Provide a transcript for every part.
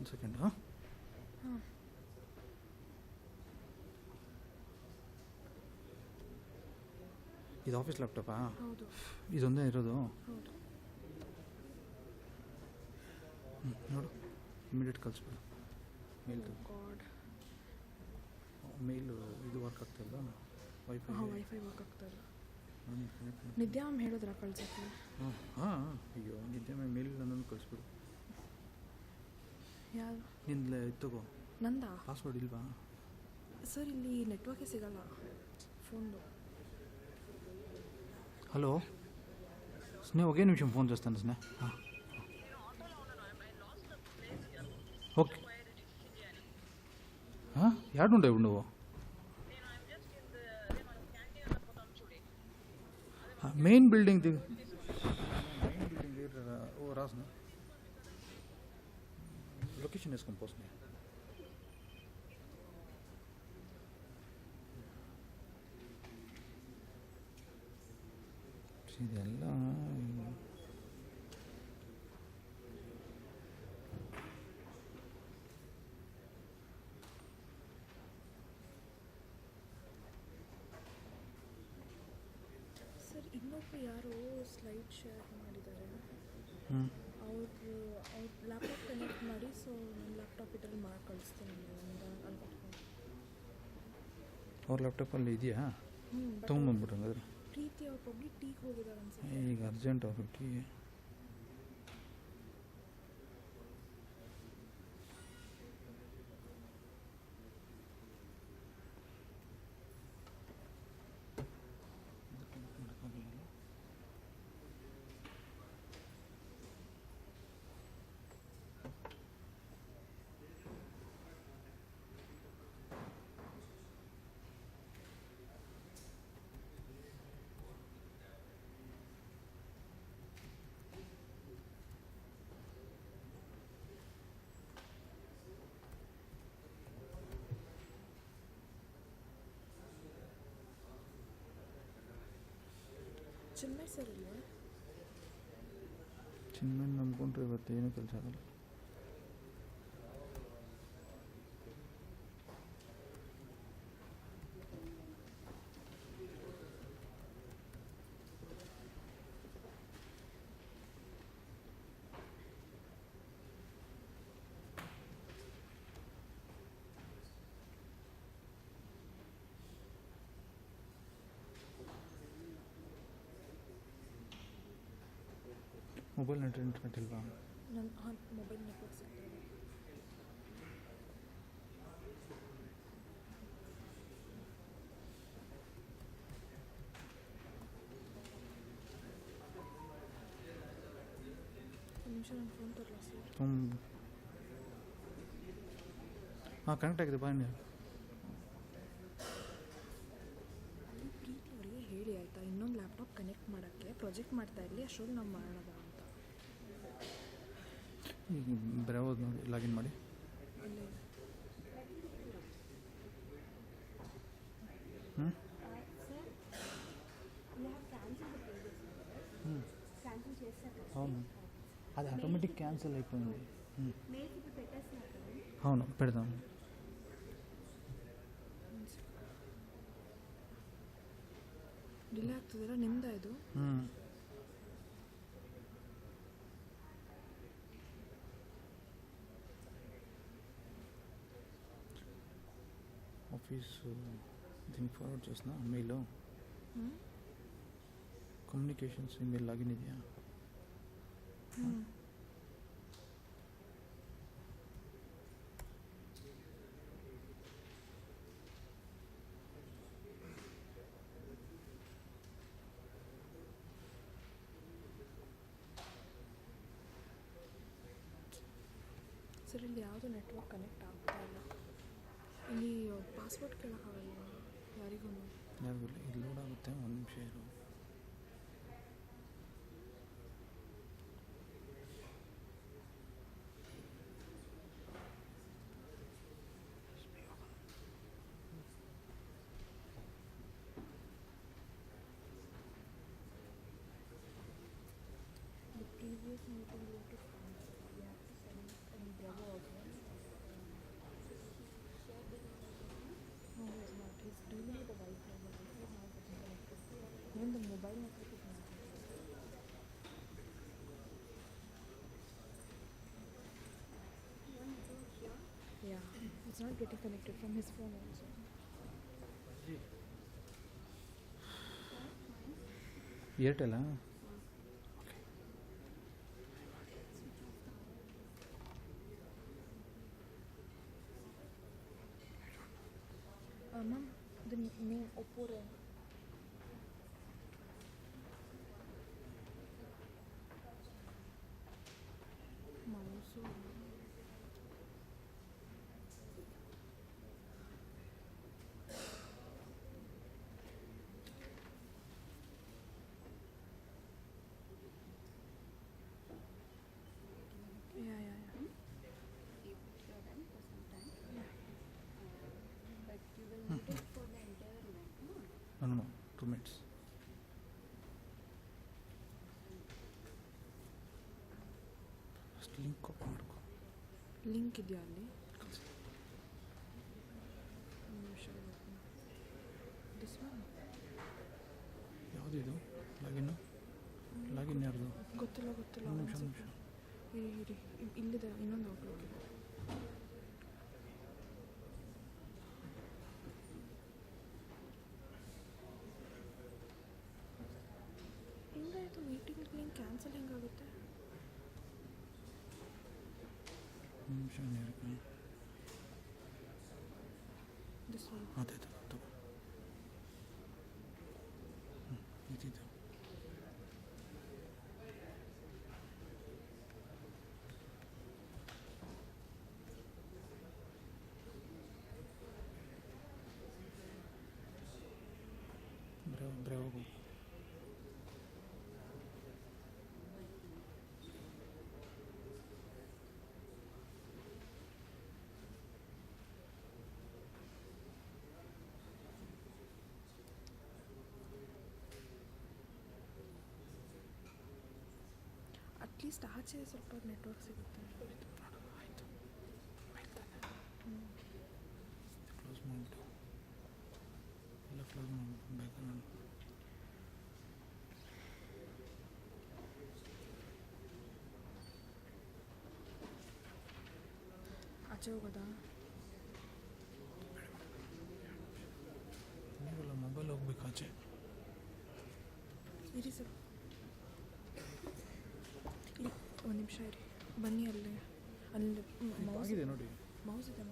ಒಂದು ಸೆಕೆಂಡ್. ಹಾಂ, ಇದು ಆಫೀಸ್ ಲ್ಯಾಪ್ಟಾಪಾ? ಹೌದು. ಇದೊಂದೇ ಇರೋದು? ಹೌದು. ನೋಡು, ಇಮಿಡಿಯೇಟ್ ಕಳಿಸ್ಬಿಡು ಮೇಲ್ದು. ಮೇಲು ಇದು ವರ್ಕ್ ಆಗ್ತಾಯಿಲ್ಲ, ವೈಫೈ ವರ್ಕ್ ಆಗ್ತಾಯಿಲ್ಲ. ನಿದ್ಯಾ ಮ್ಯಾಮ್ ಹೇಳಿದ್ರ ಕಳ್ಸಕ್ಕೆ? ಹಾಂ, ಅಯ್ಯೋ ನಿದ್ಯಾ ಮ್ಯಾಮ್ ಮೇಲ್ ನನ್ನನ್ನು ಕಳಿಸ್ಬಿಡು. ಯಾರು? ನಿಂದಲೇ ತಗೋ. ನಂದಾ? ಪಾಸ್ವರ್ಡ್ ಇಲ್ವಾ ಸರ್? ಇಲ್ಲಿ ನೆಟ್ವರ್ಕೇ ಸಿಗಲ್ಲ ಫೋನ್ದು. హలో స్నేహ, ఒకే నిమిషం ఫోన్ చేస్తాను స్నేహ. ఓకే, యాడుండే ఇప్పుడు నువ్వు? మెయిన్ బిల్డింగ్ దిగు. మెయిన్ బిల్డింగ్ దగ్గర రాసిన లొకేషన్ వేసుకొని పోస్తున్నాయి. ಇದೆಲ್ಲ ಸರ್, ಇನ್ನೊಬ್ಬರು ಯಾರೋ ಸ್ಲೈಡ್ ಶೇರ್ ಮಾಡಿದ್ದಾರೆ. ಅವ್ರ ಲ್ಯಾಪ್ಟಾಪ್ ಕನೆಕ್ಟ್ ಮಾಡಿ, ಸೊ ನನ್ನ ಲ್ಯಾಪ್ಟಾಪ್ ಇದರಲ್ಲಿ ಮಾಡಿ ಕಳಿಸ್ತೀನಿ ಅಲ್ಲಿ. ಅವ್ರ ಲ್ಯಾಪ್ಟಾಪಲ್ಲಿ ಇದೆಯಾ? ತೊಗೊಂಬಂದ್ಬಿಟ್ಟು ಹಂಗಾದ್ರೆ. ಪ್ರೀತಿ ಅವ್ರ ಪಬ್ಲಿಕ್ ಟೀಗೆ ಹೋಗಿದ್ದಾರೆ ಅನ್ಸುತ್ತೆ. ಈಗ ಅರ್ಜೆಂಟ್ ಅವರು ಟೀ. ಚಿನ್ಮಯ್ ಸರ್ ಇಲ್ಲ? ಚಿನ್ಮಯ್ ನಂಬ್ಕೊಂಡ್ರೆ ಇವತ್ತೇನು ಕೆಲಸ ಆಗಲ್ಲ. ಮೊಬೈಲ್ ಇಂಟರ್ನೆಟ್ ಇಲ್ವಾ? ನನ್ನ ಮೊಬೈಲ್ ನೆಟ್ವರ್ಕ್ ಸಿಗ್ತದೆ. ಒಂದು ನಿಮಿಷ, ನನ್ನ ಫೋನ್ ತರಲ್ಲ ಸರ್. ಹಾಂ, ಕನೆಕ್ಟ್ ಆಗಿದೆ. ಬಾ ನೀವು ಪ್ರೀತಿ ಅವರಿಗೆ ಹೇಳಿ ಆಯಿತಾ, ಇನ್ನೊಂದು ಲ್ಯಾಪ್ಟಾಪ್ ಕನೆಕ್ಟ್ ಮಾಡೋಕ್ಕೆ ಪ್ರಾಜೆಕ್ಟ್ ಮಾಡ್ತಾ ಇರಲಿ, ಅಷ್ಟೊಂದು ನಾವು ಮಾಡೋಣ ಅಂತ. ಈಗ ಬರೋದು ನೋಡಿ, ಲಾಗಿನ್ ಮಾಡಿ. అవును, అది ఆటోమేటిక్ క్యాన్సిల్ అయిపోయింది. అవును, పెడదాం. ಡಿಲೇ ಆಗ್ತದಲ್ಲ ನಿಮ್ದು ಇದು? ఆఫీసు దీనికి ఫార్వర్డ్ చేసిన మెయిల్. ಕಮ್ಯುನಿಕೇಷನ್ಸ್ ಇಮೇಲ್ ಲಾಗಿನ್ ಇದೆಯಾ? ಸರ್, ಇಲ್ಲಿ ಯಾವುದೂ ನೆಟ್ವರ್ಕ್ ಕನೆಕ್ಟ್ ಆಗ್ತಾ ಇಲ್ಲ. ಇಲ್ಲಿ ಪಾಸ್ವರ್ಡ್ ಕೇಳೋಕ್ಕಾಗಲ್ಲ ಯಾರಿಗೂ. ಯಾರಿಗೂ ಇಲ್ಲ. ಇಲ್ಲಿ ಲೋಡ್ ಆಗುತ್ತೆ, ಒಂದು ನಿಮಿಷ ಇರು. The previous meeting you have to send. You have to send in Bravo also. it's not getting connected from his phone also. ಏರ್ಟೆಲ್ಲಾ? Ma'am, the name Oppo Ren. Mouse. Yeah. Keep your time for some time. But you will need it for the entire event, no? No, 2 minutes. First link copy ಮಾಡ್ಕೊ. Link ಇದೆಯಾ ಅಲ್ಲಿ? ನಿಮಿಷ. This one ಯಾವುದಿದು login ಯಾರ್ದು? ಗೊತ್ತಿಲ್ಲ. ಒಂದು ನಿಮಿಷ. ಇರಿ ಇಲ್ಲಿದೆ ಇನ್ನೊಂದು ಔಟ್ಲುಕ್ ಇದೆ. ಹೆಂಗಾಯಿತು ಮೀಟಿಂಗ್ ಲಿಂಕ್ ಕ್ಯಾನ್ಸಲ್ ಹೆಂಗಾಗುತ್ತೆ? ನಿಮಿಷ ದಿಸ್ ಒನ್ ಅದೇ ತಗೋ. ಇದಿದ್ದು ಹೋಗು. ಅಟ್ಲೀಸ್ಟ್ ಆಚೆ ಸ್ವಲ್ಪ ನೆಟ್ವರ್ಕ್ ಸಿಗುತ್ತೆ. ಆಯಿತು ಕ್ಲೋಸ್ ಮಾಡಿಬಿಟ್ಟು ಎಲ್ಲ ಕ್ಲೋಸ್ ಮಾಡಿಬಿಟ್ಟು ಬೇಕಾದ್ರೆ ಆಚೆ ಹೋಗೋದಾ? ನೀವೆಲ್ಲ ಮೊಬೈಲ್ ಹೋಗ್ಬೇಕು ಆಚೆ. ಇರಿ ಸರ್, ಇರಿ ಒಂದು ನಿಮಿಷ ಇರಿ. ಬನ್ನಿ ಅಲ್ಲಿ ಮೌಸ್ ಆಗಿದೆ ನೋಡಿ. ಮೌಸ್ ಇದೆ.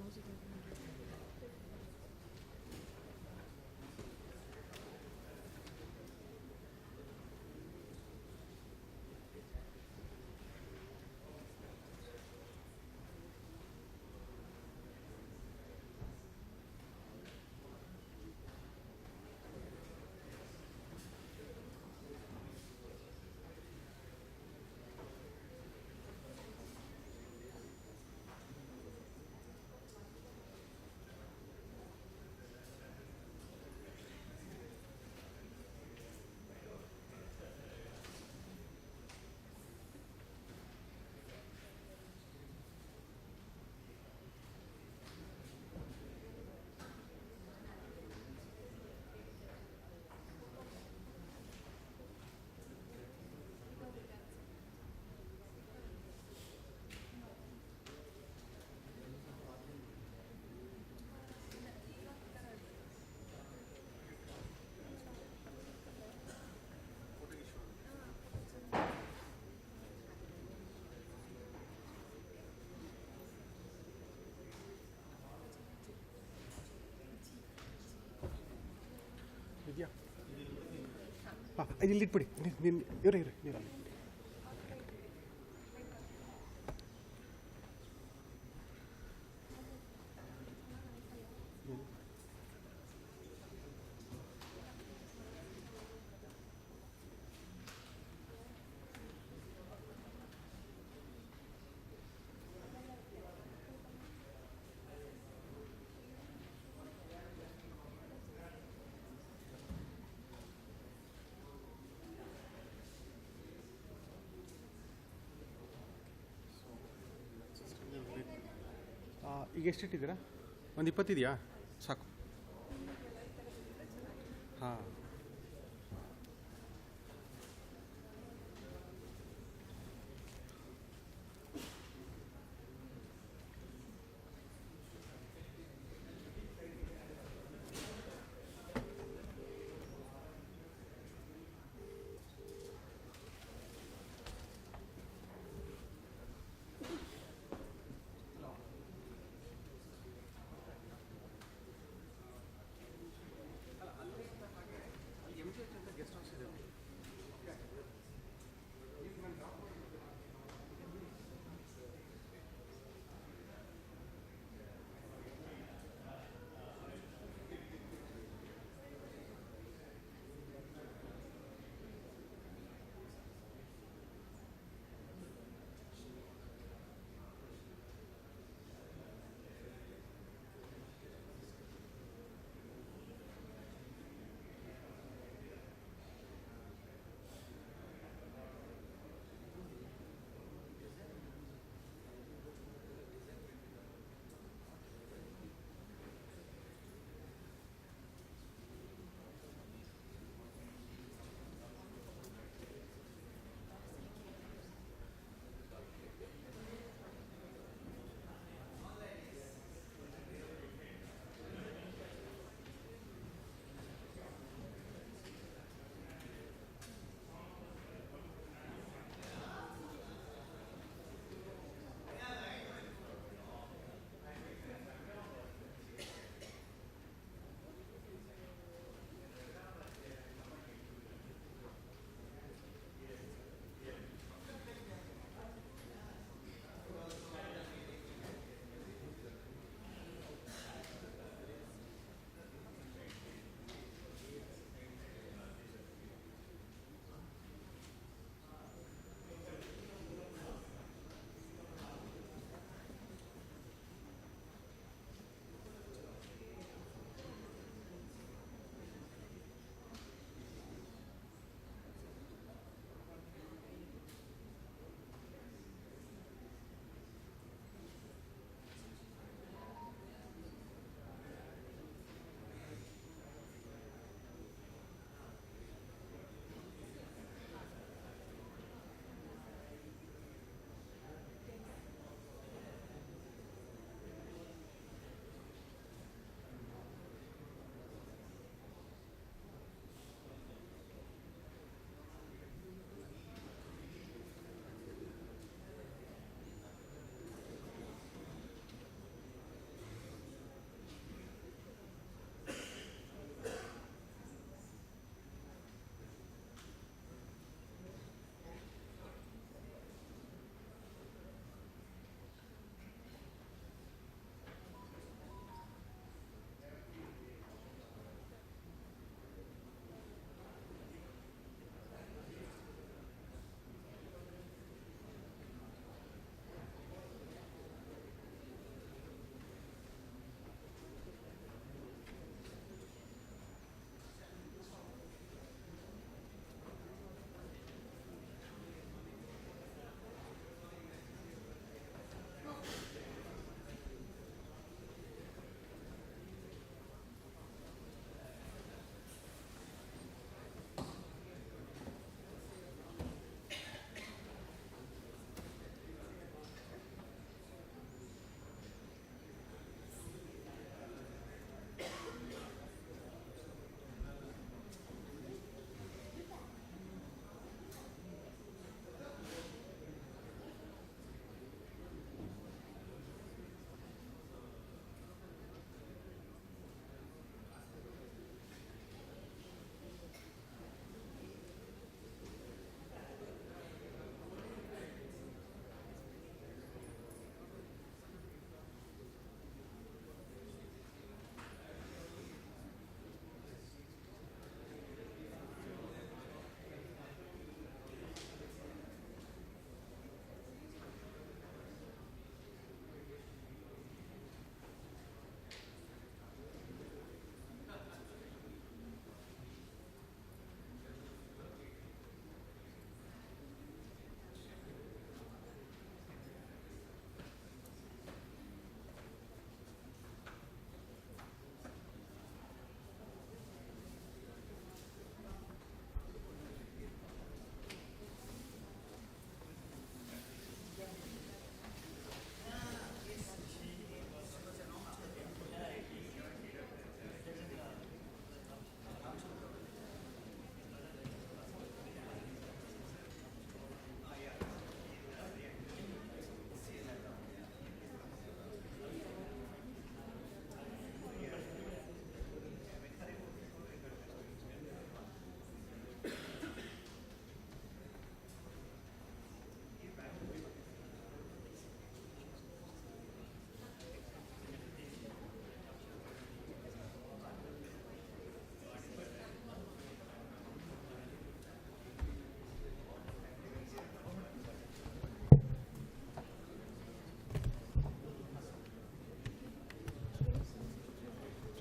ಇದೆಯಾ? ಹಾಂ, ಇಲ್ಲಿ ಇಟ್ಬಿಡಿ. ಇರಿ ನೀರಲ್ಲಿ. ಈಗ ಎಷ್ಟಿಟ್ಟಿದ್ದೀರಾ? ಒಂದು 20 ಇದೆಯಾ? ಸಾಕು. ಹಾಂ,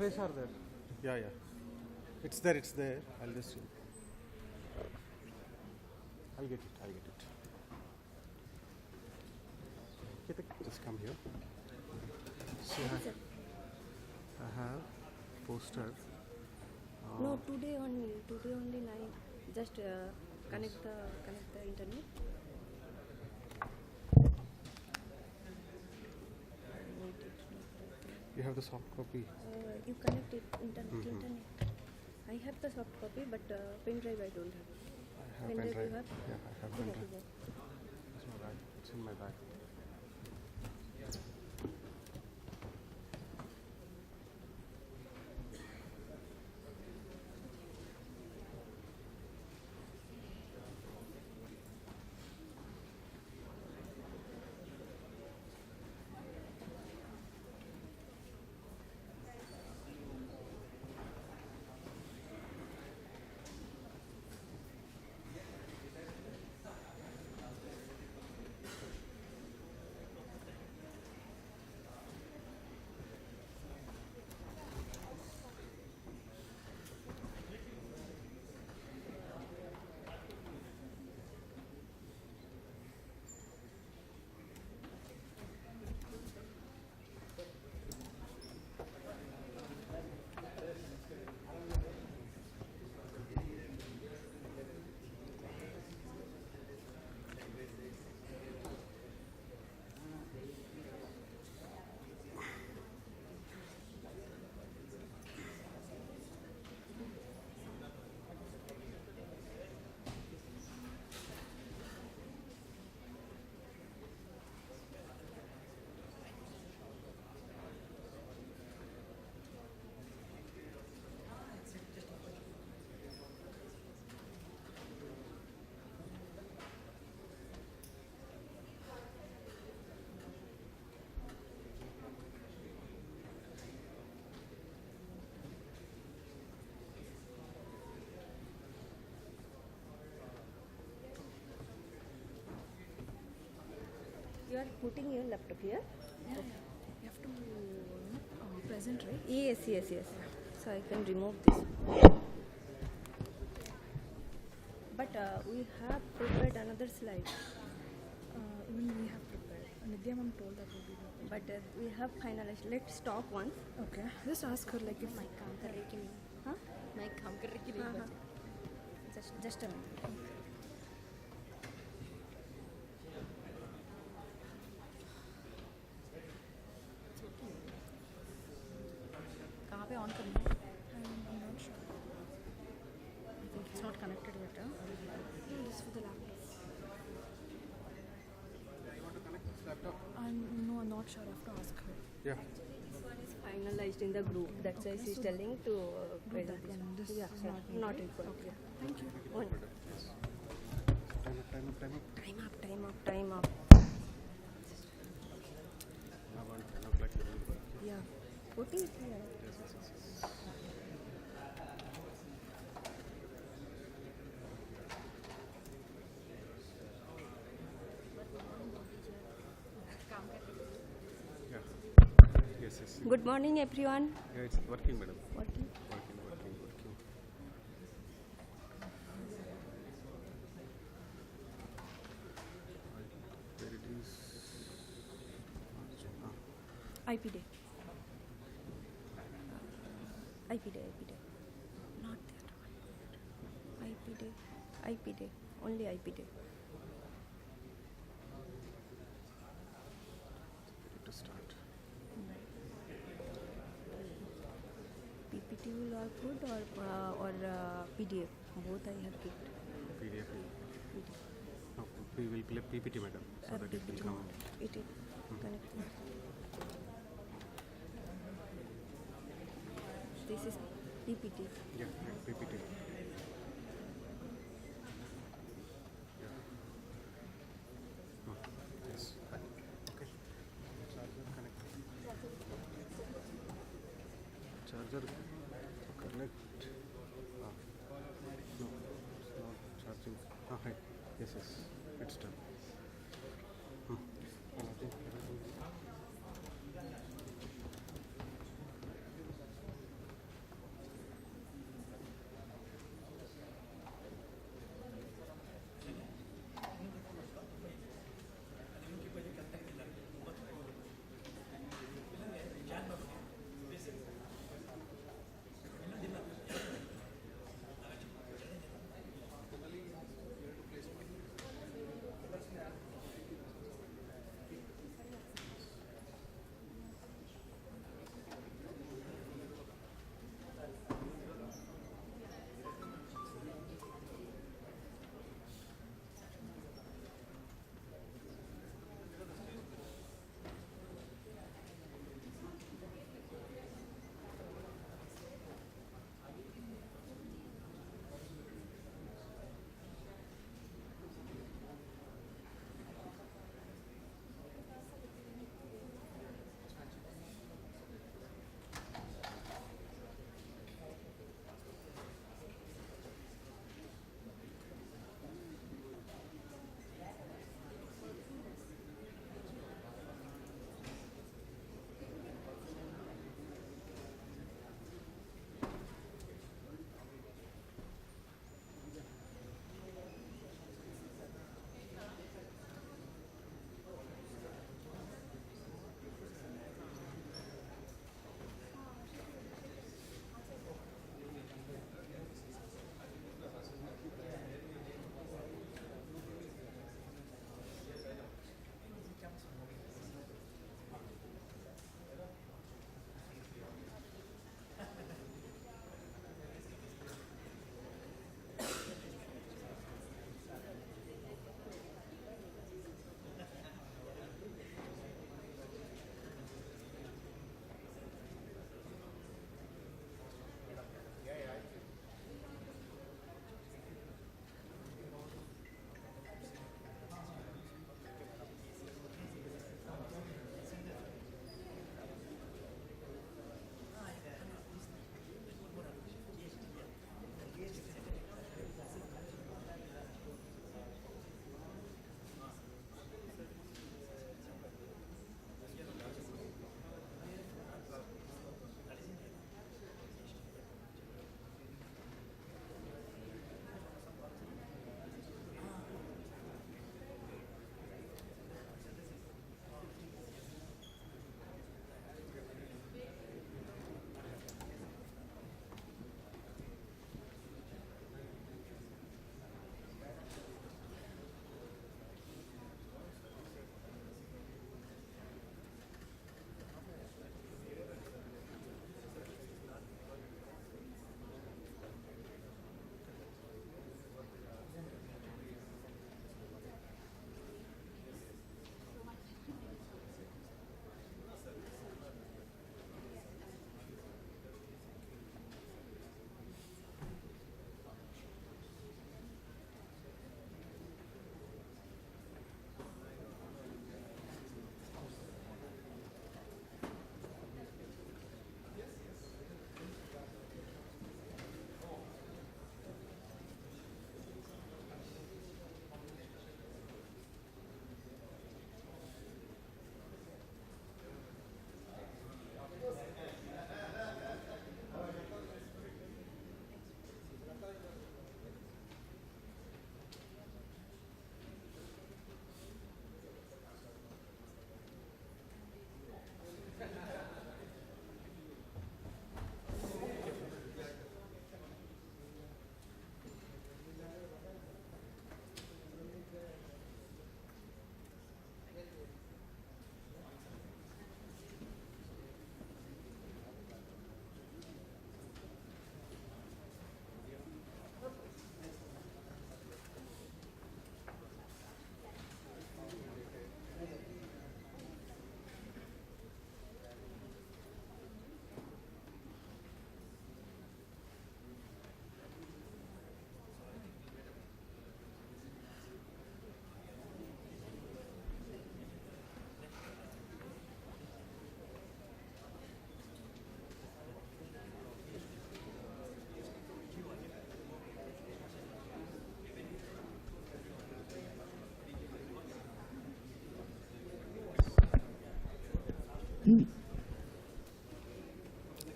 trays are there. Yeah, yeah. It's there, it's there. I'll just. I'll get it, I'll get it. Ketik, just come here. So I have poster. No, today only night. Just connect the internet. You have the soft copy. You connect it internet. I have the soft copy, but pen drive I don't have. I have Pen pen drive drive. you have? Yeah, I have pen drive. It's my bag. It's in my bag. You are putting your laptop here? Yeah. You have to present, right? Yes. So I can remove this. But we have prepared another slide. Even we have prepared. Nidya ma'am told that will be there. But we have finalized. Let's stop once. Okay. Just ask her like if Mic काम कर रही कि नहीं? हाँ? mic काम कर रही कि नहीं हाँ, बचे। Just a minute. कहाँ पे ऑन करना है? I'm not sure. I think it's not connected yet. Huh? No, this is for the laptop. You want to connect this laptop? I'm not sure. I have to ask her. Yeah. This one is finalized in the group. That's why Okay, she's so telling to Do present that one. This Yeah, is yeah, not not needed. required. Okay. Thank you. One. Yes. Time up, time up, time up. Time up. Now on 10 o'clock. Yeah. Putting it here. Yes. Yeah. Yes. Good morning, everyone. Yeah, it's working, madam. Working. Working. There it is. IP day. IP day. Not that one. IP day. Only IP day. Ready to start. PPT will all good or PDF. Both I have picked. PDF. PDF. No, we will play PPT, madam, so that it will PPT. come. It is connected. This is PPT. Yeah, PPT. Yeah. Oh, yes. Okay. Charger connect. Charger connect. No, it's not charging. Hi. Yes. It's done. Nothing.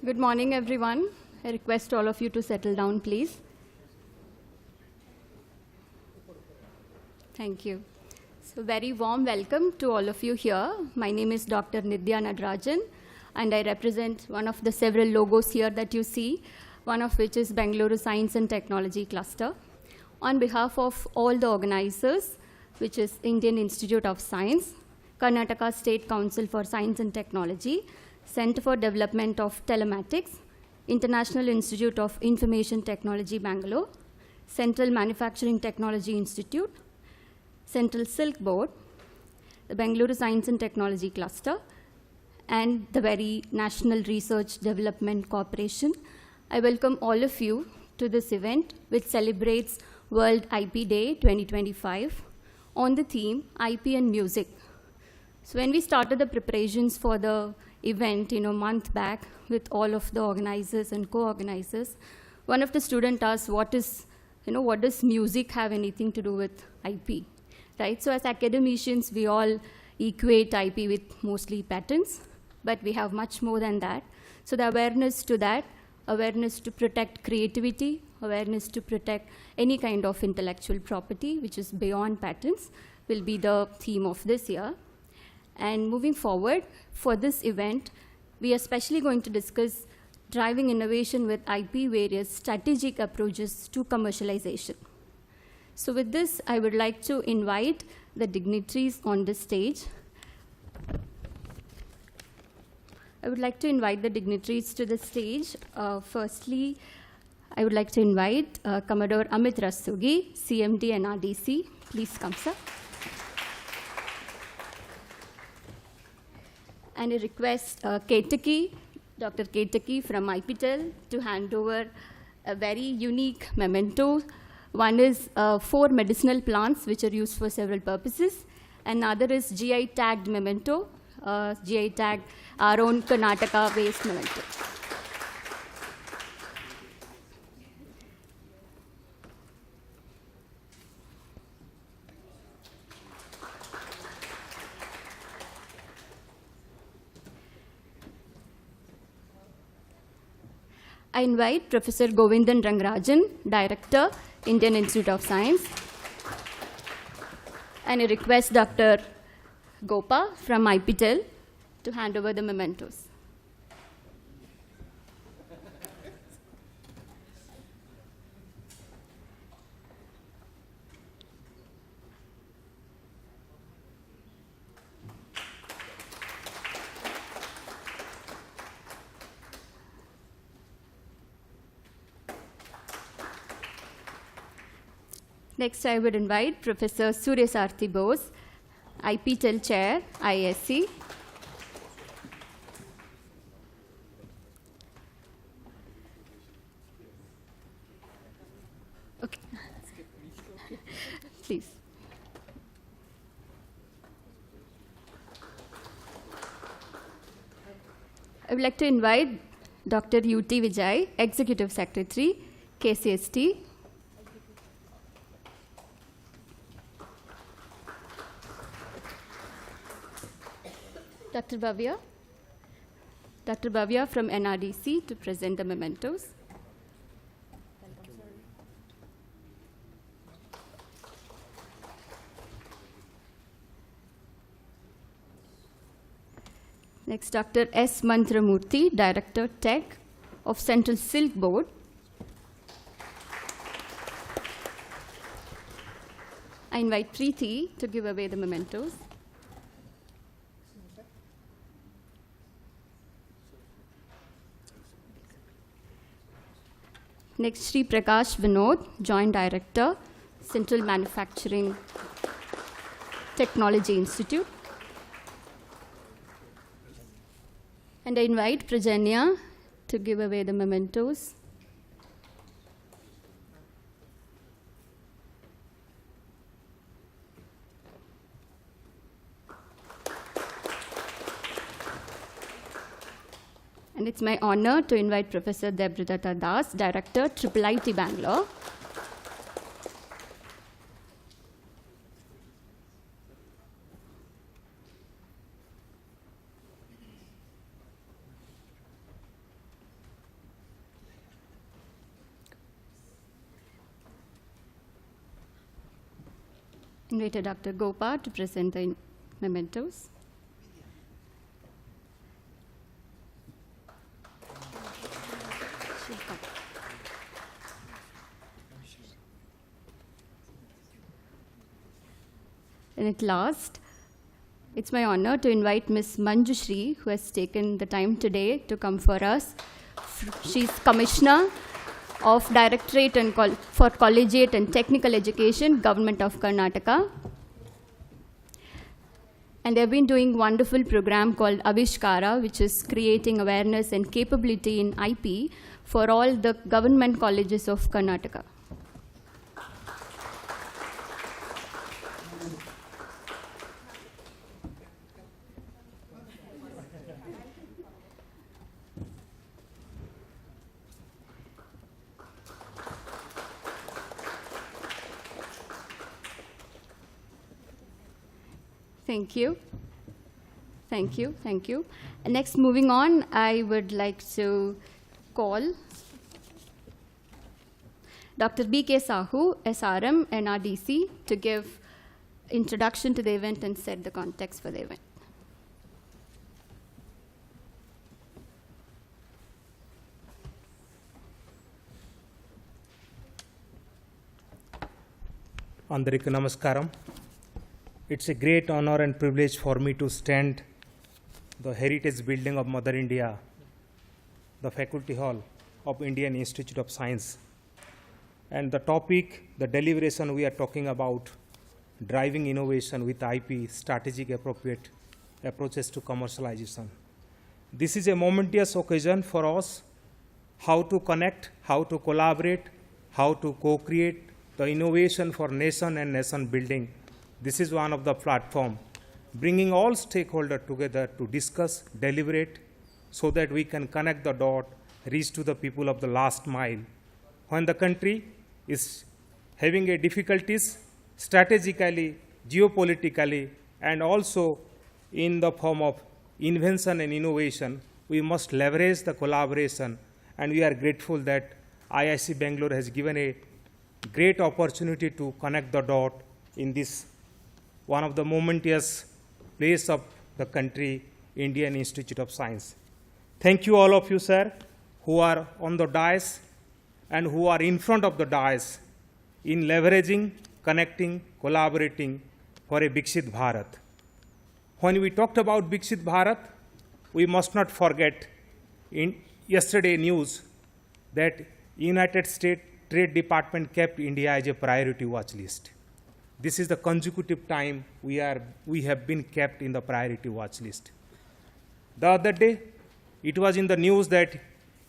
Good morning, everyone. I request all of you to settle down, please. Thank you. So, very warm welcome to all of you here. My name is Dr. Nidya Nadarajan, and I represent one of the several logos here that you see, one of which is Bengaluru Science and Technology Cluster. On behalf of all the organizers, which is Indian Institute of Science, Karnataka State Council for Science and Technology, Center for Development of Telematics, International Institute of Information Technology, Bangalore, Central Manufacturing Technology Institute, Central Silk Board, the Bengaluru Science and Technology Cluster, and the very National Research Development Corporation. I welcome all of you to this event, which celebrates World IP Day 2025 on the theme IP and Music. So when we started the preparations for the event, a month back with all of the organizers and co-organizers, one of the students asked, what does music have anything to do with IP, right? So as academicians, we all equate IP with mostly patents, but we have much more than that. So the awareness to that, awareness to protect creativity, awareness to protect any kind of intellectual property, which is beyond patents, will be the theme of this year. And moving forward, for this event, we are especially going to discuss driving innovation with IP, various strategic approaches to commercialization. So with this, I would like to invite the dignitaries on the stage. I would like to invite the dignitaries to the stage. Firstly, I would like to invite Commodore Amit Rastogi, CMD NRDC. Please come, sir. And I request Ketaki, Dr. Ketaki from IPTEL to hand over a very unique memento. One is 4 medicinal plants which are used for several purposes. Another is GI tagged memento, GI tagged our own Karnataka waste memento. I invite Professor Govindan Rangarajan, Director, Indian Institute of Science. And I request Dr. Gopa from IPTEL to hand over the mementos. Next, I would invite Professor Suryasarthi Bose, IPTEL Chair, ISC. Okay. Please. I would like to invite Dr. U.T. Vijay, Executive Secretary, KCST. Dr. Bhavya from NRDC to present the mementos. Next, Dr. S. Mantramurthy, Director Tech of Central Silk Board. I invite Preeti to give away the mementos. Next, Sri Prakash Vinod, Joint Director, Central Manufacturing Technology Institute. And I invite Prajanya to give away the mementos. And it's my honor to invite Professor Debrata Das, Director, IIIT Bangalore. Invited Dr. Gopa to present the mementos. And at last, it's my honor to invite Ms. Manjushri, who has taken the time today to come for us. She's Commissioner of Directorate for Collegiate and Technical Education, Government of Karnataka. And they've been doing a wonderful program called Avishkara, which is creating awareness and capability in IP for all the government colleges of Karnataka. Thank you. Thank you. Thank you. And next, moving on, I would like to call Dr. B.K. Sahu, SRM, NRDC, to give introduction to the event and set the context for the event. Andariki Namaskaram. It's a great honor and privilege for me to stand the heritage building of Mother India, the Faculty Hall of Indian Institute of Science. And the topic, the deliberation we are talking about, driving innovation with IP, strategic appropriate approaches to commercialization. This is a momentous occasion for us, how to connect, how to collaborate, how to co-create the innovation for nation and nation building. This is one of the platform, bringing all stakeholders together to discuss, deliberate, so that we can connect the dot, reach to the people of the last mile. When the country is having a difficulties strategically, geopolitically, and also in the form of invention and innovation, we must leverage the collaboration, and we are grateful that IIC Bangalore has given a great opportunity to connect the dot in this one of the momentous place of the country, Indian Institute of Science. Thank you all of you, sir, who are on the dais and who are in front of the dais in leveraging, connecting, collaborating for a Viksit Bharat. When we talked about Viksit Bharat, we must not forget in yesterday news that United States Trade Department kept India as a priority watch list. This is the consecutive time we have been kept in the priority watch list. The other day, it was in the news that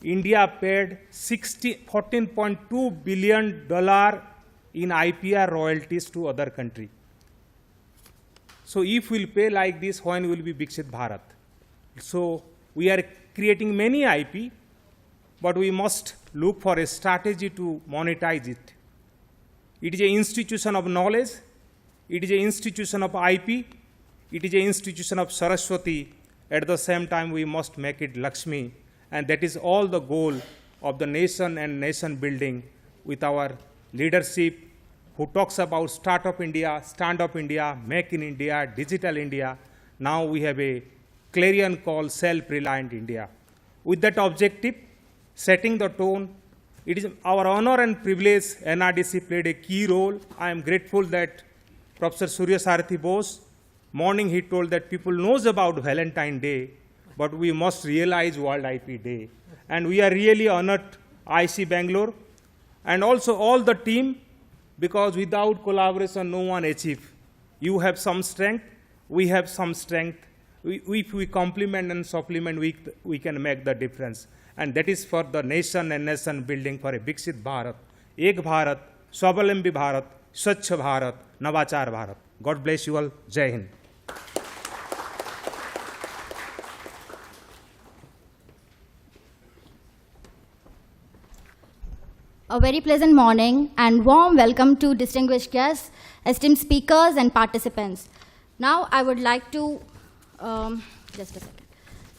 India paid $14.2 billion in IPR royalties to other country. So if we'll pay like this, when will be Viksit Bharat? So we are creating many IP, but we must look for a strategy to monetize it. It is an institution of knowledge, it is an institution of IP, it is an institution of Saraswati. At the same time, we must make it Lakshmi, and that is all the goal of the nation and nation building with our leadership who talks about Startup India, Stand Up India, Make in India, Digital India. Now we have a clarion call, Self-Reliant India. With that objective, setting the tone, it is our honor and privilege. NRDC played a key role. I am grateful that Professor Surya Sarathi Bose, morning he told that people knows about Valentine Day, but we must realize World IP Day. And we are really honored, IIC Bangalore, and also all the team, because without collaboration, no one achieve. You have some strength, we have some strength. If we complement and supplement, we can make the difference. And that is for the nation and nation building for a Viksit Bharat, Ek Bharat, Swavalambi Bharat, Swachh Bharat, Navachar Bharat. God bless you all. Jai Hind. A very pleasant morning and warm welcome to distinguished guests, esteemed speakers and participants. Now I would like to, just a second.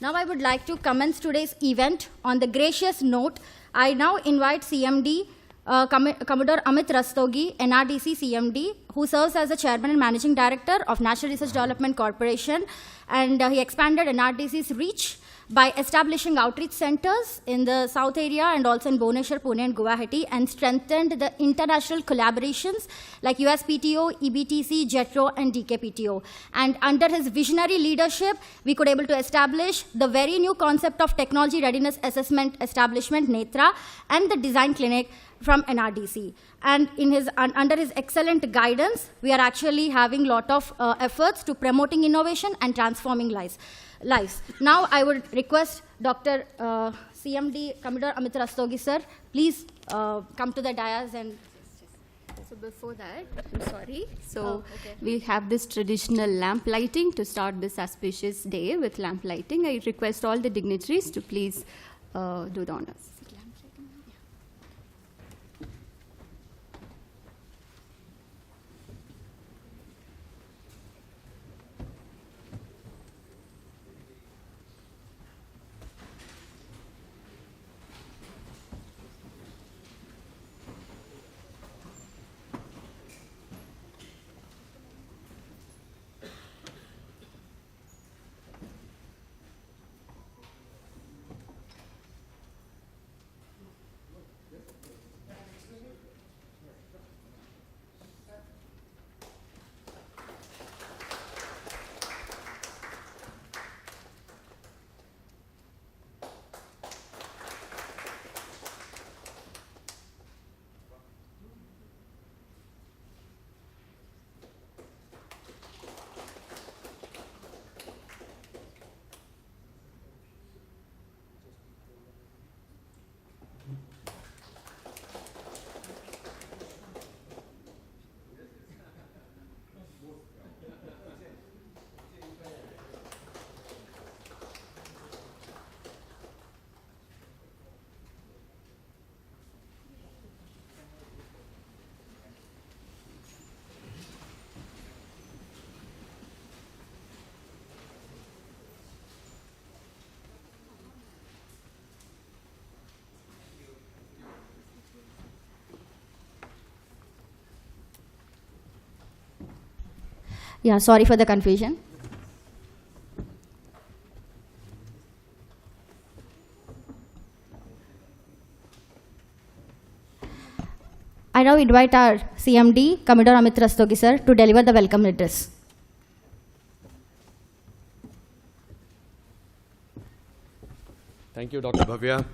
Now I would like to commence today's event on the gracious note. I now invite CMD Commodore Amit Rastogi, NRDC CMD, who serves as the Chairman and Managing Director of National Research Development Corporation, and he expanded NRDC's reach by establishing outreach centers in the South area and also in Bhubaneswar, Pune and Guwahati, and strengthened the international collaborations like USPTO, EBTC, JETRO and DKPTO. And under his visionary leadership, we could able to establish the very new concept of Technology Readiness Assessment Establishment, NETRA, and the Design Clinic from NRDC. And under his excellent guidance, we are actually having a lot of efforts to promoting innovation and transforming lives. Now I would request Dr. CMD Commodore Amit Rastogi sir, please come to the dais. And So before that, I'm sorry. So okay. we have this traditional lamp lighting to start this auspicious day with lamp lighting. I request all the dignitaries to please do the honors. yeah, sorry for the confusion. I now invite our CMD, Commodore Amit Rastogi sir, to deliver the welcome address. Thank you, Dr. Bhavya.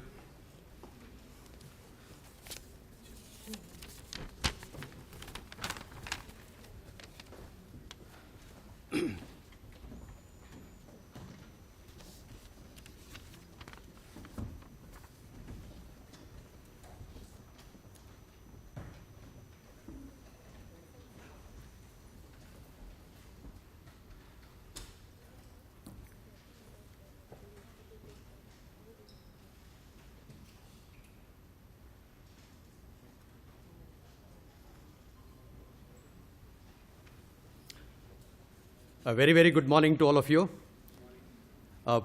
A very, very good morning to all of you.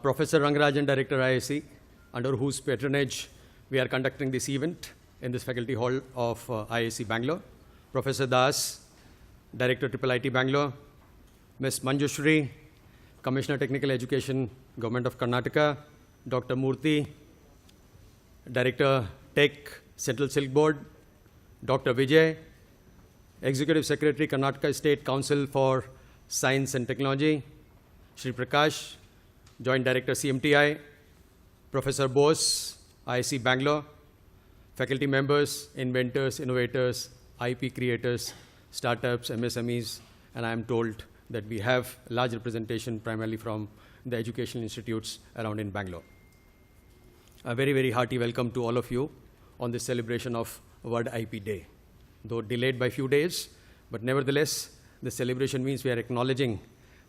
Professor Rangarajan, Director IISc, under whose patronage we are conducting this event in this faculty hall of IISc Bangalore. Professor Das, Director IIIT Bangalore. Ms. Manjushri, Commissioner Technical Education, Government of Karnataka. Dr. Murthy, Director Tech, Central Silk Board. Dr. Vijay, Executive Secretary, Karnataka State Council for Science and Technology, Shri Prakash, Joint Director CMTI, Professor Bose, IISc Bangalore, faculty members, inventors, innovators, IP creators, startups, MSMEs, and I am told that we have large representation primarily from the educational institutes around in Bangalore. A very, very hearty welcome to all of you on this celebration of World IP Day. Though delayed by a few days, but nevertheless, the celebration means we are acknowledging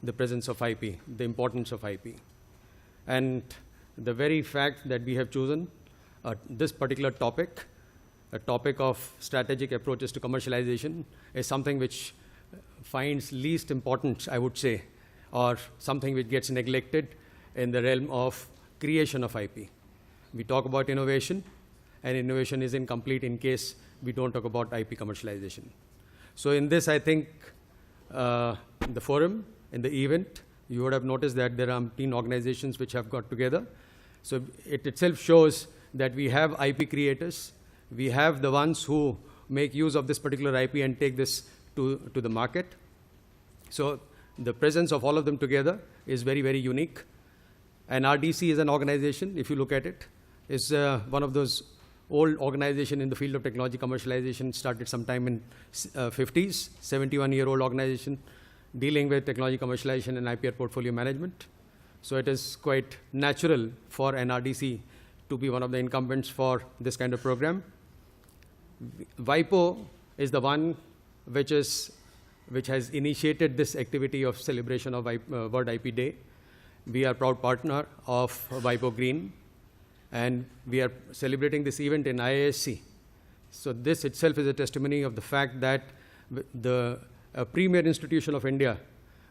the presence of IP, the importance of IP. And the very fact that we have chosen this particular topic, a topic of strategic approaches to commercialization, is something which finds least importance, I would say, or something which gets neglected in the realm of creation of IP. We talk about innovation, and innovation is incomplete in case we don't talk about IP commercialization. So in this, I think, the forum, in the event, you would have noticed that there are 10 organizations which have got together. So it itself shows that we have IP creators, we have the ones who make use of this particular IP and take this to the market. So the presence of all of them together is very, very unique. And RDC is an organization, if you look at it, is one of those old organizations in the field of technology commercialization, started sometime in 50s, 71-year-old organization dealing with technology commercialization and IPR portfolio management. So it is quite natural for NRDC to be one of the incumbents for this kind of program. WIPO is the one which has initiated this activity of celebration of World IP Day. We are proud partner of WIPO Green, and we are celebrating this event in IISc. So this itself is a testimony of the fact that the premier institution of India,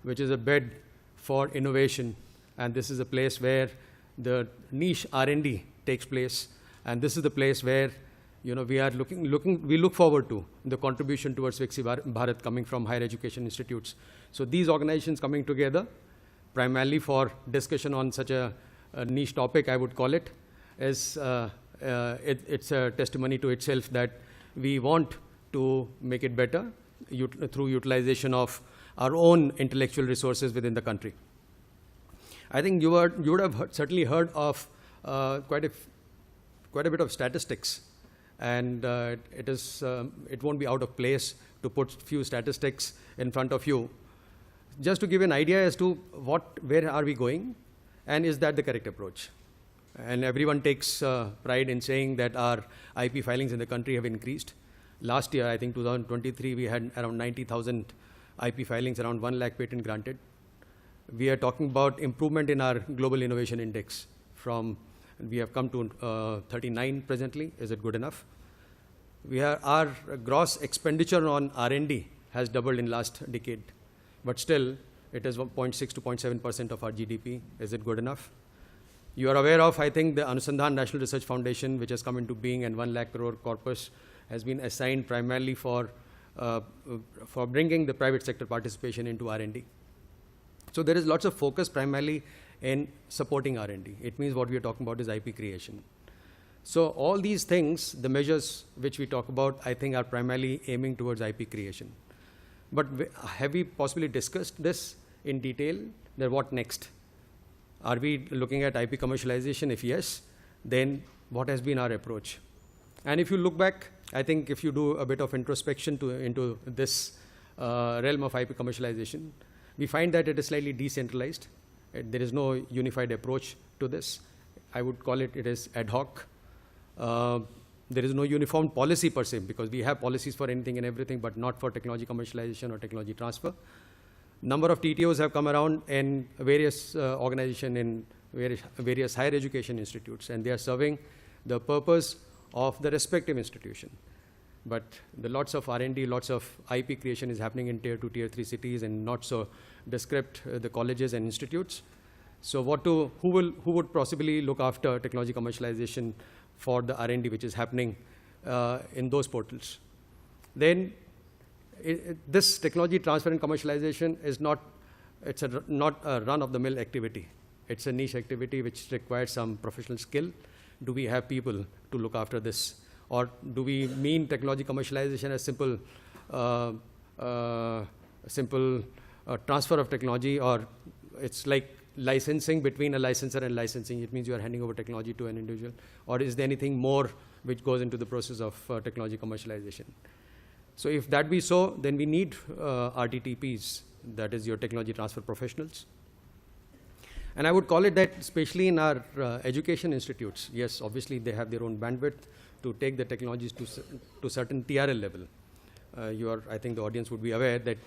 which is a bed for innovation, and this is a place where the niche R&D takes place, and this is the place where we look forward to the contribution towards Viksit Bharat coming from higher education institutes. So these organizations coming together primarily for discussion on such a niche topic, I would call it, is it's a testimony to itself that we want to make it better through utilization of our own intellectual resources within the country. I think you would have certainly heard of quite a bit of statistics, and it won't be out of place to put few statistics in front of you, just to give an idea as to where are we going, and is that the correct approach. And everyone takes pride in saying that our IP filings in the country have increased. Last year, I think 2023, we had around 90,000 IP filings, around 1 lakh patent granted. We are talking about improvement in our global innovation index we have come to 39 presently. Is it good enough? Our gross expenditure on R&D has doubled in last decade, but still it is 0.6 to 0.7% of our GDP. Is it good enough? You are aware of, I think, the Anusandhan National Research Foundation, which has come into being, and 1 lakh crore corpus has been assigned primarily for bringing the private sector participation into R&D. So there is lots of focus primarily in supporting R&D. It means what we are talking about is IP creation. So all these things, the measures which we talk about, I think are primarily aiming towards IP creation. But have we possibly discussed this in detail? Then what next? Are we looking at IP commercialization? If yes, then what has been our approach? And if you look back, I think if you do a bit of introspection into this realm of IP commercialization, we find that it is slightly decentralized. There is no unified approach to this. I would call it is ad hoc. There is no uniform policy per se, because we have policies for anything and everything, but not for technology commercialization or technology transfer. Number of TTOs have come around in various organizations in various higher education institutes, and they are serving the purpose of the respective institution. But the lots of R&D, lots of IP creation is happening in tier 2, tier 3 cities, and not so descript the colleges and institutes. So who would possibly look after technology commercialization for the R&D which is happening in those portals? Then this technology transfer and commercialization is not a run-of-the-mill activity. It's a niche activity which requires some professional skill. Do we have people to look after this? Or do we mean technology commercialization as simple transfer of technology, or it's like licensing between a licensor and licensing? It means you are handing over technology to an individual. Or is there anything more which goes into the process of technology commercialization? So if that be so, then we need RTTPs, that is your technology transfer professionals. And I would call it that, especially in our education institutes, yes, obviously they have their own bandwidth to take the technologies to certain TRL level. I think the audience would be aware that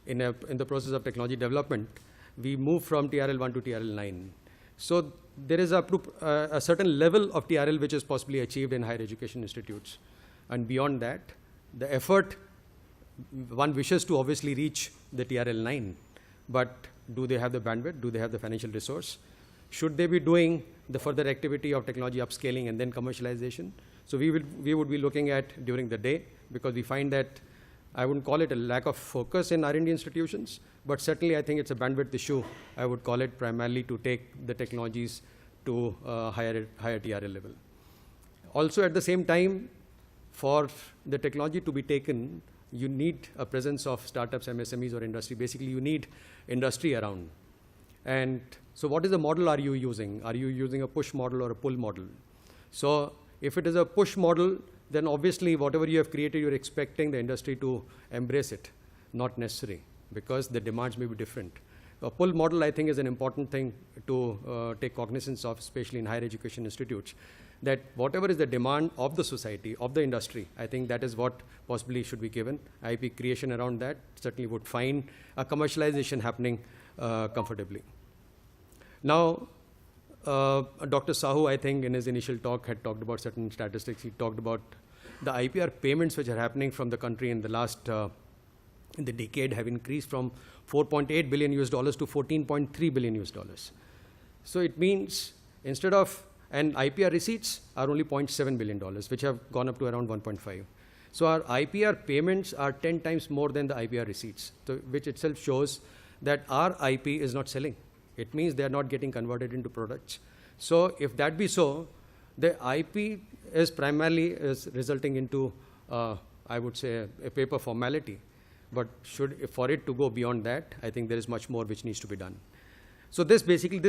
in the process of technology development, we move from TRL1 to TRL9. So there is a certain level of TRL which is possibly achieved in higher education institutes. And beyond that, the effort, one wishes to obviously reach the TRL9, but do they have the bandwidth? Do they have the financial resource? Should they be doing the further activity of technology upscaling and then commercialization? So we would be looking at during the day, because we find that I wouldn't call it a lack of focus in R&D institutions, but certainly I think it's a bandwidth issue. I would call it primarily to take the technologies to higher TRL level. Also at the same time, for the technology to be taken, you need a presence of startups, MSMEs or industry. Basically, you need industry around. And so what is the model are you using? Are you using a push model or a pull model? So if it is a push model, then obviously whatever you have created, you're expecting the industry to embrace it. Not necessary, because the demands may be different. A pull model, I think, is an important thing to take cognizance of, especially in higher education institutes, that whatever is the demand of the society, of the industry, I think that is what possibly should be given. IP creation around that certainly would find a commercialization happening comfortably. Now, Dr. Sahu, I think, in his initial talk had talked about certain statistics. He talked about the IPR payments which are happening from the country in the last in the decade have increased from $4.8 billion to $14.3 billion. So it means instead of, and IPR receipts are only $0.7 billion, which have gone up to around 1.5. So our IPR payments are 10 times more than the IPR receipts, so which itself shows that our IP is not selling. It means they are not getting converted into products. So if that be so, the IP is primarily resulting into, I would say, a paper formality. But for it to go beyond that, I think there is much more which needs to be done. So this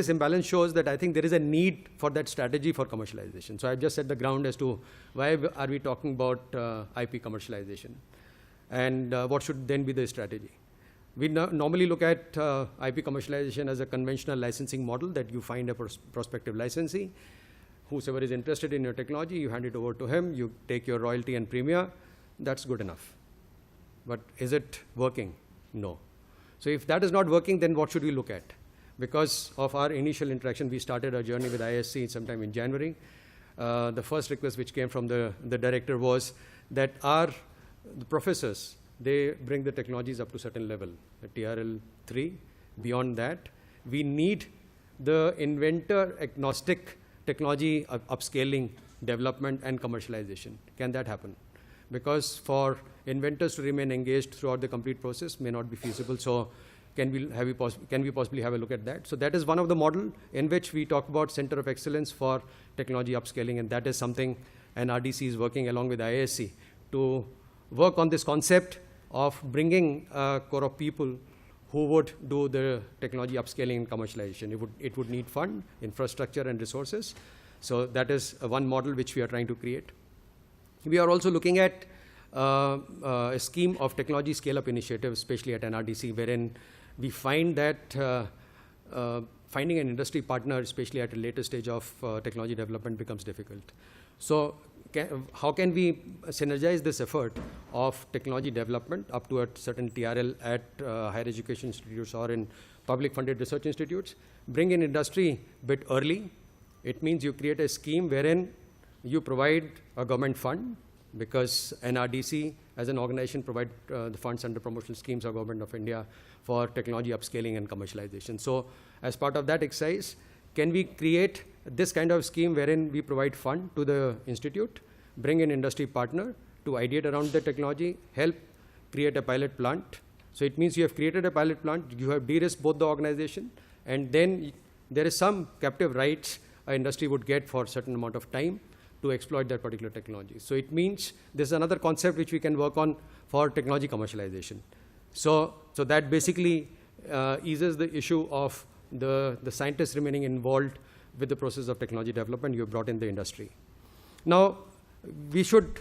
imbalance shows that I think there is a need for that strategy for commercialization. So I've just set the ground as to why are we talking about IP commercialization, and what should then be the strategy. We normally look at IP commercialization as a conventional licensing model, that you find a prospective licensee. Whosoever is interested in your technology, you hand it over to him, you take your royalty and premium. That's good enough. But is it working? No. So if that is not working, then what should we look at? Because of our initial interaction, we started our journey with ISC sometime in January. The first request which came from the director was that the professors, they bring the technologies up to a certain level, TRL 3. Beyond that, we need the inventor agnostic technology upscaling, development and commercialization. Can that happen? Because for inventors to remain engaged throughout the complete process may not be feasible. So can we possibly have a look at that? So that is one of the model in which we talk about Center of Excellence for Technology Upscaling, and that is something NRDC is working along with IISc to work on this concept of bringing a core of people who would do the technology upscaling and commercialization. It would need fund, infrastructure and resources. So that is one model which we are trying to create. We are also looking at a scheme of technology scale-up initiative, especially at NRDC, wherein we find that finding an industry partner, especially at a later stage of technology development, becomes difficult. So how can we synergize this effort of technology development up to a certain TRL at higher education institutes or in public funded research institutes, bring in industry a bit early? It means you create a scheme wherein you provide a government fund, because NRDC as an organization provide the funds under promotional schemes of Government of India for technology upscaling and commercialization. So as part of that exercise, can we create this kind of scheme wherein we provide fund to the institute, bring in industry partner to ideate around the technology, help create a pilot plant. So it means you have created a pilot plant, you have de-risked both the organization, and then there is some captive rights an industry would get for a certain amount of time to exploit that particular technology. So it means this is another concept which we can work on for technology commercialization. So that basically eases the issue of the scientists remaining involved with the process of technology development. You have brought in the industry. Now, we should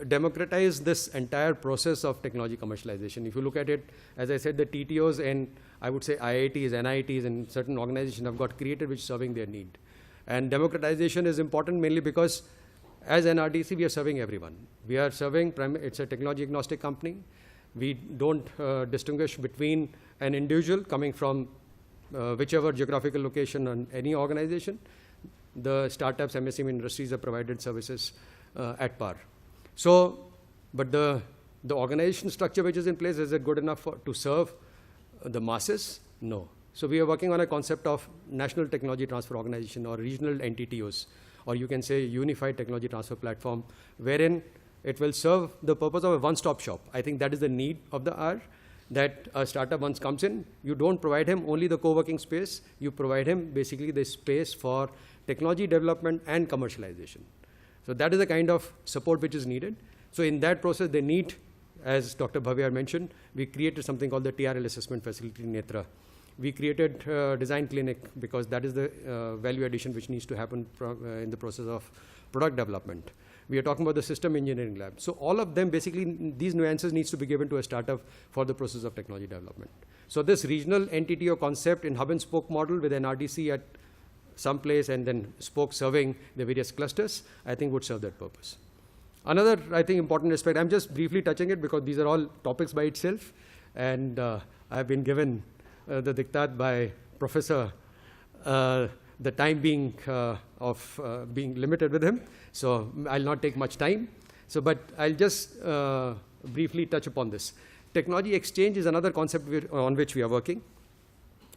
democratize this entire process of technology commercialization. If you look at it, as I said, the TTOs and I would say IITs, NITs, and certain organizations have got created which is serving their need. And democratization is important mainly because as NRDC, we are serving everyone. We are serving, it's a technology agnostic company. We don't distinguish between an individual coming from whichever geographical location on any organization. The startups, MSME industries have provided services at par. So, but the organization structure which is in place, is it good enough to serve the masses? No. So we are working on a concept of National Technology Transfer Organization or regional NTTOs, or you can say unified technology transfer platform, wherein it will serve the purpose of a one-stop shop. I think that is the need of the hour, that a startup once comes in, you don't provide him only the co-working space, you provide him basically the space for technology development and commercialization. So that is the kind of support which is needed. So in that process, they need, as Dr. Bhavya mentioned, we created something called the TRL assessment facility in Netra. We created design clinic because that is the value addition which needs to happen in the process of product development. We are talking about the system engineering lab. So all of them, basically, these nuances needs to be given to a startup for the process of technology development. So this regional entity or concept in hub and spoke model with an RDC at some place and then spoke serving the various clusters, I think would serve that purpose. Another, I think, important aspect, I'm just briefly touching it because these are all topics by itself, and I've been given the diktat by Professor, the time being being limited with him, so I'll not take much time. So, but I'll just briefly touch upon this. Technology exchange is another concept on which we are working.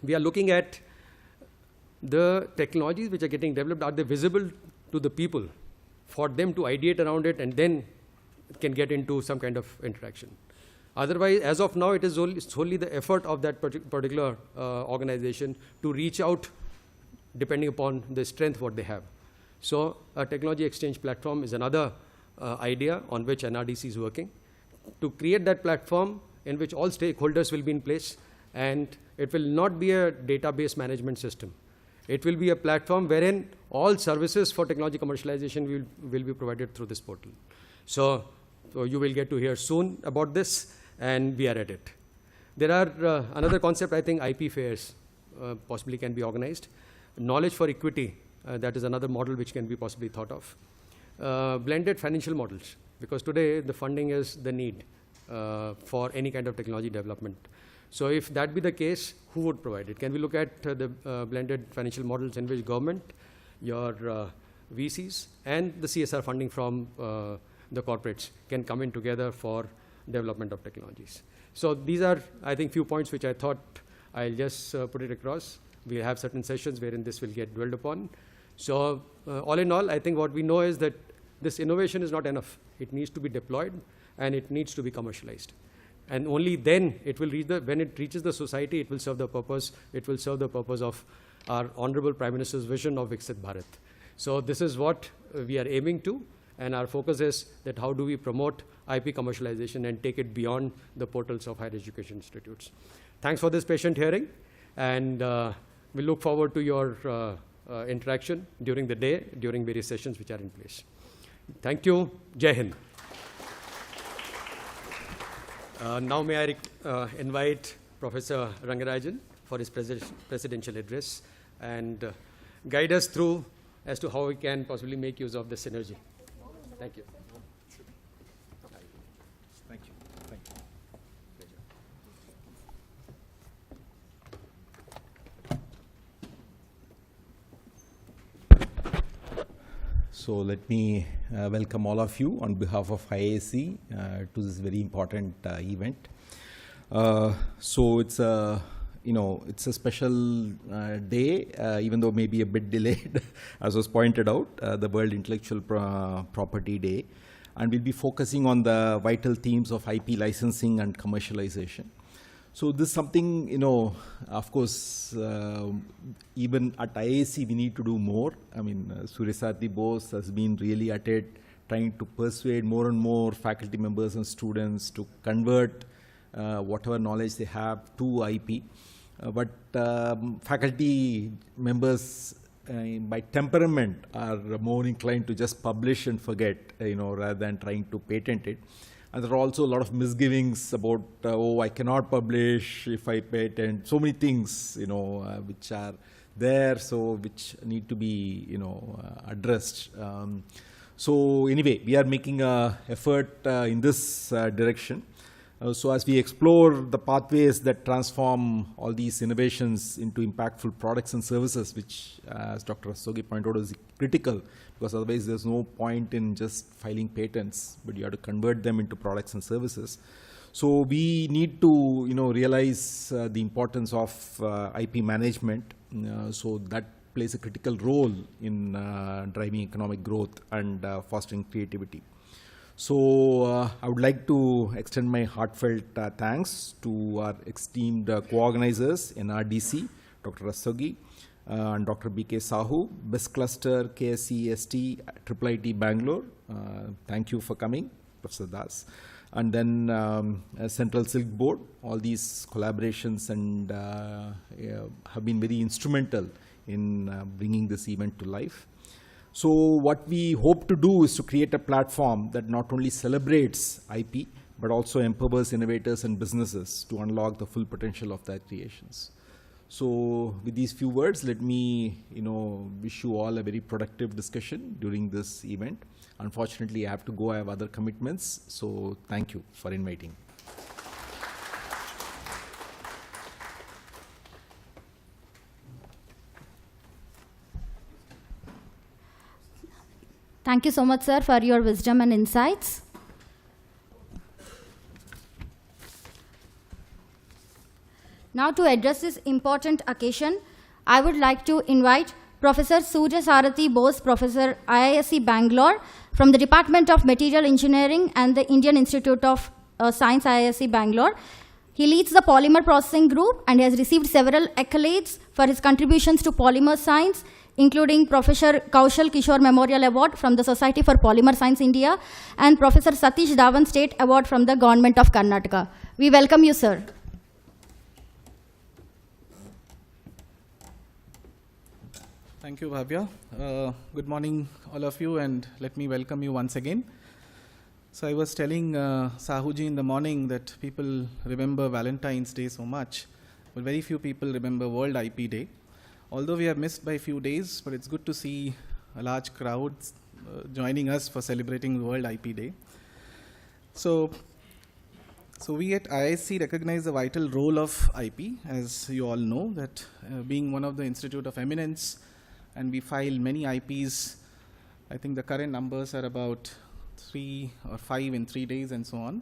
We are looking at the technologies which are getting developed, are they visible to the people for them to ideate around it and then can get into some kind of interaction. Otherwise, as of now, it is solely the effort of that particular organization to reach out depending upon the strength what they have. So a technology exchange platform is another idea on which NRDC is working to create that platform in which all stakeholders will be in place, and it will not be a database management system. It will be a platform wherein all services for technology commercialization will be provided through this portal. So you will get to hear soon about this, and we are at it. There are another concept, I think, IP fairs possibly can be organized. Knowledge for equity, that is another model which can be possibly thought of. Blended financial models, because today the funding is the need for any kind of technology development. So if that be the case, who would provide it? Can we look at the blended financial models in which government, your VCs, and the CSR funding from the corporates can come in together for development of technologies? So these are, I think, few points which I thought I'll just put it across. We have certain sessions wherein this will get dwelled upon. So all in all, I think what we know is that this innovation is not enough. It needs to be deployed and it needs to be commercialized. And only then it will reach when it reaches the society, it will serve the purpose. It will serve the purpose of our Honorable Prime Minister's vision of Viksit Bharat. So this is what we are aiming to, and our focus is that how do we promote IP commercialization and take it beyond the portals of higher education institutes. Thanks for this patient hearing, and we look forward to your interaction during the day, during various sessions which are in place. Thank you. Jai Hind. Now may I invite Professor Rangarajan for his presidential address and guide us through as to how we can possibly make use of this synergy. Thank you. Thank you. Thank you. So let me welcome all of you on behalf of IISc to this very important event. So it's a it's a special day, even though maybe a bit delayed, as was pointed out, the World Intellectual Property Day, and we'll be focusing on the vital themes of IP licensing and commercialization. So this is something, of course, even at IISc we need to do more. I mean, Suryasathi Bose has been really at it, trying to persuade more and more faculty members and students to convert whatever knowledge they have to IP. But faculty members by temperament are more inclined to just publish and forget, rather than trying to patent it. And there are also a lot of misgivings about, oh, I cannot publish if I patent. So many things, which are there, so which need to be, addressed. So anyway, we are making an effort in this direction. So as we explore the pathways that transform all these innovations into impactful products and services, which, as Dr. Rastogi pointed out, is critical, because otherwise there's no point in just filing patents, but you have to convert them into products and services. So we need to, realize the importance of IP management. So that plays a critical role in driving economic growth and fostering creativity. So I would like to extend my heartfelt thanks to our esteemed co-organizers, NRDC, Dr. Rastogi, and Dr. BK Sahu, BEST Cluster, KSE, ST, IIIT Bangalore. Thank you for coming, Professor Das. And then Central Silk Board. All these collaborations and have been very instrumental in bringing this event to life. So what we hope to do is to create a platform that not only celebrates IP, but also empowers innovators and businesses to unlock the full potential of their creations. So with these few words, let me wish you all a very productive discussion during this event. Unfortunately, I have to go, I have other commitments. So thank you for inviting. Thank you so much, sir, for your wisdom and insights. Now, to address this important occasion, I would like to invite Professor Surya Sarathi Bose, Professor IISc Bangalore, from the Department of Material Engineering and the Indian Institute of Science, IISc Bangalore. He leads the polymer processing group and has received several accolades for his contributions to polymer science, including Professor Kaushal Kishore Memorial Award from the Society for Polymer Science India and Professor Satish Dhawan State Award from the Government of Karnataka. We welcome you, sir. Thank you, Bhavya. Good morning, all of you, and let me welcome you once again. So I was telling Sahuji in the morning that people remember Valentine's Day so much, but very few people remember World IP Day. Although we are missed by a few days, but it's good to see a large crowd joining us for celebrating World IP Day. So we at IISc recognize the vital role of IP, as you all know, that being one of the Institute of Eminence, and we file many IPs. I think the current numbers are about 3 or 5 in 3 days and so on.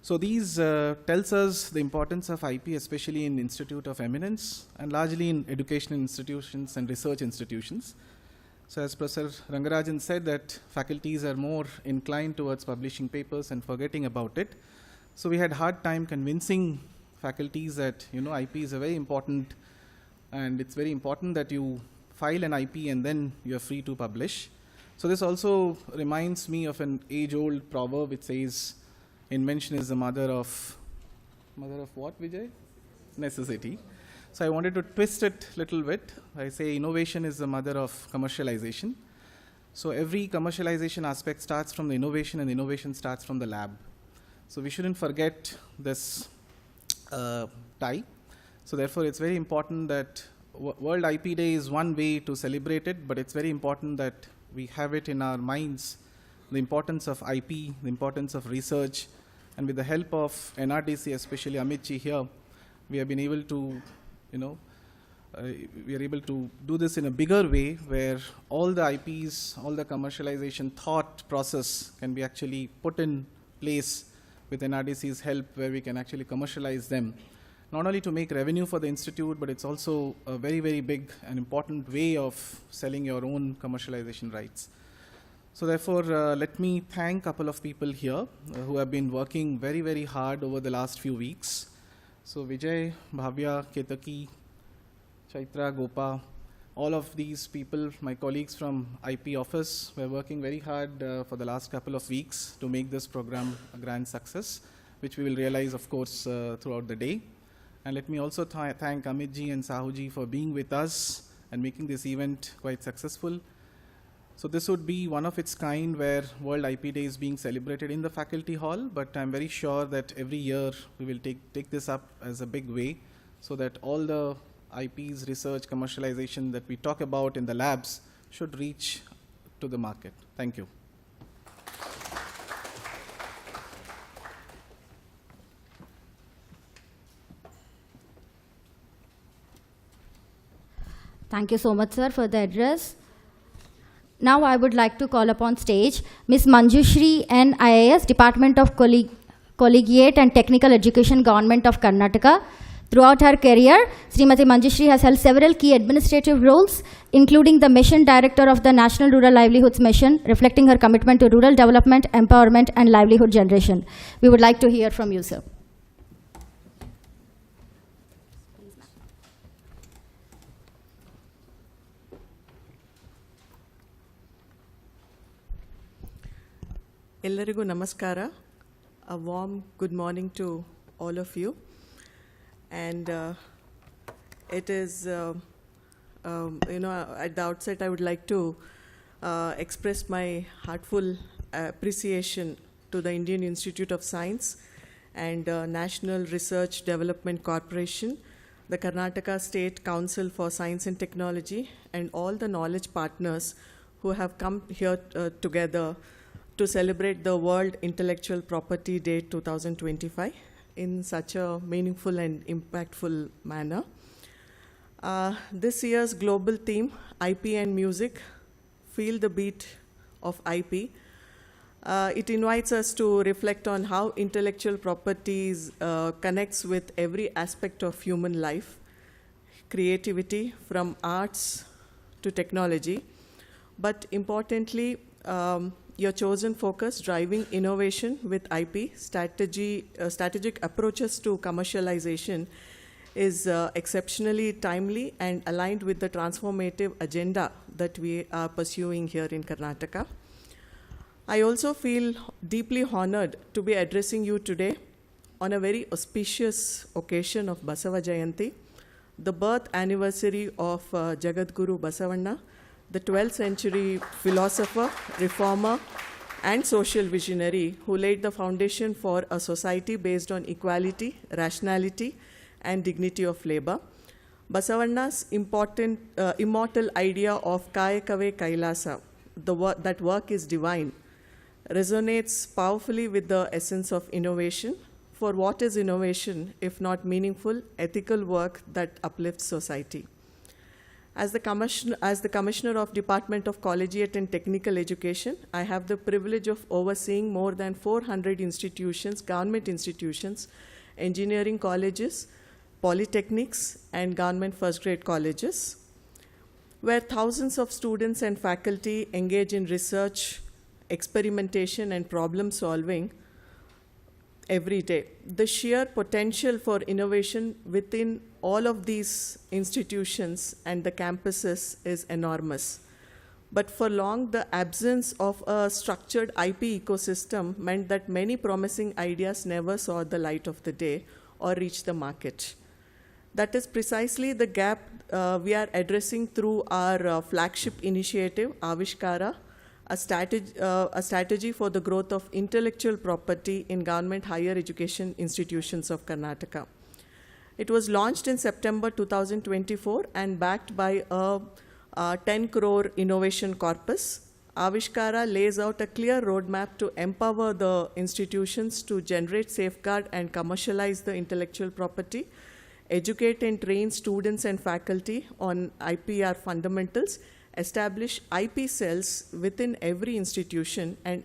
So these tells us the importance of IP, especially in Institute of Eminence and largely in educational institutions and research institutions. So as Professor Rangarajan said, that faculties are more inclined towards publishing papers and forgetting about it. So we had hard time convincing faculties that IP is a very important, and it's very important that you file an IP and then you're free to publish. So this also reminds me of an age-old proverb which says, invention is the mother of what, Vijay? Necessity. So I wanted to twist it a little bit. I say innovation is the mother of commercialization. So every commercialization aspect starts from the innovation, and innovation starts from the lab. So we shouldn't forget this tie. So therefore, it's very important that World IP Day is one way to celebrate it, but it's very important that we have it in our minds, the importance of IP, the importance of research, and with the help of NRDC, especially Amitji here, we have been able to, we are able to do this in a bigger way, where all the IPs, all the commercialization thought process can be actually put in place with NRDC's help, where we can actually commercialize them. Not only to make revenue for the institute, but it's also a very, very big and important way of selling your own commercialization rights. So therefore, let me thank a couple of people here who have been working very, very hard over the last few weeks. So Vijay, Bhavya, Ketaki, Chaitra, Gopa, all of these people, my colleagues from IP office, were working very hard for the last couple of weeks to make this program a grand success, which we will realize, of course, throughout the day. And let me also thank Amitji and Sahuji for being with us and making this event quite successful. So this would be one of its kind where World IP Day is being celebrated in the faculty hall, but I'm very sure that every year we will take this up as a big way, so that all the IPs, research, commercialization that we talk about in the labs should reach to the market. Thank you. Thank you so much, sir, for the address. Now I would like to call upon stage Ms. Manjushri N. IAS, Department of Collegiate and Technical Education, Government of Karnataka, Throughout her career, Srimati Manjushri has held several key administrative roles, including the Mission Director of the National Rural Livelihoods Mission, reflecting her commitment to rural development, empowerment, and livelihood generation. We would like to hear from you, sir. ಎಲ್ಲರಿಗೂ ನಮಸ್ಕಾರ. A warm good morning to all of you. And it is, at the outset, I would like to express my heartful appreciation to the Indian Institute of Science and National Research Development Corporation, the Karnataka State Council for Science and Technology, and all the knowledge partners who have come here together to celebrate the World Intellectual Property Day 2025 in such a meaningful and impactful manner. This year's global theme, IP and Music, Feel the Beat of IP. It invites us to reflect on how intellectual properties connects with every aspect of human life, creativity, from arts to technology. But importantly, your chosen focus, driving innovation with IP, strategic approaches to commercialization, is exceptionally timely and aligned with the transformative agenda that we are pursuing here in Karnataka. I also feel deeply honored to be addressing you today on a very auspicious occasion of Basava Jayanti, the birth anniversary of Jagadguru Basavanna, the 12th century philosopher, reformer, and social visionary who laid the foundation for a society based on equality, rationality, and dignity of labor. Basavanna's immortal idea of Kayakave Kailasa, that work is divine, resonates powerfully with the essence of innovation. For what is innovation if not meaningful, ethical work that uplifts society? As the Commissioner of Department of Collegiate and Technical Education, I have the privilege of overseeing more than 400 institutions, government institutions, engineering colleges, polytechnics, and government first-grade colleges, where thousands of students and faculty engage in research, experimentation, and problem-solving every day. The sheer potential for innovation within all of these institutions and the campuses is enormous. But for long, the absence of a structured IP ecosystem meant that many promising ideas never saw the light of the day or reached the market. That is precisely the gap we are addressing through our flagship initiative, Avishkara, a strategy for the growth of intellectual property in government higher education institutions of Karnataka. It was launched in September 2024 and backed by a 10 crore innovation corpus. Avishkara lays out a clear roadmap to empower the institutions to generate, safeguard, and commercialize the intellectual property, educate and train students and faculty on IPR fundamentals, establish IP cells within every institution, and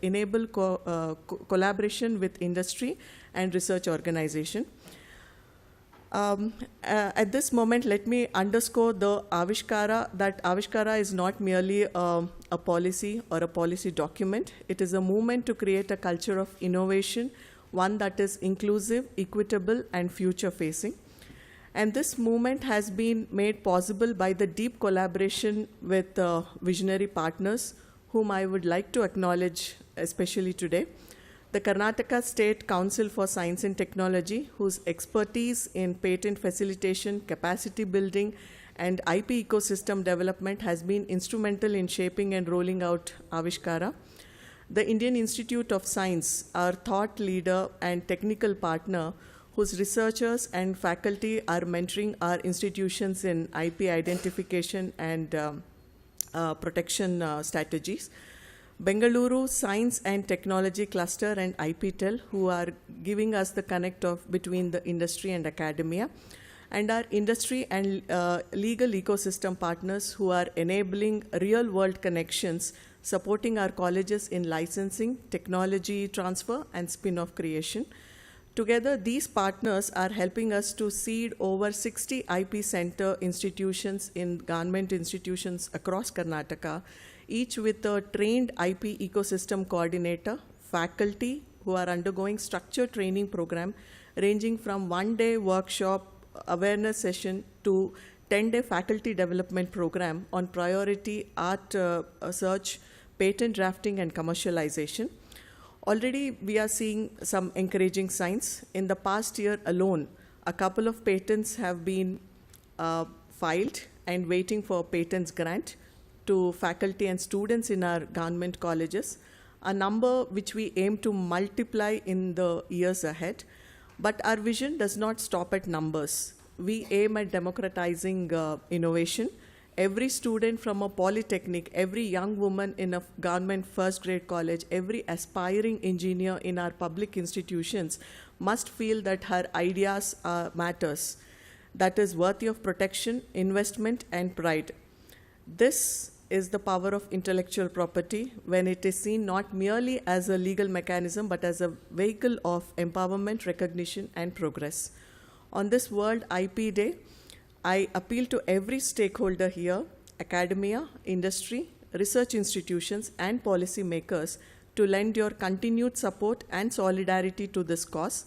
enable collaboration with industry and research organization. At this moment, let me underscore that Avishkara is not merely a policy or a policy document. It is a movement to create a culture of innovation, one that is inclusive, equitable, and future-facing. And this movement has been made possible by the deep collaboration with visionary partners, whom I would like to acknowledge especially today. The Karnataka State Council for Science and Technology, whose expertise in patent facilitation, capacity building, and IP ecosystem development has been instrumental in shaping and rolling out Avishkara. The Indian Institute of Science, our thought leader and technical partner, whose researchers and faculty are mentoring our institutions in IP identification and protection strategies. Bengaluru Science and Technology Cluster and IPTEL, who are giving us the connect between the industry and academia, and our industry and legal ecosystem partners who are enabling real-world connections, supporting our colleges in licensing, technology transfer, and spin-off creation. Together, these partners are helping us to seed over 60 IP center institutions in government institutions across Karnataka, each with a trained IP ecosystem coordinator, faculty who are undergoing structured training program ranging from one-day workshop awareness session to 10-day faculty development program on priority art search, patent drafting and commercialization. Already we are seeing some encouraging signs. In the past year alone, a couple of patents have been filed and waiting for patents grant to faculty and students in our government colleges, a number which we aim to multiply in the years ahead. But our vision does not stop at numbers. We aim at democratizing innovation. Every student from a polytechnic, every young woman in a government first grade college, every aspiring engineer in our public institutions must feel that her ideas matters, that is worthy of protection, investment and pride. This is the power of intellectual property when it is seen not merely as a legal mechanism but as a vehicle of empowerment, recognition and progress. On this World IP Day, I appeal to every stakeholder here, academia, industry, research institutions, and policy makers to lend your continued support and solidarity to this cause.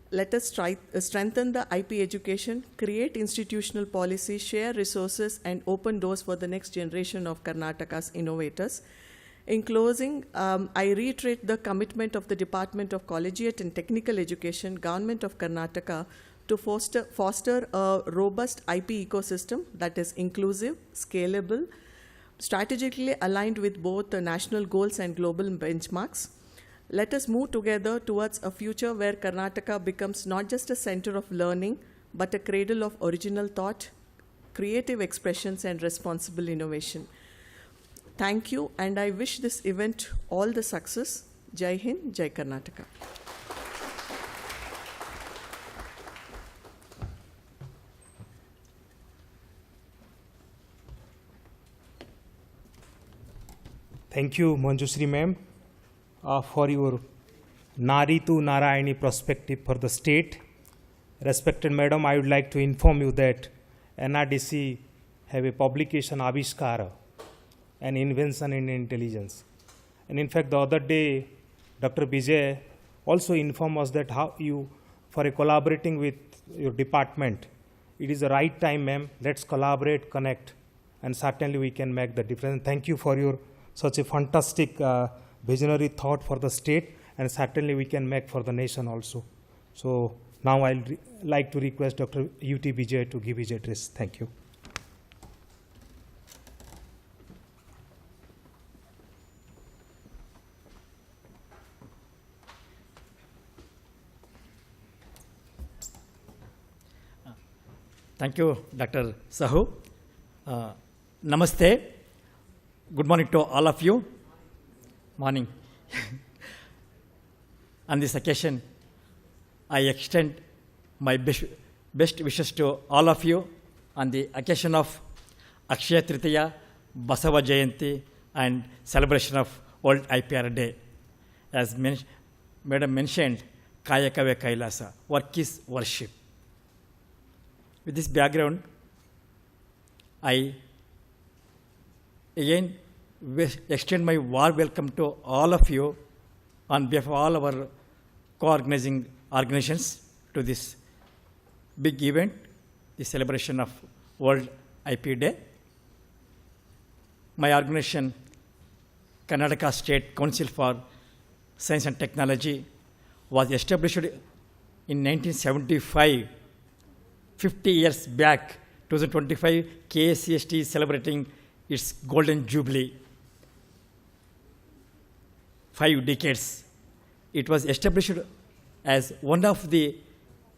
Let us strengthen the IP education, create institutional policy, share resources, and open doors for the next generation of Karnataka's innovators. In closing, I reiterate the commitment of the Department of Collegiate and Technical Education, Government of Karnataka, to foster a robust IP ecosystem that is inclusive, scalable, strategically aligned with both the national goals and global benchmarks. Let us move together towards a future where Karnataka becomes not just a center of learning, but a cradle of original thought, creative expressions, and responsible innovation. Thank you, and I wish this event all the success. Jai Hind, Jai Karnataka. Thank you, Manjushree ma'am, for your Nari to Narayani perspective for the state. Respected madam, I would like to inform you that NRDC have a publication Avishkara, an invention in intelligence. And in fact, the other day, Dr. Bijay also informed us that how you, for a collaborating with your department, it is the right time, ma'am. Let's collaborate, connect, and certainly we can make the difference. Thank you for your such a fantastic visionary thought for the state, and certainly we can make for the nation also. So now I'll like to request Dr. U.T. Bijay to give his address. Thank you. Thank you, Dr. Sahu. Namaste. Good morning to all of you. Morning. On this occasion, I extend my best wishes to all of you on the occasion of Akshaya Tritiya, Basava Jayanti, and celebration of World IPR Day. As Madam mentioned, Kaya Kave Kailasa, work is worship. With this background, I again extend my warm welcome to all of you on behalf of all our co-organizing organizations to this big event, the celebration of World IP Day. My organization, Karnataka State Council for Science and Technology, was established in 1975. 50 years back, 2025, KSCST is celebrating its golden jubilee. 5 decades. It was established as one of the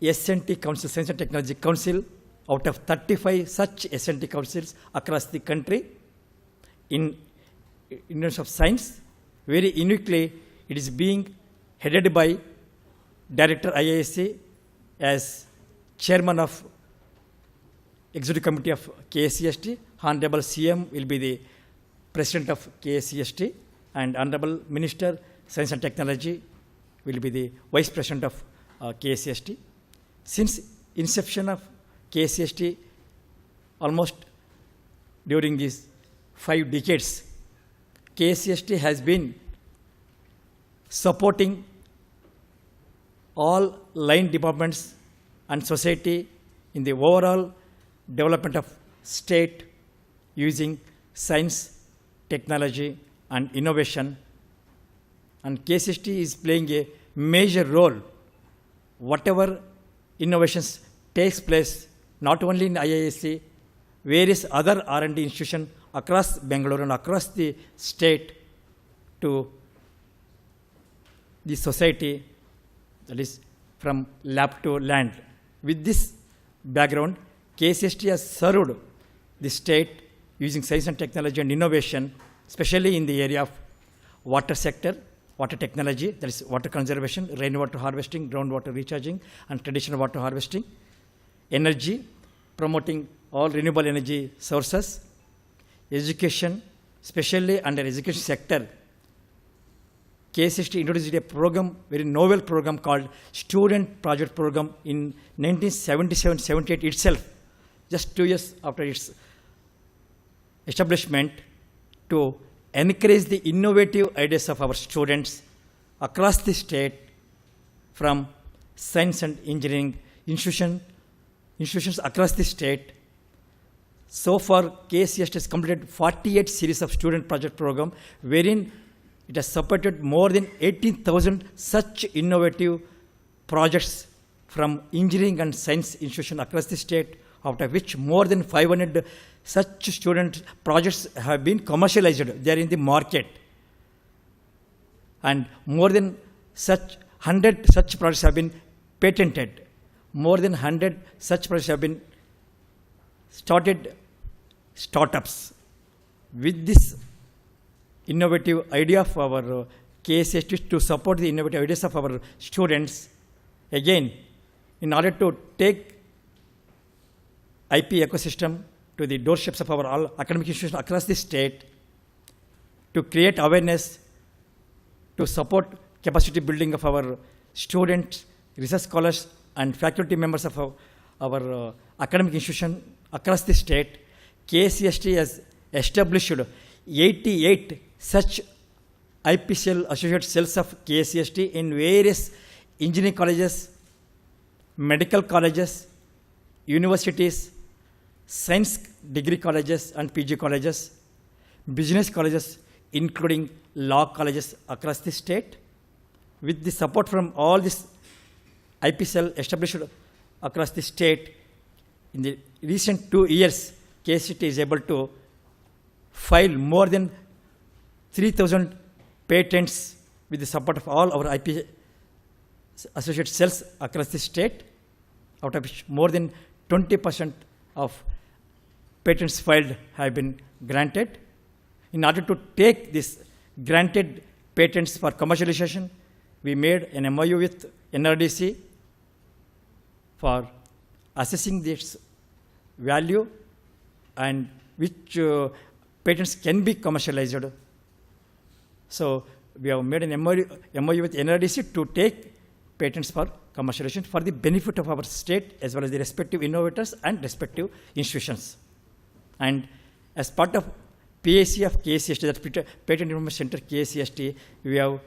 S&T Council, Science and Technology Council, out of 35 such S&T councils across the country. In terms of science, very uniquely, it is being headed by Director IISc as Chairman of Executive Committee of KSCST. Honorable CM will be the President of KSCST, and Honorable Minister, Science and Technology will be the Vice President of KCST. Since inception of KCST, almost during these 5 decades, KCST has been supporting all line departments and society in the overall development of state using science, technology, and innovation. And KCST is playing a major role. Whatever innovations takes place, not only in IISc, various other R&D institutions across Bangalore and across the state to the society, that is from lab to land. With this background, KCST has served the state using science and technology and innovation, especially in the area of water sector, water technology, that is water conservation, rainwater harvesting, groundwater recharging, and traditional water harvesting, energy, promoting all renewable energy sources, education, especially under education sector. KCST introduced a program, very novel program called Student Project Program in 1977-78 itself, just 2 years after its establishment, to encourage the innovative ideas of our students across the state from science and engineering institutions across the state. So far, KCST has completed 48 series of student project program, wherein it has supported more than 18,000 such innovative projects from engineering and science institutions across the state, out of which more than 500 such student projects have been commercialized. They are in the market. And more than 100 such projects have been patented. More than 100 such projects have been startups. With this innovative idea of our KCST to support the innovative ideas of our students, again, in order to take IP ecosystem to the doorsteps of our all academic institutions across the state, to create awareness, to support capacity building of our students, research scholars, and faculty members of our academic institution across the state, KCST has established 88 such IP cell associate cells of KCST in various engineering colleges, medical colleges, universities, science degree colleges and PG colleges, business colleges, including law colleges across the state. With the support from all these IP cell established across the state, in the recent 2 years, KCST is able to file more than 3,000 patents with the support of all our IP associate cells across the state, out of which more than 20% of patents filed have been granted. In order to take these granted patents for commercialization, we made an MOU with NRDC for assessing this value and which patents can be commercialized. So we have made an MOU with NRDC to take patents for commercialization for the benefit of our state as well as the respective innovators and respective institutions. And as part of PAC of KCST, that's Patent Information Center KCST, we have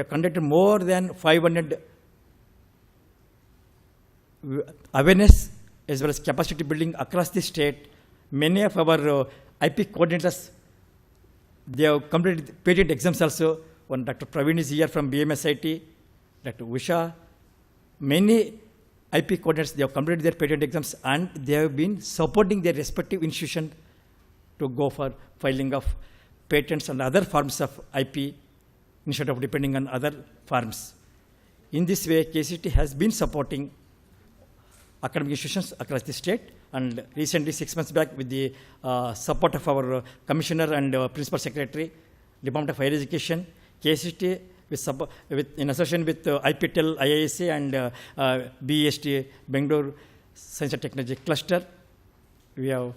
conducted more than 500 awareness as well as capacity building across the state. Many of our IP coordinators, they have completed patent exams also. One Dr. Praveen is here from BMSIT, Dr. Usha. Many IP coordinators, they have completed their patent exams and they have been supporting their respective institution to go for filing of patents and other forms of IP instead of depending on other firms. In this way, KCST has been supporting academic institutions across the state, and recently 6 months back with the support of our Commissioner and Principal Secretary, Department of Higher Education, KCST in association with IPTEL, IISc and BEST, Bangalore Science and Technology Cluster, we have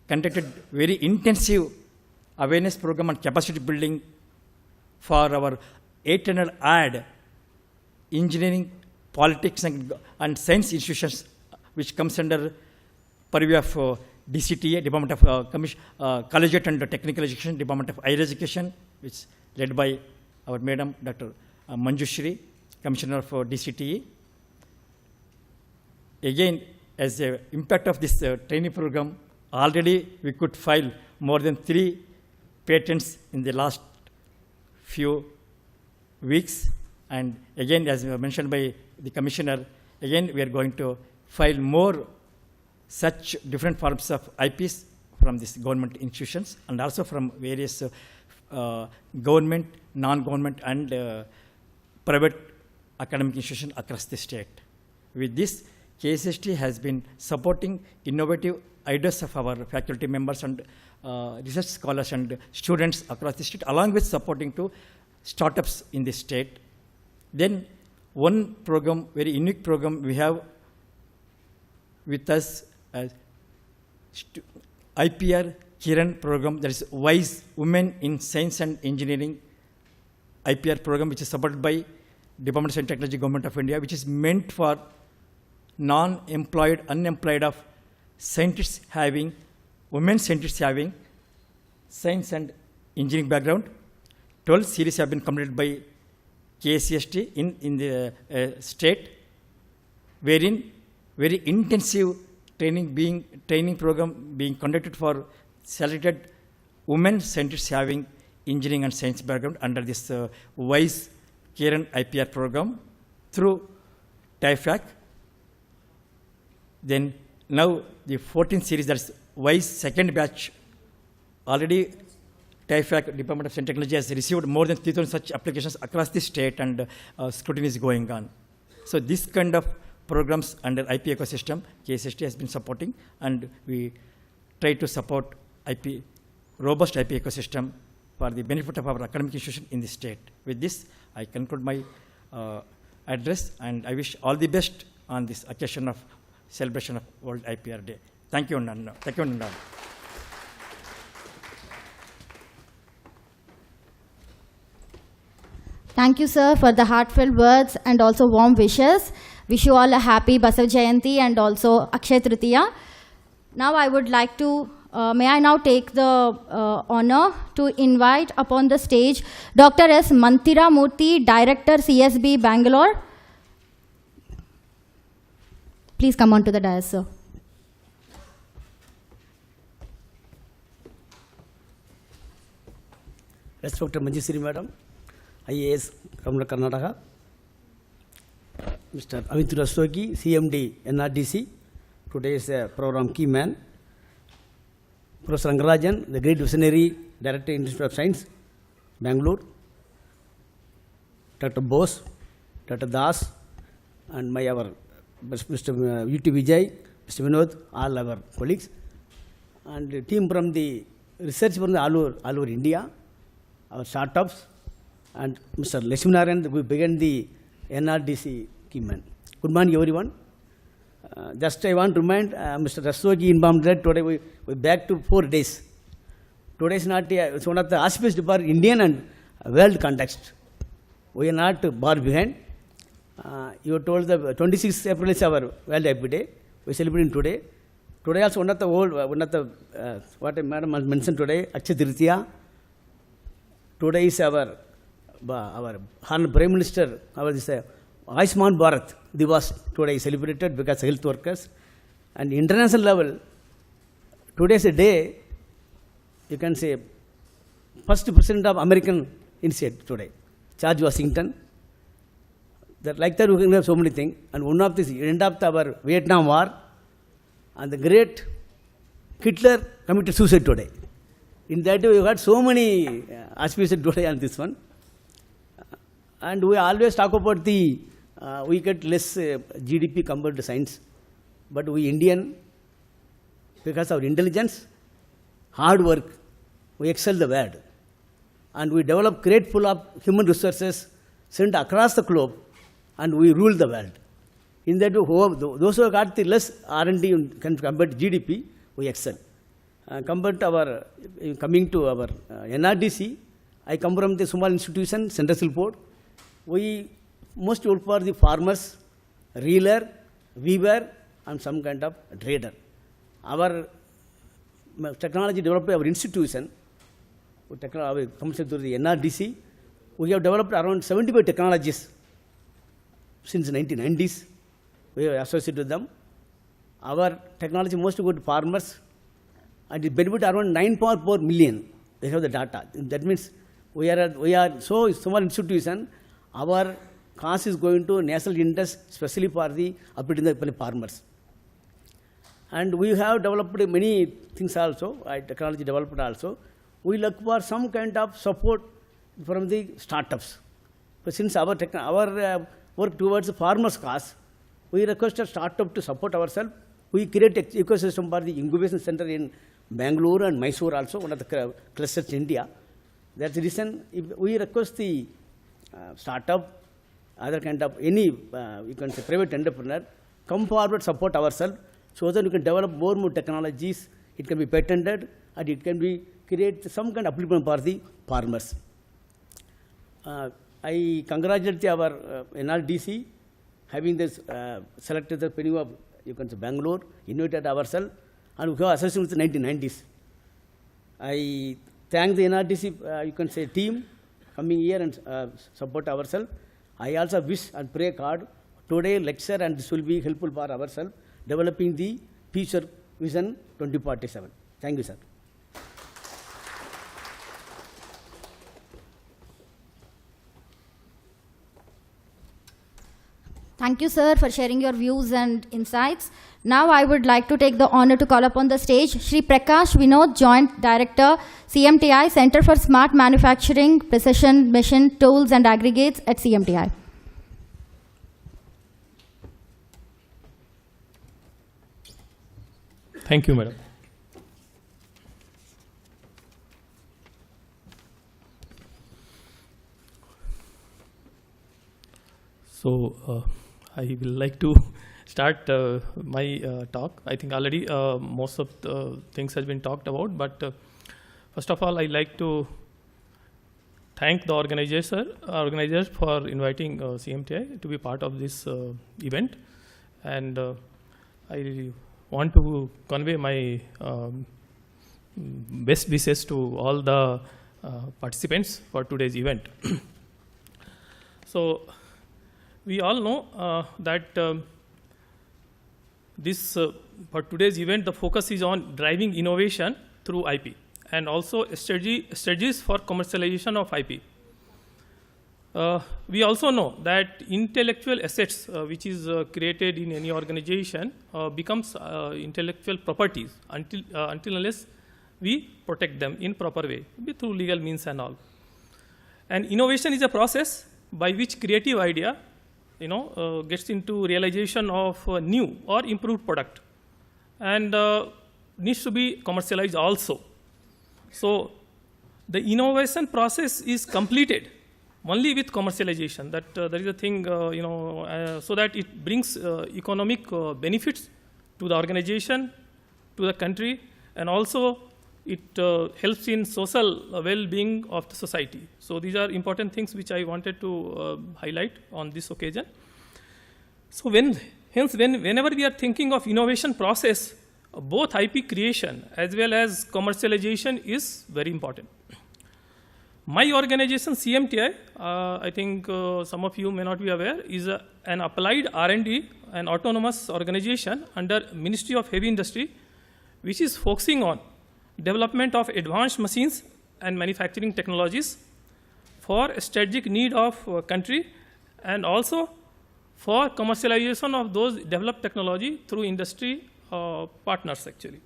conducted very intensive awareness program and capacity building for our 800 ad engineering, politics, and science institutions, which comes under purview of DCTA, Department of Collegiate and Technical Education, Department of Higher Education, which is led by our Madam Dr. Manjushri, Commissioner of DCTA. Again, as an impact of this training program, already we could file more than 3 patents in the last few weeks. And again, as mentioned by the Commissioner, again we are going to file more such different forms of IPs from these government institutions and also from various government, non-government and private academic institutions across the state. With this, KSST has been supporting innovative ideas of our faculty members and research scholars and students across the state, along with supporting to startups in the state. Then one program, very unique program we have with us, IPR Kiran program, that is WISE, Women in Science and Engineering IPR program, which is supported by Department of Science and Technology, Government of India, which is meant for non-employed, unemployed of scientists having, women scientists having science and engineering background. 12 series have been completed by KSST in the state, wherein very intensive training program being conducted for selected women scientists having engineering and science background under this WISE Kiran IPR program through TIFAC. Then now the 14th series, that's WISE second batch, already TIFAC, Department of Science and Technology, has received more than 3,000 such applications across the state, and scrutiny is going on. So this kind of programs under IP ecosystem, KSST has been supporting, and we try to support robust IP ecosystem for the benefit of our academic institution in the state. With this, I conclude my address, and I wish all the best on this occasion of celebration of World IPR Day. Thank you, Nanda. Thank you, Nanda. Thank you, sir, for the heartfelt words and also warm wishes. Wish you all a happy Basav Jayanti and also Akshaya Tritiya. Now I would like to, may I now take the honor to invite upon the stage Dr. S. Mantira Murthy, Director, CSB, Bangalore. Please come on to the dais, sir. Respected Manjushri Madam, IAS from Karnataka, Mr. Amit Rastogi, CMD, NRDC, today's program key man, Professor Rangarajan, the great visionary, Director, Institute of Science, Bangalore, Dr. Bose, Dr. Das, and our Mr. UT Vijay, Mr. Vinod, all our colleagues, and the team from the research from all over India, our startups, and Mr. Lakshminarayan, we began the NRDC key man. Good morning, everyone. Just I want to remind Mr. Rastogi informed that today we back to 4 days. Today is not it's one of the auspicious for Indian and world context. We are not far behind. You told the 26th April is our World IP Day. We celebrate today. Today also one of the what Madam mentioned today, Akshaya Tritiya. Today is our Honorable Prime Minister, our this Ayushman Bharat Divas today is celebrated because health workers. And international level, today is a day, you can say, first president of American initiative today, George Washington. That like that we can have so many things. And one of this end of our Vietnam War, and the great Hitler committed suicide today. In that way, we got so many auspicious today on this one. And we always talk about we get less GDP compared to science. But we Indian, because of our intelligence, hard work, we excel the world. And we develop great pool of human resources sent across the globe, and we rule the world. In that way, those who have got the less R&D compared to GDP, we excel. Compared to our, coming to our NRDC, I come from the small institution, Central Board. We most useful for the farmers, reeler, weaver, and some kind of trader. Our technology developed by our institution, technology comes through the NRDC. We have developed around 75 technologies since 1990s. We are associated with them. Our technology mostly go to farmers, and it benefit around 9.4 million. They have the data. That means we are so small institution. Our cost is going to national interest, especially for the updating the farmers. And we have developed many things also. Technology developed also. We look for some kind of support from the startups. But since our work towards the farmers' cause, we request a startup to support ourselves. We create an ecosystem for the incubation center in Bangalore and Mysore also, one of the clusters in India. That's the reason we request the startup, other kind of any, you can say private entrepreneur, come forward, support ourselves, so that we can develop more technologies. It can be patented and it can be create some kind of application for the farmers. I congratulate our NRDC having this selected the venue of, you can say Bangalore, invited ourselves, and we have associated with the 1990s. I thank the NRDC, you can say team coming here and support ourselves. I also wish and pray God today lecture, and this will be helpful for ourselves developing the future vision 2047. Thank you, sir. Thank you, sir, for sharing your views and insights. Now I would like to take the honor to call upon the stage Shri Prakash Vinod, Joint Director, CMTI, Center for Smart Manufacturing, Precision Machine Tools and Aggregates at CMTI. Thank you, madam. So, I will like to start my talk. I think already most of the things has been talked about, but first of all, I like to thank the organizers for inviting CMTI to be part of this event, and I want to convey my best wishes to all the participants for today's event. So, we all know that for today's event, the focus is on driving innovation through IP and also strategies for commercialization of IP. We also know that intellectual assets which is created in any organization becomes intellectual properties until unless we protect them in proper way through legal means and all. And innovation is a process by which creative idea gets into realization of a new or improved product and needs to be commercialized also. So the innovation process is completed only with commercialization. That there is a thing, so that it brings economic benefits to the organization, to the country, and also it helps in social well-being of the society. So these are important things which I wanted to highlight on this occasion. So whenever we are thinking of innovation process, both IP creation as well as commercialization is very important. My organization CMTI, I think some of you may not be aware, is an applied R&D and autonomous organization under Ministry of Heavy Industry, which is focusing on development of advanced machines and manufacturing technologies for strategic need of country and also for commercialization of those developed technology through industry partners actually.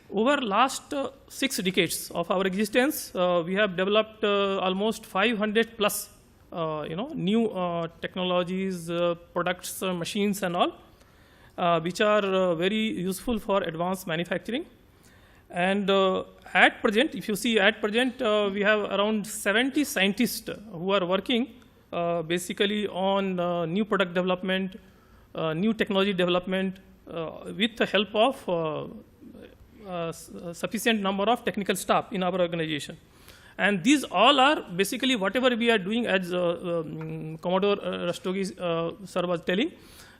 Over last 6 decades of our existence, we have developed almost 500 plus new technologies, products, machines and all, which are very useful for advanced manufacturing. And at present, if you see at present, we have around 70 scientists who are working basically on new product development, new technology development with the help of sufficient number of technical staff in our organization. And these all are basically whatever we are doing, as Commodore Rastogi sir was telling,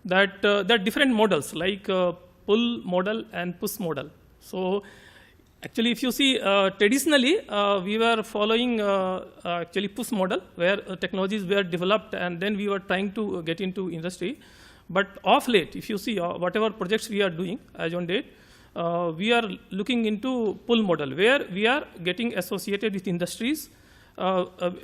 that there are different models like pull model and push model. So actually, if you see, traditionally, we were following actually push model, where technologies were developed and then we were trying to get into industry. But of late, if you see whatever projects we are doing as on date, we are looking into pull model, where we are getting associated with industries.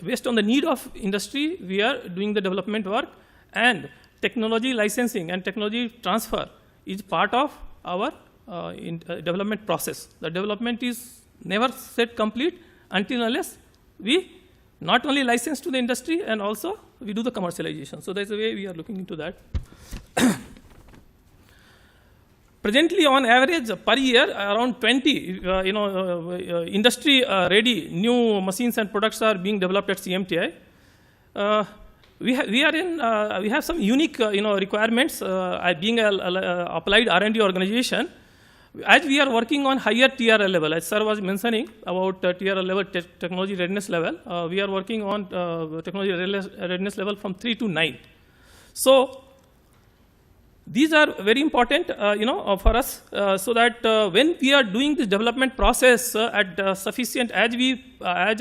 Based on the need of industry, we are doing the development work, and technology licensing and technology transfer is part of our development process. The development is never set complete until unless we not only license to the industry and also we do the commercialization. So that's the way we are looking into that. Presently, on average, per year, around 20 industry ready new machines and products are being developed at CMTI. We have some unique requirements. Being an applied R&D organization, as we are working on higher TRL level, as sir was mentioning about TRL level, technology readiness level, we are working on technology readiness level from 3 to 9. So these are very important, for us, so that when we are doing this development process at sufficient, as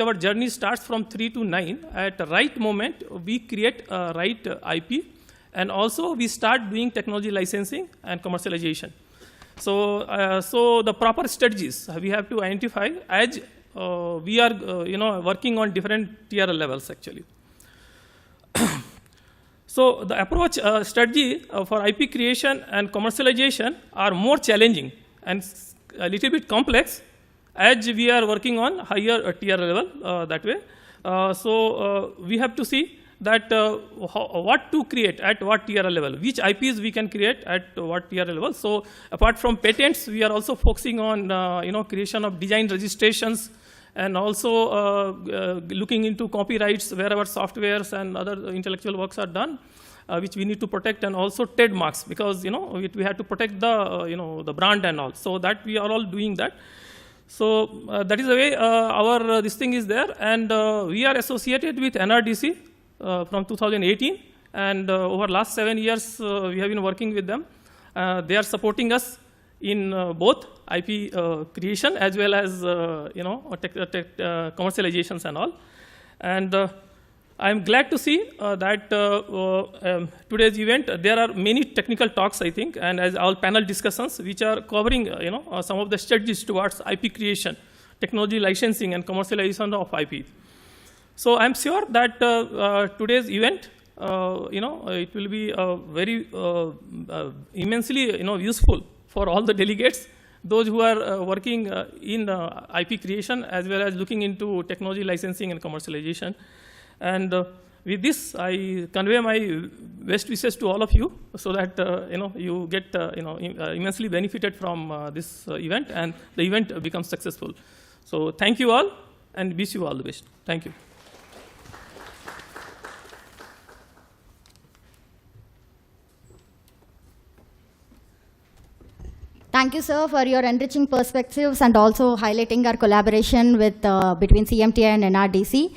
our journey starts from 3 to 9, at the right moment, we create right IP, and also we start doing technology licensing and commercialization. So, so the proper strategies we have to identify as we are, working on different TRL levels actually. So the approach strategy for IP creation and commercialization are more challenging and a little bit complex as we are working on higher tier level that way. So we have to see that what to create at what tier level, which IPs we can create at what tier level. So apart from patents, we are also focusing on creation of design registrations, and also looking into copyrights wherever softwares and other intellectual works are done, which we need to protect, and also trademarks, because we have to protect the the brand and all. So that we are all doing that. So that is the way our this thing is there, and we are associated with NRDC from 2018, and over last 7 years we have been working with them. They are supporting us in both IP creation as well as commercializations and all. And I am glad to see that today's event there are many technical talks, I think, and as all panel discussions which are covering some of the strategies towards IP creation, technology licensing, and commercialization of IP. So I am sure that today's event it will be very immensely useful for all the delegates, those who are working in IP creation as well as looking into technology licensing and commercialization. And with this, I convey my best wishes to all of you, so that you get immensely benefited from this event, and the event becomes successful. So thank you all, and wish you all the best. Thank you. Thank you, sir, for your enriching perspectives and also highlighting our collaboration with between CMTI and NRDC.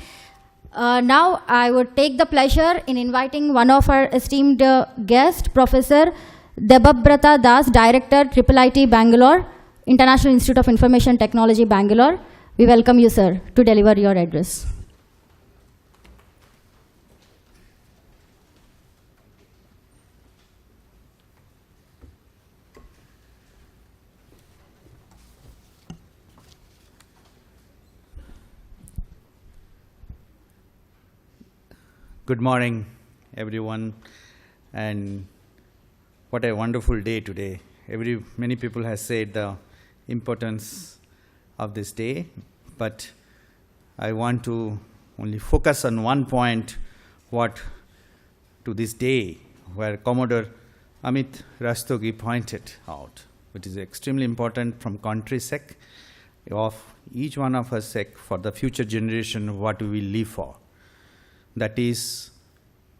Now, I would take the pleasure in inviting one of our esteemed guests, Professor Debabrata Das, Director, IIIT Bangalore, International Institute of Information Technology, Bangalore. We welcome you, sir, to deliver your address. Good morning, everyone, and what a wonderful day today. Many people have said the importance of this day, but I want to only focus on one point, what to this day, where Commodore Amit Rastogi pointed out, which is extremely important from country's sake, of each one of us sake, for the future generation, what we will live for. That is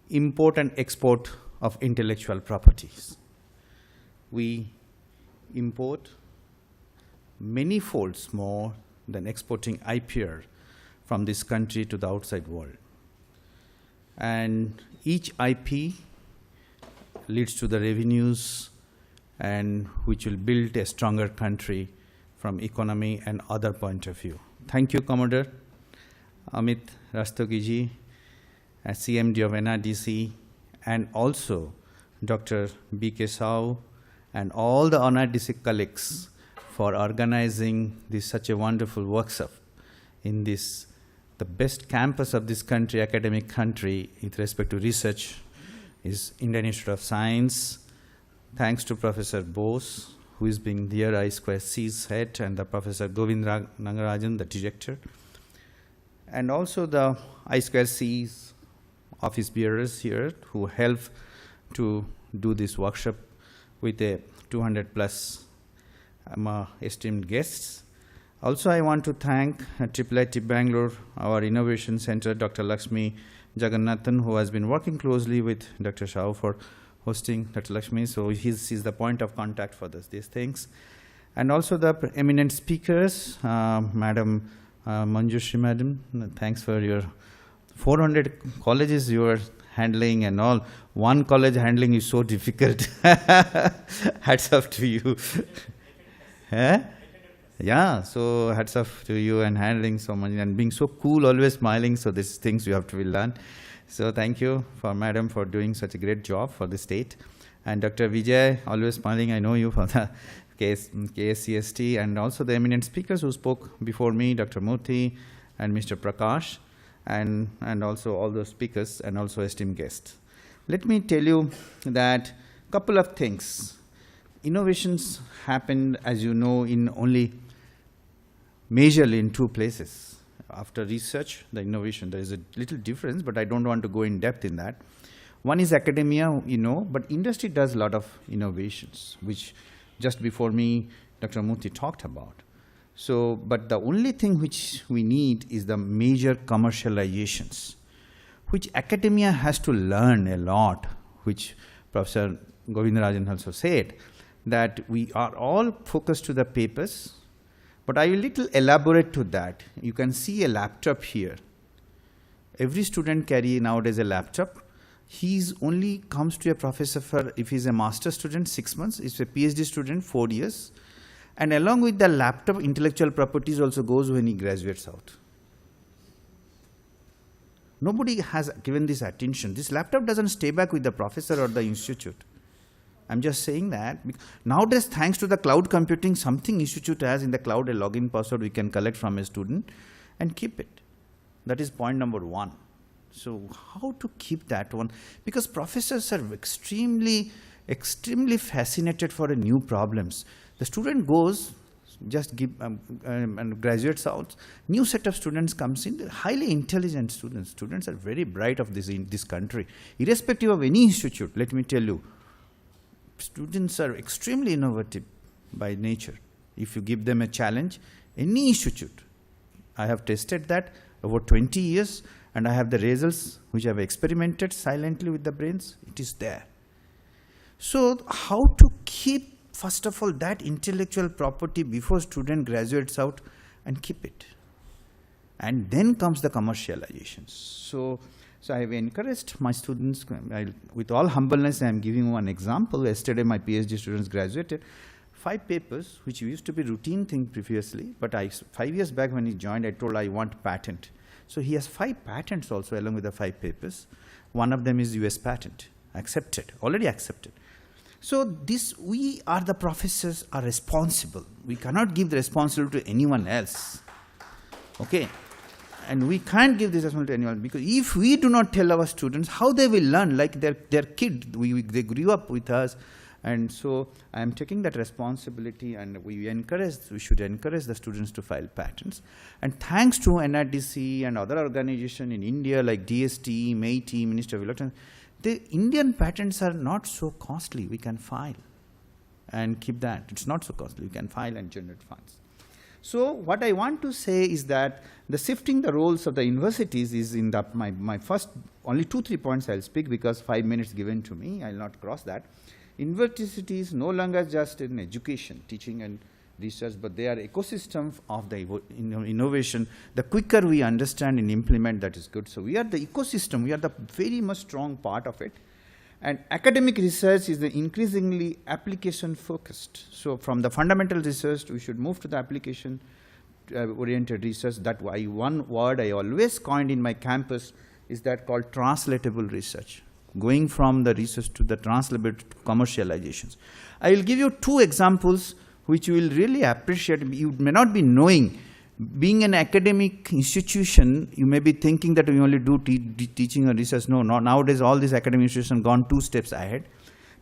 import and export of intellectual properties. We import many folds more than exporting IPR from this country to the outside world. And each IP leads to the revenues and which will build a stronger country from economy and other point of view. Thank you, Commodore Amit Rastogi ji, as CMD of NRDC, and also Dr. B.K. Sahu and all the NRDC colleagues for organizing this such a wonderful workshop in this, the best campus of this country, academic country, with respect to research, is Indian Institute of Science. Thanks to Professor Bose, who is being there, I2C's head, and the Professor Govind Nangarajan, the director, and also the I2C's office bearers here who help to do this workshop with a 200 plus esteemed guests. Also, I want to thank IIIT Bangalore, our Innovation Center, Dr. Lakshmi Jagannathan, who has been working closely with Dr. Sahu for hosting Dr. Lakshmi, so he's the point of contact for these things. And also the eminent speakers, Madam Manjushri Madam, thanks for your 400 colleges you are handling and all. One college handling is so difficult. Hats off to you. Yeah, so hats off to you and handling so much and being so cool, always smiling. So these things you have to be learned. So thank you for Madam for doing such a great job for the state. And Dr. Vijay, always smiling, I know you from the KSCST, and also the eminent speakers who spoke before me, Dr. Murthy and Mr. Prakash, and also all those speakers and also esteemed guests. Let me tell you that couple of things. Innovations happened, as you know, in only majorly in two places. After research, the innovation, there is a little difference, but I don't want to go in depth in that. One is academia, you know, but industry does a lot of innovations, which just before me, Dr. Murthy talked about. So, but the only thing which we need is the major commercializations, which academia has to learn a lot, which Professor Govindarajan also said, that we are all focused to the papers, but I will little elaborate to that. You can see a laptop here. Every student carry nowadays a laptop. He's only comes to a professor for, if he's a master student, 6 months, if a PhD student, 4 years. And along with the laptop, intellectual properties also goes when he graduates out. Nobody has given this attention. This laptop doesn't stay back with the professor or the institute. I'm just saying that nowadays, thanks to the cloud computing, something institute has in the cloud a login password we can collect from a student and keep it. That is point number one. So how to keep that one? Because professors are extremely fascinated for new problems. The student goes, just give and graduates out. New set of students comes in. They're highly intelligent students. Students are very bright of this in this country, irrespective of any institute. Let me tell you. Students are extremely innovative by nature. If you give them a challenge, any institute, I have tested that over 20 years and I have the results which I have experimented silently with the brains, it is there. So how to keep, first of all, that intellectual property before student graduates out and keep it. And then comes the commercializations. So I have encouraged my students, with all humbleness, I am giving one example. Yesterday, my PhD students graduated. 5 papers, which used to be routine thing previously, but 5 years back when he joined, I told I want patent. So he has 5 patents also along with the 5 papers. One of them is US patent, accepted, already accepted. So this, we are the professors are responsible. We cannot give the responsibility to anyone else. Okay. And we can't give this responsibility to anyone, because if we do not tell our students, how they will learn, like their kid, they grew up with us. And so I am taking that responsibility, and we should encourage the students to file patents. And thanks to NRDC and other organizations in India like DST, MeitY, Ministry of Electronics, the Indian patents are not so costly. We can file and keep that. It's not so costly. We can file and generate funds. So what I want to say is that the shifting the roles of the universities is in the, my first, only 2-3 points I'll speak because 5 minutes given to me, I'll not cross that. University is no longer just in education, teaching and research, but they are ecosystem of the innovation. The quicker we understand and implement, that is good. So we are the ecosystem. We are the very much strong part of it. And academic research is the increasingly application focused. So from the fundamental research, we should move to the application oriented research. That why one word I always coined in my campus is that called translatable research, going from the research to the translatable to commercializations. I will give you 2 examples which you will really appreciate. You may not be knowing. Being an academic institution, you may be thinking that we only do teaching or research. No, nowadays all these academic institutions gone 2 steps ahead.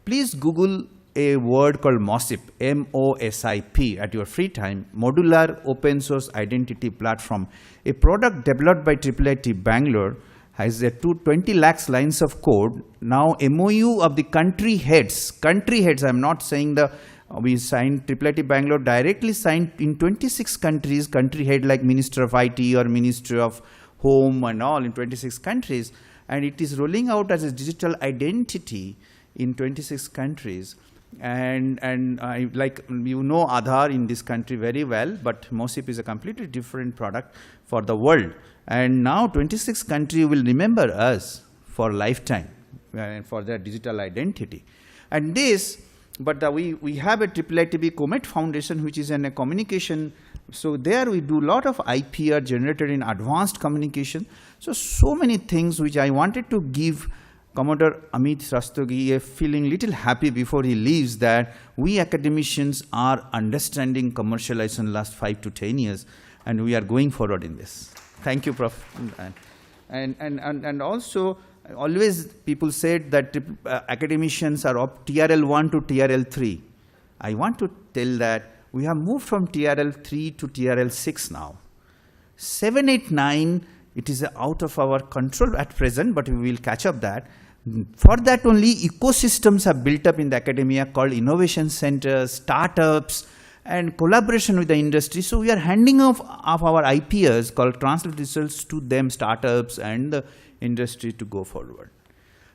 Please Google a word called MOSIP, M-O-S-I-P, at your free time, Modular Open Source Identity Platform. A product developed by IIIT Bangalore has 20 lakhs lines of code. Now MOU of the country heads, I'm not saying we signed, IIIT Bangalore directly signed in 26 countries, country head like Minister of IT or Minister of Home and all in 26 countries. And it is rolling out as a digital identity in 26 countries. And I, like, you know Aadhaar in this country very well, but MOSIP is a completely different product for the world. And now 26 countries will remember us for lifetime for their digital identity. And this, but we have a IIIT Comet Foundation, which is in a communication. So there we do a lot of IPR generated in advanced communication. So many things which I wanted to give Commodore Amit Rastogi a feeling little happy before he leaves, that we academicians are understanding commercialization last 5 to 10 years, and we are going forward in this. Thank you, Prof. And also, always people said that academicians are of TRL 1 to TRL 3. I want to tell that we have moved from TRL 3 to TRL 6 now. 7, 8, 9, it is out of our control at present, but we will catch up that. For that only, ecosystems are built up in the academia called innovation centers, startups, and collaboration with the industry. So we are handing off our IPs called translated results to them, startups and the industry, to go forward.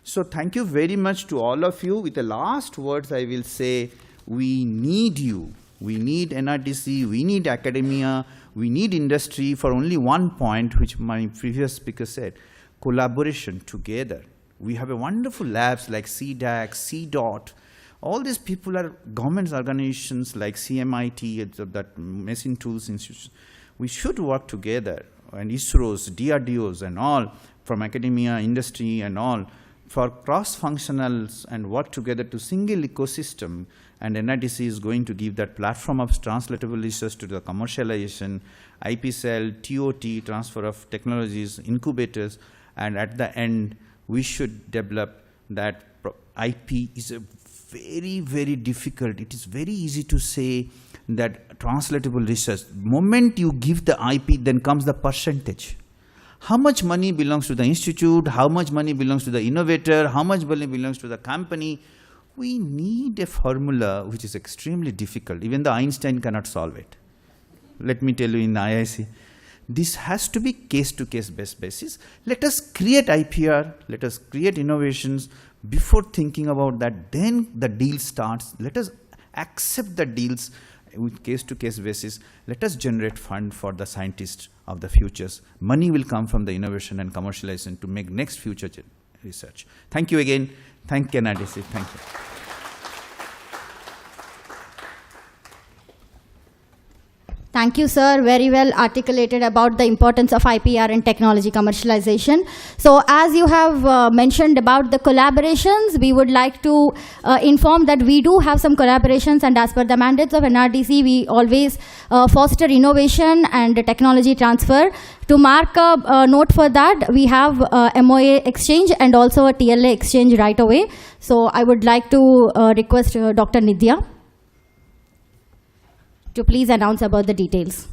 So thank you very much to all of you. With the last words, I will say, we need you. We need NRDC, we need academia, we need industry for only one point, which my previous speaker said, collaboration together. We have a wonderful labs like CDAC, CDOT. All these people are government organizations like CMIT, that Machine Tools Institute. We should work together, and ISROs, DRDOs and all, from academia, industry and all, for cross-functionals and work together to single ecosystem. And NRDC is going to give that platform of translatable research to the commercialization, IP cell, TOT, transfer of technologies, incubators, and at the end, we should develop that. IP is a very, very difficult. It is very easy to say that translatable research, moment you give the IP, then comes the percentage. How much money belongs to the institute? How much money belongs to the innovator? How much money belongs to the company? We need a formula which is extremely difficult. Even the Einstein cannot solve it. Let me tell you, in IIC, this has to be case-to-case basis. Let us create IPR, let us create innovations. Before thinking about that, then the deal starts. Let us accept the deals with case-to-case basis. Let us generate fund for the scientists of the futures. Money will come from the innovation and commercialization to make next future research. Thank you again. Thank you, NRDC. Thank you. Thank you, sir. Very well articulated about the importance of IPR and technology commercialization. So as you have mentioned about the collaborations, we would like to inform that we do have some collaborations, and as per the mandates of NRDC, we always foster innovation and technology transfer. To mark a note for that, we have MOA exchange and also a TLA exchange right away. So I would like to request Dr. Nidya to please announce about the details.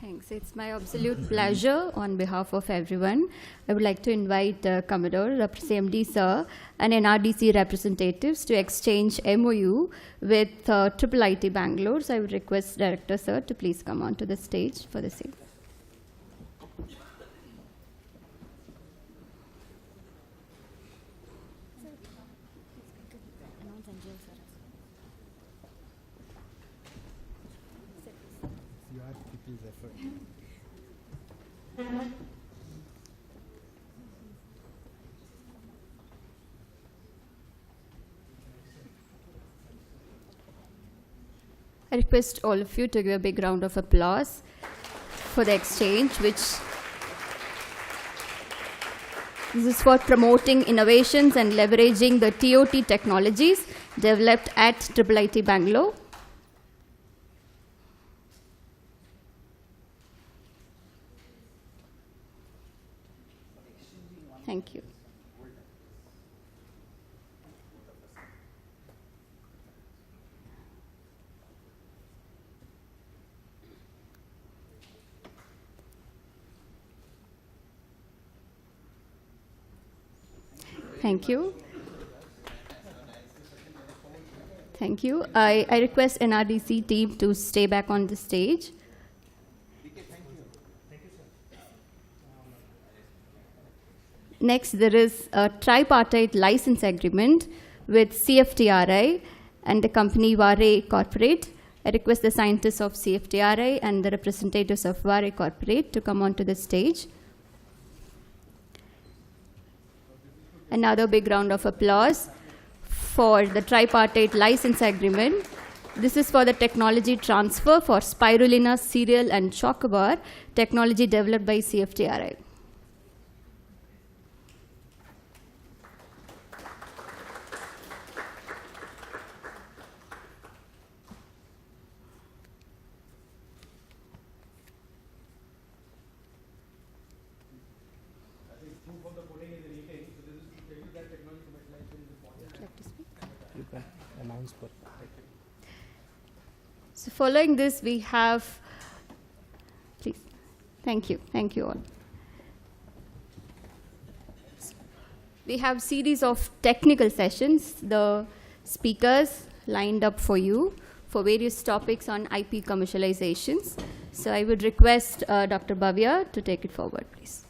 Thanks. It's my absolute pleasure on behalf of everyone. I would like to invite Commodore, CMD Sir, and NRDC representatives to exchange MOU with IIIT Bangalore. So I would request Director Sir to please come on to the stage for the same. people's effort. I request all of you to give a big round of applause for the exchange, which this is for promoting innovations and leveraging the TOT technologies developed at IIIT Bangalore. Thank you. Thank you. Thank you. I request NRDC team to stay back on the stage. Next, there is a tripartite license agreement with CFTRI and the company Vare Corporate. I request the scientists of CFTRI and the representatives of Vare Corporate to come onto the stage. Another big round of applause for the tripartite license agreement. This is for the technology transfer for spirulina, cereal, and chocobar, technology developed by CFTRI. So following this, we have, please, thank you all. We have series of technical sessions, the speakers lined up for you for various topics on IP commercializations. So I would request Dr. Bhavya to take it forward, please.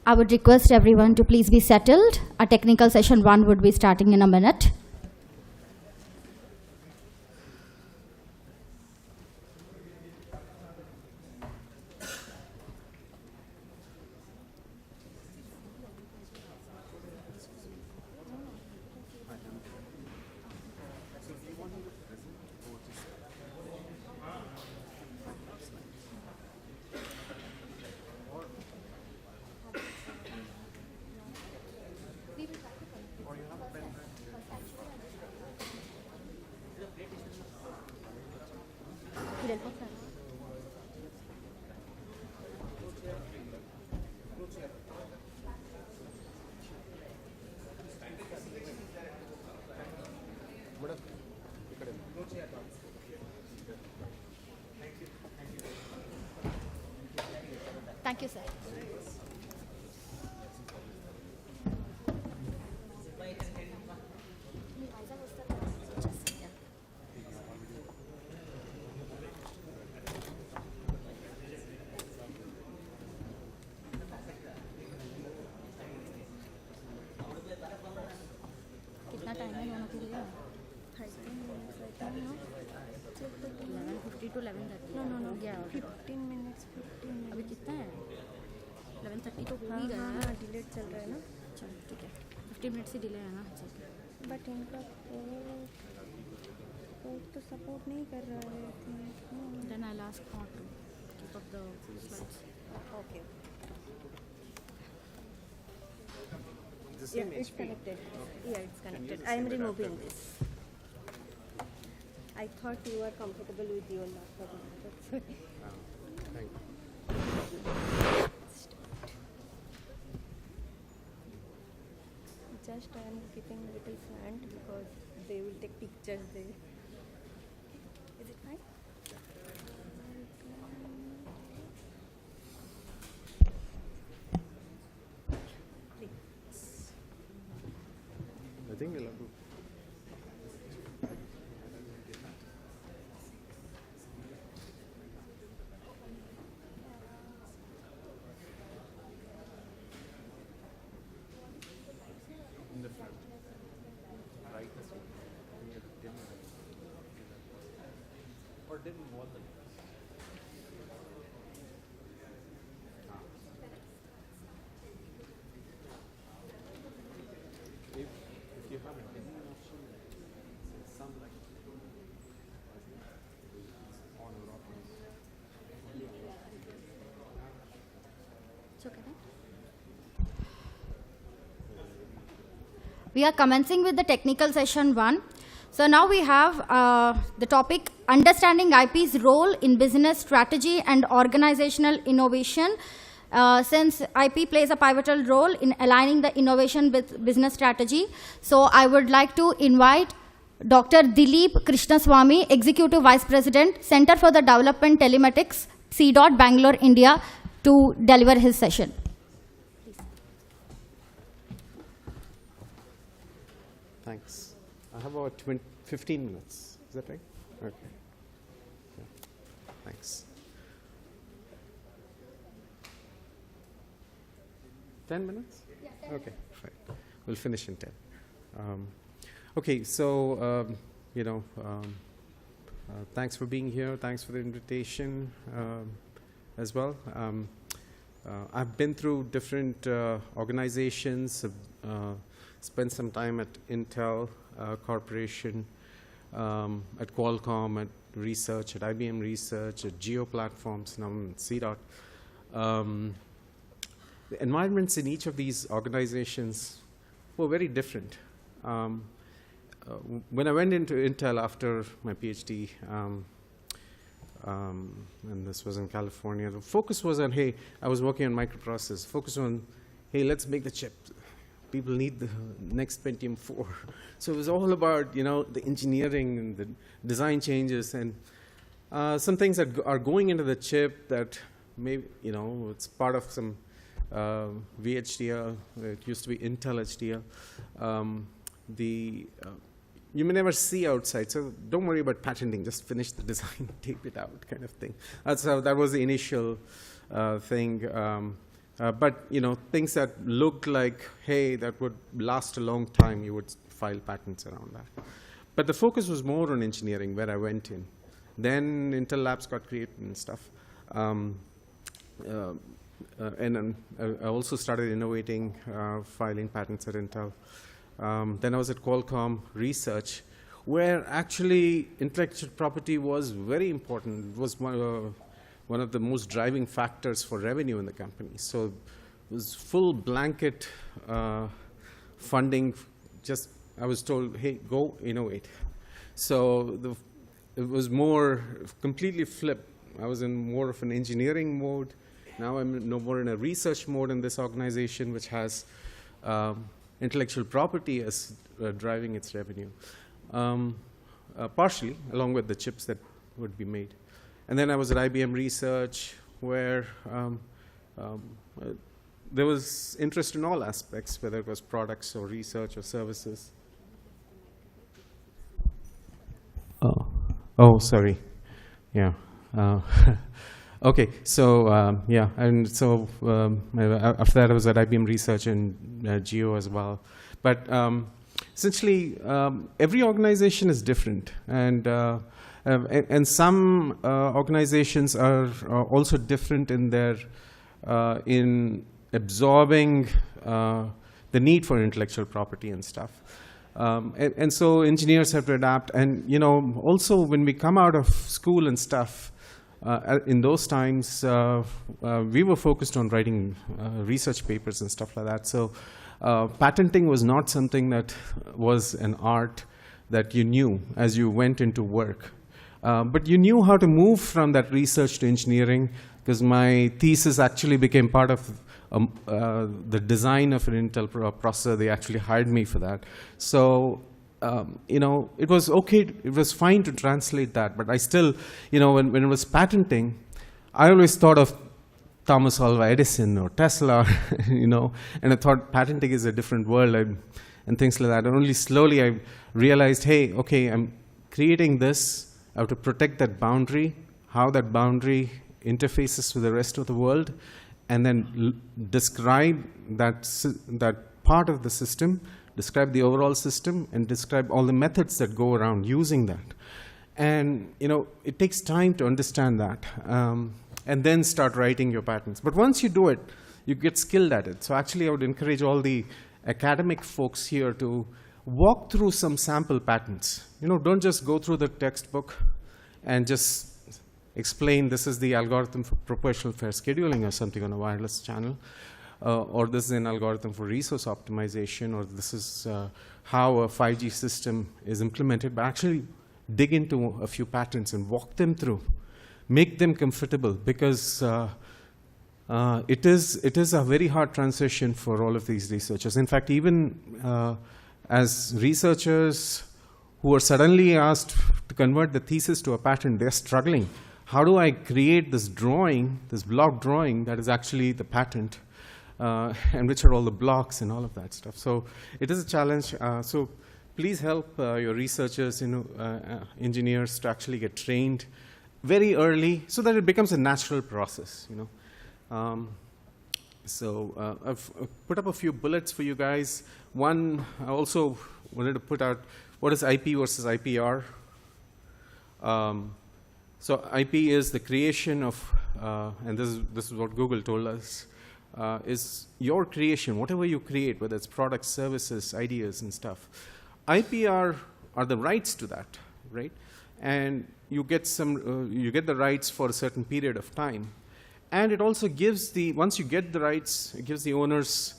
I would request everyone to please be settled. Our technical session 1 would be starting in a minute. Thank you, sir. कितना time है दोनों के लिए? 11:50 to 11:30. No. 15 minutes. अभी कितना है? 11:30 तो हो ही गया है. डिलेट चल रहा है ना. चलो ठीक है. 15 मिनट्स ही डिले है ना. बट इनका कोड तो सपोर्ट नहीं कर रहा है. Then I'll ask not to keep up the slides. Okay. Yeah, it's connected. Yeah, it's connected. I am removing this. I thought you were comfortable with your laptop. Thank you. Just I am keeping little slant because they will take pictures there. Is it fine? I think we'll have to. In the front. Right this way. Near the dim light. Or dim wall. If you have a dim option, some light. On or off. It's okay, right? We are commencing with the technical session 1. So now we have the topic understanding IP's role in business strategy and organizational innovation. Since IP plays a pivotal role in aligning the innovation with business strategy, so I would like to invite Dr. Dilip Krishnaswamy, Executive Vice President, Center for the Development Telematics, CDOT, Bangalore, India, to deliver his session. Thanks. I have about 15 minutes. Is that right? Okay. Yeah. Thanks. 10 minutes? Yeah, 10 okay, fine. We'll finish in 10. Okay, so, thanks for being here. Thanks for the invitation as well. I've been through different organizations, spent some time at Intel Corporation, at Qualcomm, at Research, at IBM Research, at Geo Platforms, now I'm at CDOT. The environments in each of these organizations were very different. When I went into Intel after my PhD, and this was in California, the focus was on, hey, I was working on microprocessors, focus on, hey, let's make the chip. People need the next Pentium 4. So it was all about, the engineering and the design changes and some things that are going into the chip that maybe, it's part of some VHDL. It used to be Intel HDL. You may never see outside, so don't worry about patenting. Just finish the design, tape it out, kind of thing. That was the initial thing. But things that looked like, hey, that would last a long time, you would file patents around that. But the focus was more on engineering, where I went in. Then Intel Labs got created and stuff. And I also started innovating, filing patents at Intel. Then I was at Qualcomm Research, where actually intellectual property was very important. It was one of the most driving factors for revenue in the company. So it was full blanket funding. Just I was told, hey, go innovate. So it was more completely flipped. I was in more of an engineering mode. Now I'm no more in a research mode in this organization, which has intellectual property as driving its revenue, partially along with the chips that would be made. And then I was at IBM Research, where there was interest in all aspects, whether it was products or research or services. Oh, sorry. Yeah. Okay, so and so after that I was at IBM Research and Geo as well. But essentially, every organization is different, and some organizations are also different in their in absorbing the need for intellectual property and stuff. And so engineers have to adapt, and also when we come out of school and stuff. In those times, we were focused on writing research papers and stuff like that. So patenting was not something that was an art that you knew as you went into work. But you knew how to move from that research to engineering, because my thesis actually became part of the design of an Intel processor. They actually hired me for that. So it was okay, it was fine to translate that, but I still, when it was patenting, I always thought of Thomas Alva Edison or Tesla, and I thought patenting is a different world and things like that. And only slowly I realized, hey, okay, I'm creating this, I have to protect that boundary, how that boundary interfaces with the rest of the world, and then describe that part of the system, describe the overall system, and describe all the methods that go around using that. And it takes time to understand that, and then start writing your patents. But once you do it, you get skilled at it. So actually, I would encourage all the academic folks here to walk through some sample patents. Don't just go through the textbook and just explain this is the algorithm for proportional fair scheduling or something on a wireless channel, or this is an algorithm for resource optimization, or this is how a 5G system is implemented, but actually dig into a few patents and walk them through, make them comfortable, because it is a very hard transition for all of these researchers. In fact, even as researchers who are suddenly asked to convert the thesis to a patent, they're struggling. How do I create this drawing, this block drawing that is actually the patent, and which are all the blocks and all of that stuff? So it is a challenge. So please help your researchers, engineers, to actually get trained very early so that it becomes a natural process. So I've put up a few bullets for you guys. One, I also wanted to put out what is IP versus IPR. So IP is the creation of, and this is what Google told us, is your creation, whatever you create, whether it's products, services, ideas, and stuff. IPR are the rights to that, right? And you get the rights for a certain period of time. And it also gives once you get the rights, it gives the owners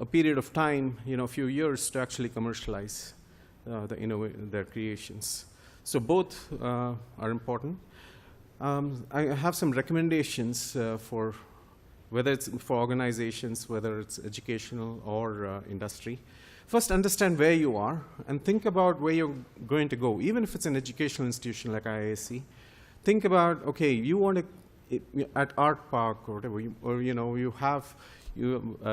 a period of time, a few years, to actually commercialize their creations. So both are important. I have some recommendations for whether it's for organizations, whether it's educational or industry. First, understand where you are and think about where you're going to go. Even if it's an educational institution like IISc, think about, okay, you want to, at Art Park or whatever,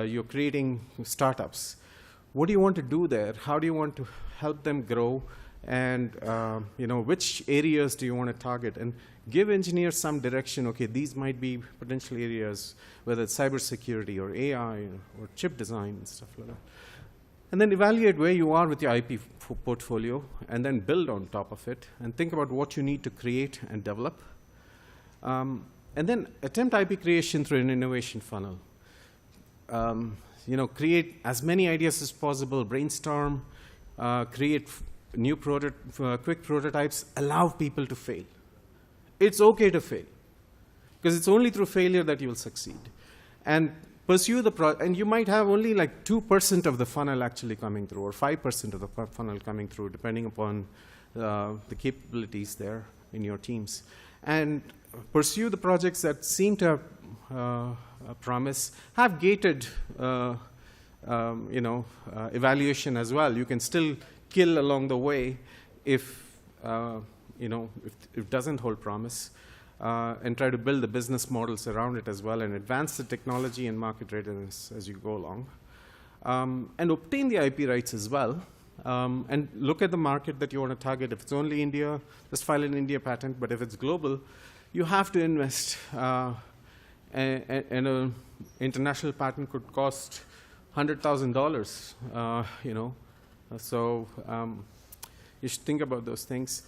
you're creating startups. What do you want to do there? How do you want to help them grow? And which areas do you want to target? And give engineers some direction. Okay, these might be potential areas, whether it's cybersecurity or AI or chip design and stuff like that. And then evaluate where you are with your IP portfolio, and then build on top of it, and think about what you need to create and develop. And then attempt IP creation through an innovation funnel. Create as many ideas as possible, brainstorm, create new quick prototypes, allow people to fail. It's okay to fail, because it's only through failure that you will succeed. And pursue and you might have only like 2% of the funnel actually coming through, or 5% of the funnel coming through, depending upon the capabilities there in your teams. And pursue the projects that seem to have promise. Have gated evaluation as well. You can still kill along the way if it doesn't hold promise, and try to build the business models around it as well, and advance the technology and market readiness as you go along. And obtain the IP rights as well, and look at the market that you want to target. If it's only India, just file an India patent, but if it's global, you have to invest, and an international patent could cost $100,000, So you should think about those things.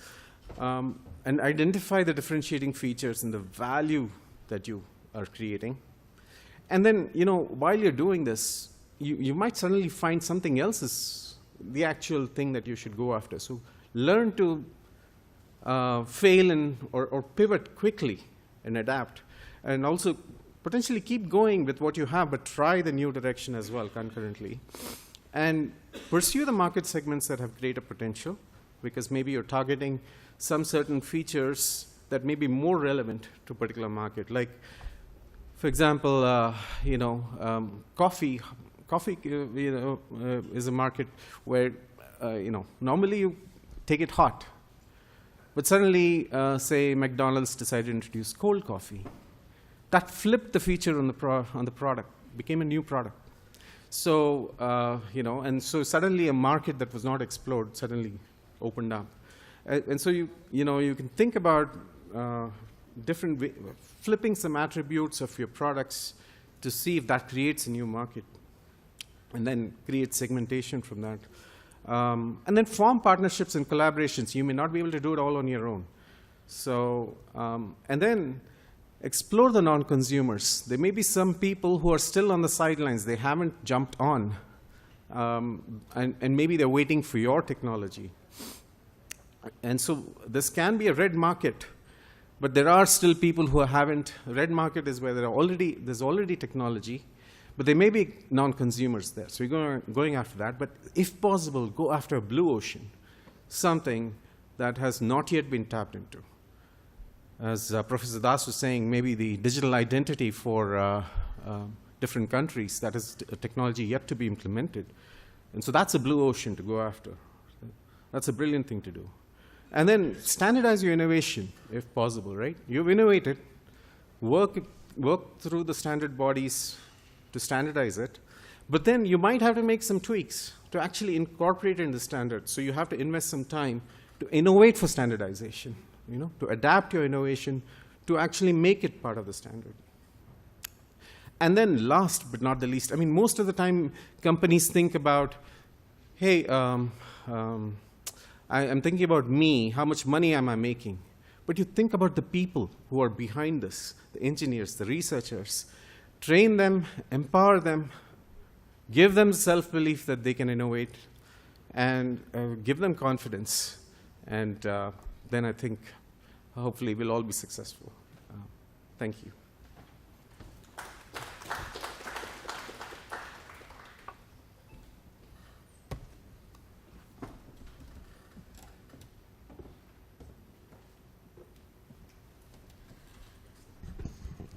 And identify the differentiating features and the value that you are creating. And then, while you're doing this, you might suddenly find something else is the actual thing that you should go after. So learn to fail or pivot quickly and adapt. And also potentially keep going with what you have, but try the new direction as well concurrently. And pursue the market segments that have greater potential, because maybe you're targeting some certain features that may be more relevant to a particular market. Like, for example, coffee. Coffee, is a market where normally you take it hot. But suddenly, say, McDonald's decided to introduce cold coffee. That flipped the feature on the product, became a new product. So, and so suddenly a market that was not explored suddenly opened up. And so you can think about flipping some attributes of your products to see if that creates a new market, and then create segmentation from that. And then form partnerships and collaborations. You may not be able to do it all on your own. So, and then explore the non-consumers. There may be some people who are still on the sidelines. They haven't jumped on. And maybe they're waiting for your technology. And so this can be a red market, but there are still people who haven't. Red market is where there's already technology, but there may be non-consumers there. So we're going after that. But if possible, go after a blue ocean, something that has not yet been tapped into. As Professor Das was saying, maybe the digital identity for different countries, that is a technology yet to be implemented. And so that's a blue ocean to go after. That's a brilliant thing to do. And then standardize your innovation, if possible, right? You've innovated, work through the standard bodies to standardize it, but then you might have to make some tweaks to actually incorporate it in the standard. So you have to invest some time to innovate for standardization, to adapt your innovation to actually make it part of the standard. And then last but not the least, most of the time companies think about, hey, I'm thinking about me, how much money am I making? But you think about the people who are behind this, the engineers, the researchers. Train them, empower them, give them self-belief that they can innovate, and give them confidence. And then I think, hopefully, we'll all be successful. Thank you.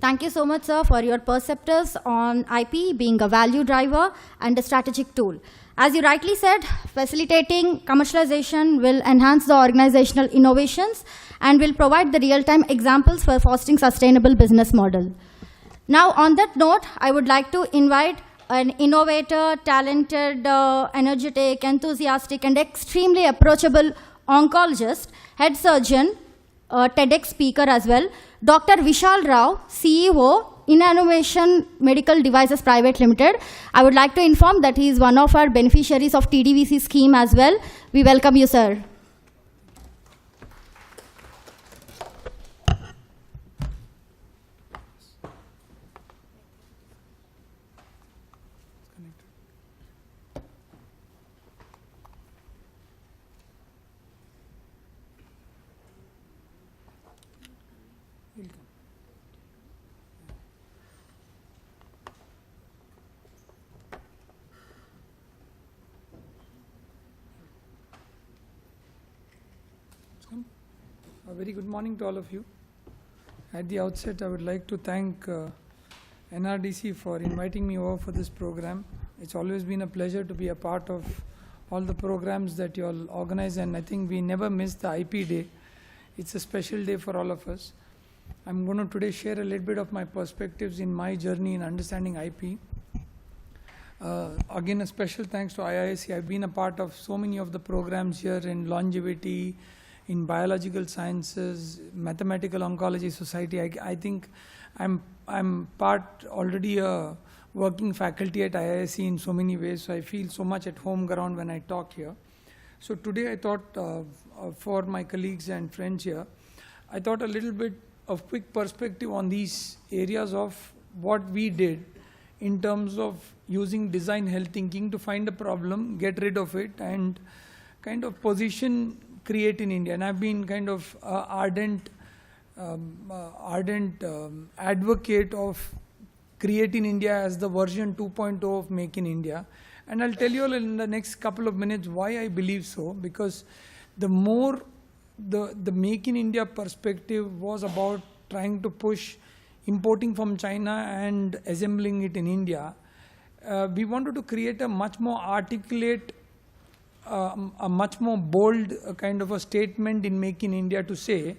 Thank you so much, sir, for your perceptives on IP being a value driver and a strategic tool. As you rightly said, facilitating commercialization will enhance the organizational innovations and will provide the real-time examples for fostering sustainable business model. Now, on that note, I would like to invite an innovator, talented, energetic, enthusiastic, and extremely approachable oncologist, head surgeon, TEDx speaker as well, Dr. Vishal Rao, CEO, Innovation Medical Devices Private Limited. I would like to inform that he is one of our beneficiaries of TDVC scheme as well. We welcome you, sir. A very good morning to all of you. At the outset, I would like to thank NRDC for inviting me over for this program. It's always been a pleasure to be a part of all the programs that you all organize, and I think we never miss the IP day. It's a special day for all of us. I'm going to today share a little bit of my perspectives in my journey in understanding IP. Again, a special thanks to IISc. I've been a part of so many of the programs here in longevity, in biological sciences, mathematical oncology society. I think I'm part already a working faculty at IISc in so many ways, so I feel so much at home ground when I talk here. So today I thought for my colleagues and friends here, I thought a little bit of quick perspective on these areas of what we did in terms of using design health thinking to find a problem, get rid of it, and kind of position create in India. And I've been kind of ardent advocate of Create in India as the version 2.0 of Make in India. And I'll tell you all in the next couple of minutes why I believe so, because the more the Make in India perspective was about trying to push importing from China and assembling it in India, we wanted to create a much more articulate a much more bold kind of a statement in Make in India to say,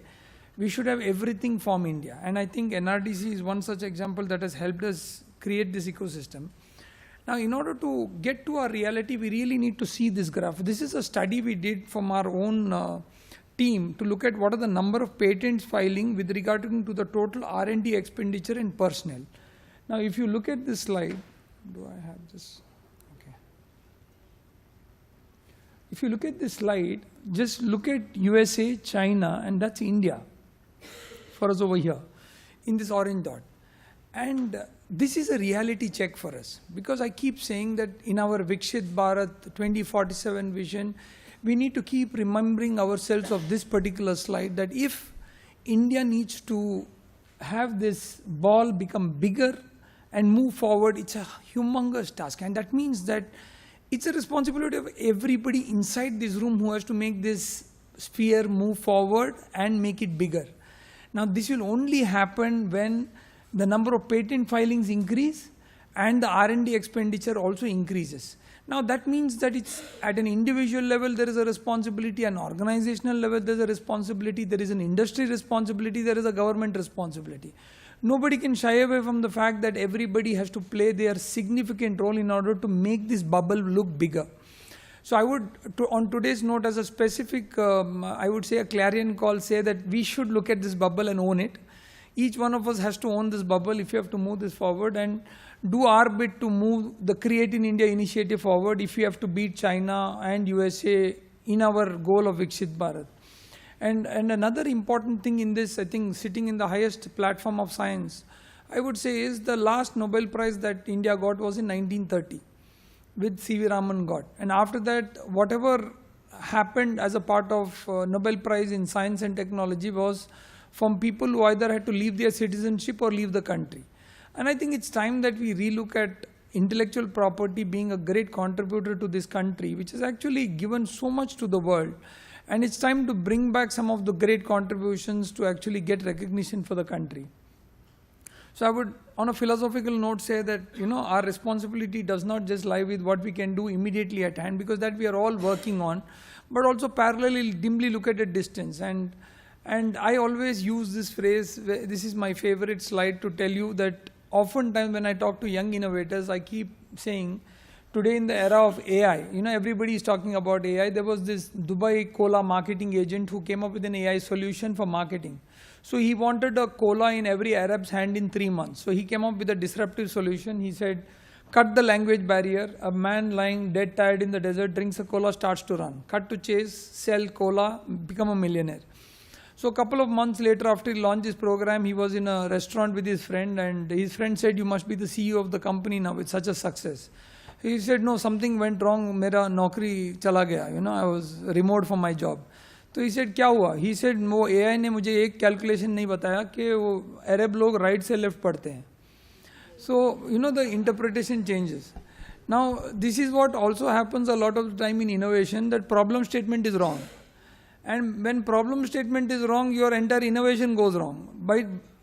we should have everything from India. And I think NRDC is one such example that has helped us create this ecosystem. Now, in order to get to our reality, we really need to see this graph. This is a study we did from our own team to look at what are the number of patents filing with regard to the total R&D expenditure and personnel. Now, if you look at this slide, do I have this? Okay. If you look at this slide, just look at USA, China, and that's India for us over here in this orange dot. And this is a reality check for us, because I keep saying that in our Viksit Bharat 2047 vision, we need to keep remembering ourselves of this particular slide, that if India needs to have this ball become bigger and move forward, it's a humongous task. And that means that it's a responsibility of everybody inside this room who has to make this sphere move forward and make it bigger. Now, this will only happen when the number of patent filings increase and the R&D expenditure also increases. Now, that means that it's at an individual level, there is a responsibility, an organizational level, there's a responsibility, there is an industry responsibility, there is a government responsibility. Nobody can shy away from the fact that everybody has to play their significant role in order to make this bubble look bigger. So I would, on today's note, as a specific, I would say a clarion call, say that we should look at this bubble and own it. Each one of us has to own this bubble if you have to move this forward, and do our bit to move the Create in India initiative forward if we have to beat China and USA in our goal of Viksit Bharat. And another important thing in this, I think, sitting in the highest platform of science, I would say is the last Nobel Prize that India got was in 1930, with C.V. Raman got. And after that, whatever happened as a part of Nobel Prize in Science and Technology was from people who either had to leave their citizenship or leave the country. And I think it's time that we relook at intellectual property being a great contributor to this country, which has actually given so much to the world. And it's time to bring back some of the great contributions to actually get recognition for the country. So I would, on a philosophical note, say that, you know, our responsibility does not just lie with what we can do immediately at hand, because that we are all working on, but also parallelly dimly look at a distance. And I always use this phrase, this is my favorite slide to tell you that oftentimes when I talk to young innovators, I keep saying, today in the era of AI, you know, everybody is talking about AI. There was this Dubai cola marketing agent who came up with an AI solution for marketing. So he wanted a cola in every Arab's hand in 3 months. So he came up with a disruptive solution. He said, cut the language barrier. A man lying dead tired in the desert drinks a cola, starts to run. Cut to chase, sell cola, become a millionaire. So a couple of months later, after he launched this program, he was in a restaurant with his friend, and his friend said, you must be the CEO of the company now with such a success. He said, no, something went wrong, mera naukri chala gaya, you know, I was removed from my job. So he said, क्या हुआ? He said, वो AI ने मुझे एक calculation नहीं बताया कि वो Arab लोग right से left पढ़ते हैं. So, you know, the interpretation changes. Now, this is what also happens a lot of the time in innovation, that problem statement is wrong. And when problem statement is wrong, your entire innovation goes wrong.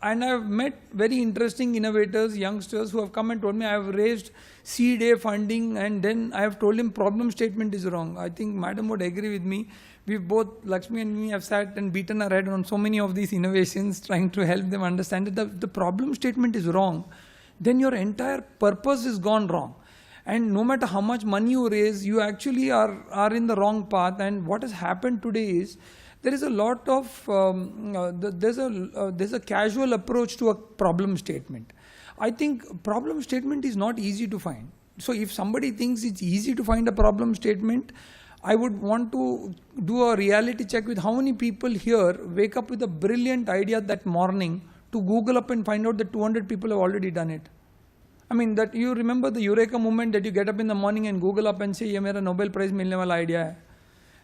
And I have met very interesting innovators, youngsters who have come and told me, I have raised seed A funding, and then I have told him problem statement is wrong. I think madam would agree with me. We've both, Lakshmi and me, have sat and beaten our head on so many of these innovations, trying to help them understand that the problem statement is wrong. Then your entire purpose is gone wrong. And no matter how much money you raise, you actually are in the wrong path. And what has happened today is, there is a lot of, there's a casual approach to a problem statement. I think problem statement is not easy to find. So if somebody thinks it's easy to find a problem statement, I would want to do a reality check with how many people here wake up with a brilliant idea that morning to Google up and find out that 200 people have already done it. I mean, that you remember the Eureka moment that you get up in the morning and Google up and say, ये मेरा Nobel Prize मिलने वाला idea है.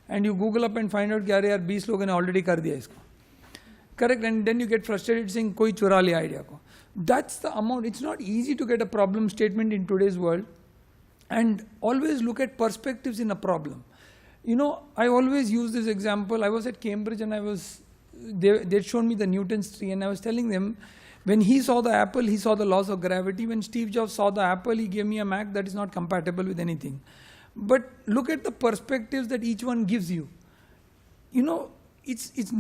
And you Google up and find out कि अरे यार 20 लोगों ने already कर दिया इसको. Correct? And then you get frustrated saying कोई चुरा लिया idea को. That's the amount. It's not easy to get a problem statement in today's world. And always look at perspectives in a problem. You know, I always use this example. I was at Cambridge and they'd shown me the Newton's tree, and I was telling them, when he saw the apple, he saw the laws of gravity. When Steve Jobs saw the apple, he gave me a Mac that is not compatible with anything. but look at the perspectives that each one gives you. You know, it's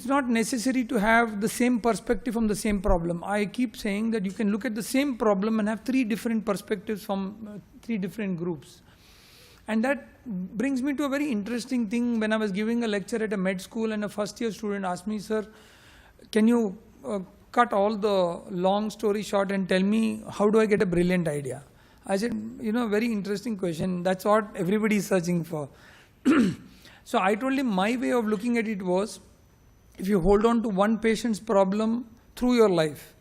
not necessary to have the same perspective from the same problem. I keep saying that you can look at the same problem and have 3 different perspectives from 3 different groups. And that brings me to a very interesting thing. When I was giving a lecture at a med school and a first year student asked me, sir, can you cut all the long story short and tell me how do I get a brilliant idea? I said, you know, very interesting question. That's what everybody is searching for. So I told him my way of looking at it was, if you hold on to one patient's problem through your life,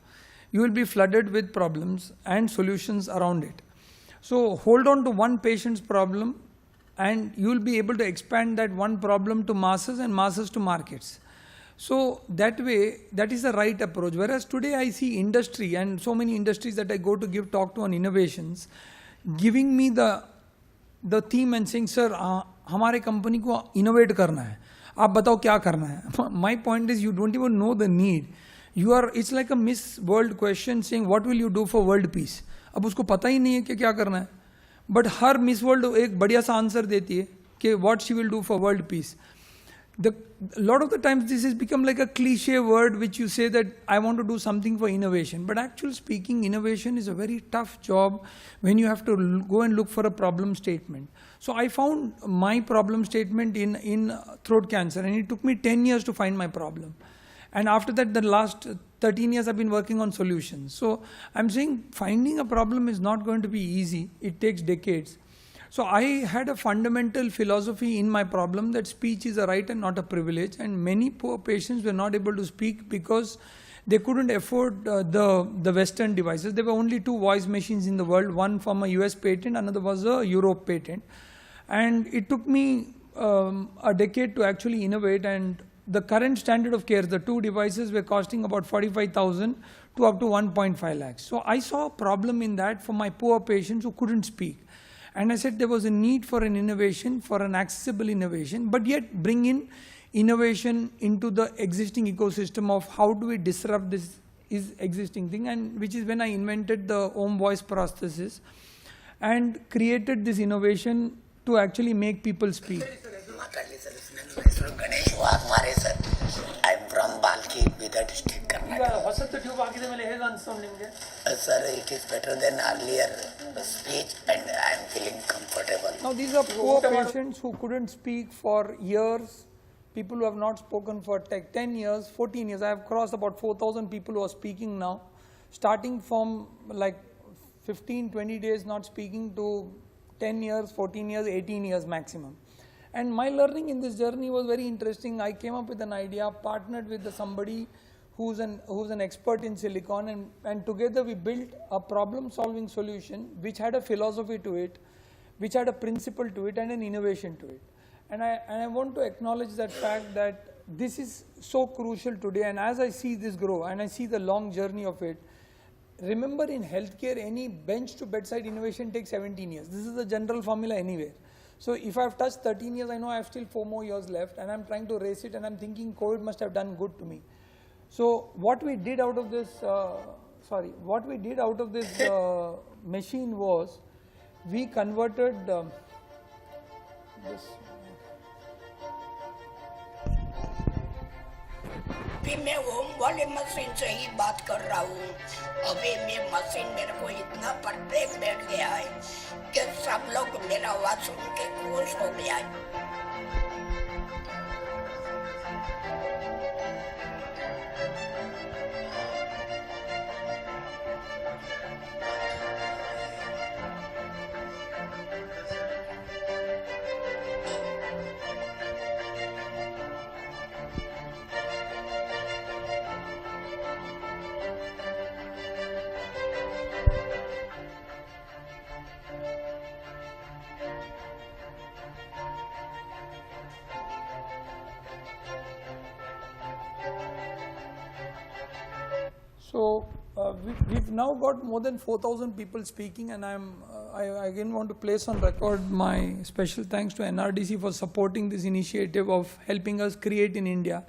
you will be flooded with problems and solutions around it. So hold on to one patient's problem and you will be able to expand that one problem to masses and masses to markets. So that way, that is the right approach. Whereas today I see industry and so many industries that I go to give talk to on innovations, giving me the theme and saying, sir, हमारे company को innovate करना है, आप बताओ क्या करना है. My point is, you don't even know the need. It's like a Miss World question saying, what will you do for world peace? अब उसको पता ही नहीं है कि क्या करना है. But हर Miss World एक बढ़िया सा आंसर देती है कि what she will do for world peace. A lot of the times this has become like a cliche word which you say that I want to do something for innovation. But actually speaking, innovation is a very tough job when you have to go and look for a problem statement. So I found my problem statement in throat cancer, and it took me 10 years to find my problem. And after that, the last 13 years I've been working on solutions. So I'm saying finding a problem is not going to be easy. It takes decades. So I had a fundamental philosophy in my problem that speech is a right and not a privilege, and many poor patients were not able to speak because they couldn't afford the Western devices. There were only 2 voice machines in the world, one from a US patent, another was a Europe patent. And it took me a decade to actually innovate, and the current standard of care, the 2 devices were costing about 45,000 to up to 1.5 lakhs. So I saw a problem in that for my poor patients who couldn't speak. And I said there was a need for an innovation, for an accessible innovation, but yet bring in innovation into the existing ecosystem of how do we disrupt this existing thing, and which is when I invented the Om voice prosthesis and created this innovation to actually make people speak. I'm from Balki, Bidar district, Karnataka. Sir, it is better than earlier speech and I'm feeling comfortable. Now these are poor patients who couldn't speak for years, people who have not spoken for 10 years, 14 years. I have crossed about 4,000 people who are speaking now, starting from like 15, 20 days not speaking to 10 years, 14 years, 18 years maximum. And my learning in this journey was very interesting. I came up with an idea, partnered with somebody who's an expert in silicon, and together we built a problem-solving solution which had a philosophy to it, which had a principle to it, and an innovation to it. And I want to acknowledge that fact that this is so crucial today. And as I see this grow, and I see the long journey of it, remember in healthcare, any bench to bedside innovation takes 17 years. This is the general formula anywhere. So if I've touched 13 years, I know I have still 4 more years left, and I'm trying to race it, and I'm thinking COVID must have done good to me. So what we did out of this, machine was, we converted this. अभी मैं ओम वाले machine से ही बात कर रहा हूँ. अभी मैं मशीन मेरे को इतना परफेक्ट बैठ गया है कि सब लोग मेरा आवाज सुन के खुश हो गया है. So we've now got more than 4,000 people speaking, and I again want to place on record my special thanks to NRDC for supporting this initiative of helping us create in India.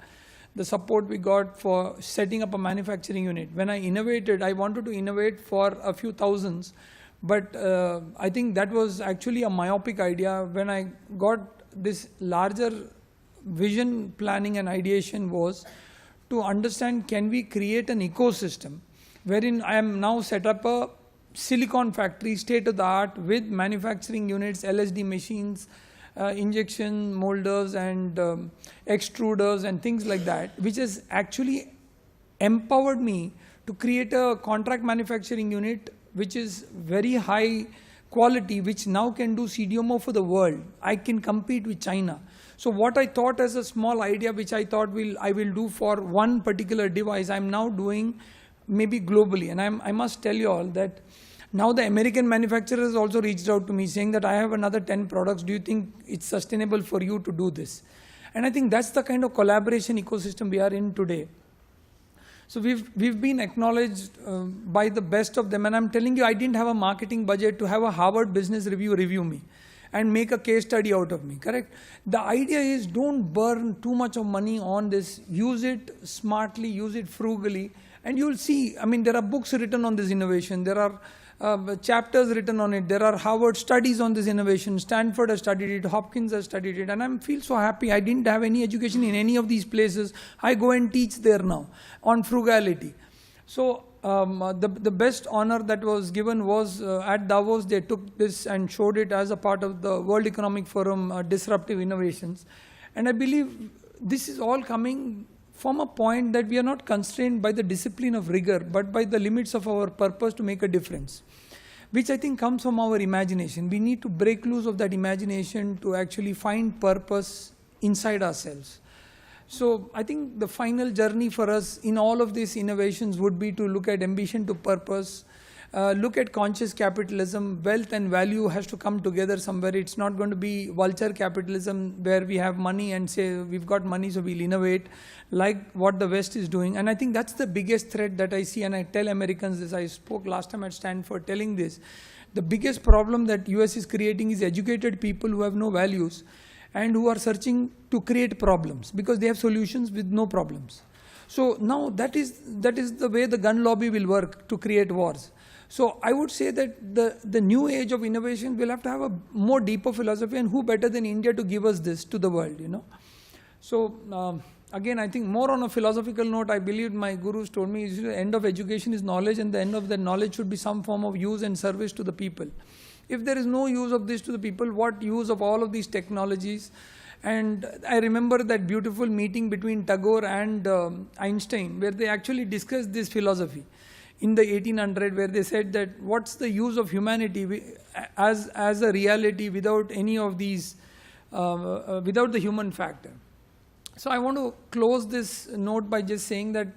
The support we got for setting up a manufacturing unit. When I innovated, I wanted to innovate for a few thousands, But I think that was actually a myopic idea. When I got this larger vision planning and ideation was to understand, can we create an ecosystem wherein I am now set up a silicon factory, state of the art, with manufacturing units, LSD machines, injection molders and extruders and things like that, which has actually empowered me to create a contract manufacturing unit which is very high quality, which now can do CDMO for the world. I can compete with China. So what I thought as a small idea, which I thought I will do for one particular device, I'm now doing maybe globally. And I must tell you all that now the American manufacturers also reached out to me saying that I have another 10 products. Do you think it's sustainable for you to do this? And I think that's the kind of collaboration ecosystem we are in today. So we've been acknowledged by the best of them. And I'm telling you, I didn't have a marketing budget to have a Harvard Business Review review me and make a case study out of me, correct? The idea is, don't burn too much of money on this. Use it smartly, use it frugally, and you'll see, I mean, there are books written on this innovation. There are chapters written on it. There are Harvard studies on this innovation. Stanford has studied it. Hopkins has studied it. And I feel so happy. I didn't have any education in any of these places. I go and teach there now on frugality. So the best honor that was given was at Davos. They took this and showed it as a part of the World Economic Forum Disruptive Innovations. And I believe this is all coming from a point that we are not constrained by the discipline of rigor, but by the limits of our purpose to make a difference, which I think comes from our imagination. We need to break loose of that imagination to actually find purpose inside ourselves. So I think the final journey for us in all of these innovations would be to look at ambition to purpose, look at conscious capitalism. Wealth and value has to come together somewhere. It's not going to be vulture capitalism where we have money and say we've got money so we'll innovate, like what the West is doing. And I think that's the biggest threat that I see, and I tell Americans this. I spoke last time at Stanford telling this. The biggest problem that US is creating is educated people who have no values and who are searching to create problems because they have solutions with no problems. So now that is the way the gun lobby will work to create wars. So I would say that the new age of innovation will have to have a more deeper philosophy, and who better than India to give us this to the world, you know. So again, I think more on a philosophical note, I believe my gurus told me the end of education is knowledge, and the end of that knowledge should be some form of use and service to the people. If there is no use of this to the people, what use of all of these technologies? And I remember that beautiful meeting between Tagore and Einstein, where they actually discussed this philosophy in the 1800s, where they said that what's the use of humanity as a reality without any of these, without the human factor. So I want to close this note by just saying that,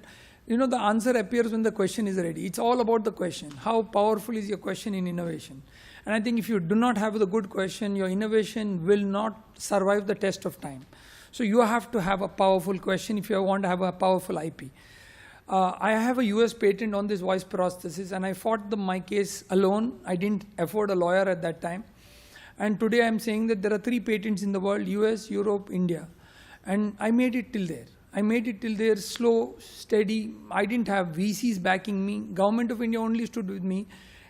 you know, the answer appears when the question is ready. It's all about the question. How powerful is your question in innovation? And I think if you do not have the good question, your innovation will not survive the test of time. So you have to have a powerful question if you want to have a powerful IP. I have a US patent on this voice prosthesis, and I fought my case alone. I didn't afford a lawyer at that time. And today I'm saying that there are 3 patents in the world: US, Europe, India. And I made it till there. I made it till there, slow, steady. I didn't have VCs backing me. Government of India only stood with me.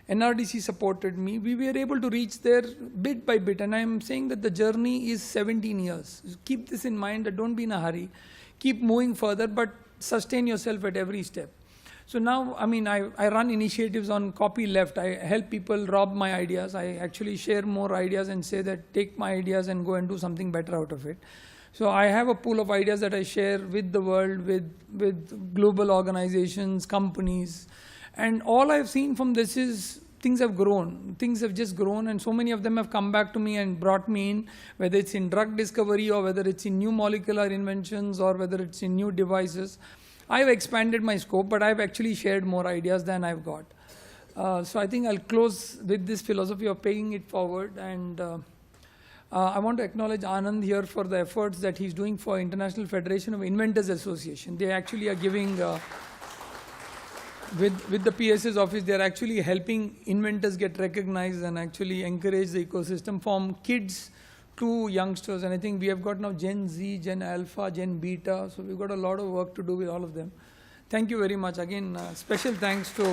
NRDC supported me. We were able to reach there bit by bit. And I'm saying that the journey is 17 years. Keep this in mind, that don't be in a hurry. Keep moving further, but sustain yourself at every step. So now, I mean, I run initiatives on copyleft. I help people rob my ideas. I actually share more ideas and say that take my ideas and go and do something better out of it. So I have a pool of ideas that I share with the world, with global organizations, companies. And all I've seen from this is things have grown. Things have just grown, and so many of them have come back to me and brought me in, whether it's in drug discovery or whether it's in new molecular inventions or whether it's in new devices. I've expanded my scope, but I've actually shared more ideas than I've got. So I think I'll close with this philosophy of paying it forward. And I want to acknowledge Anand here for the efforts that he's doing for International Federation of Inventors Association. They actually are giving... With the PS's office, they're actually helping inventors get recognized and actually encourage the ecosystem from kids to youngsters. And I think we have got now Gen Z, Gen Alpha, Gen Beta. So we've got a lot of work to do with all of them. Thank you very much. Again, special thanks to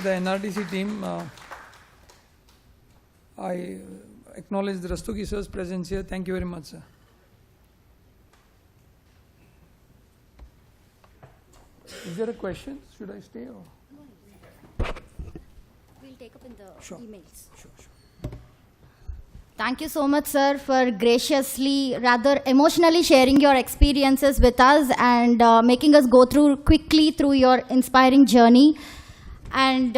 the NRDC team. I acknowledge the Rastogi sir's presence here. Thank you very much, sir. Is there a question? Should I stay or? We'll take up in the Sure. emails. Thank you so much, sir, for graciously, rather emotionally sharing your experiences with us and making us go quickly through your inspiring journey. And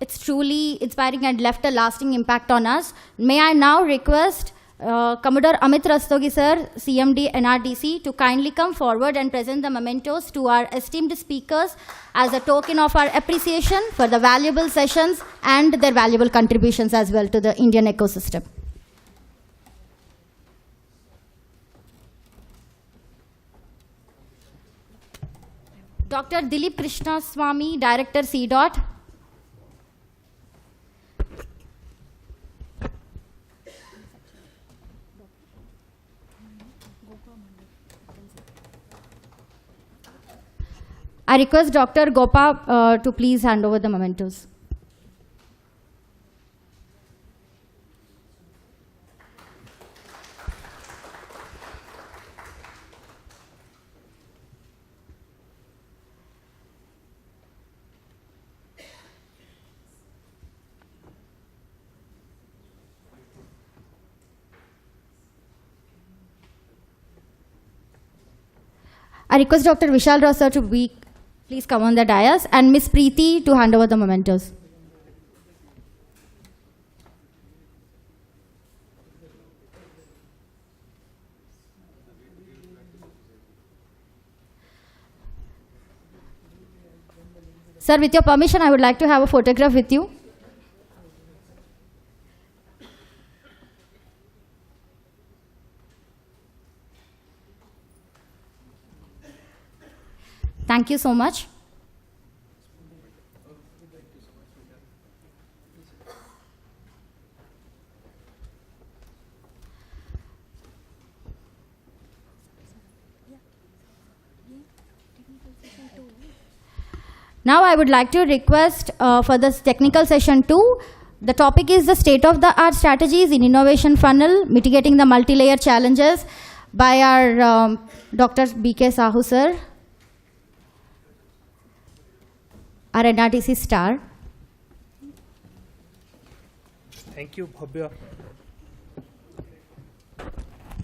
it's truly inspiring and left a lasting impact on us. May I now request Commodore Amit Rastogi, sir, CMD NRDC, to kindly come forward and present the mementos to our esteemed speakers as a token of our appreciation for the valuable sessions and their valuable contributions as well to the Indian ecosystem. Dr. Dilip Krishna Swami, Director CDOT. I request Dr. Gopa to please hand over the mementos. I request Dr. Vishal Rao sir to please come on the dais, and Ms. Preeti to hand over the mementos. Sir, with your permission, I would like to have a photograph with you. Thank you so much. Now I would like to request for this technical session 2. The topic is the state-of-the-art strategies in innovation funnel, mitigating the multi-layer challenges, by our Dr. B.K. Sahu sir, our NRDC star. Thank you, Bhavya.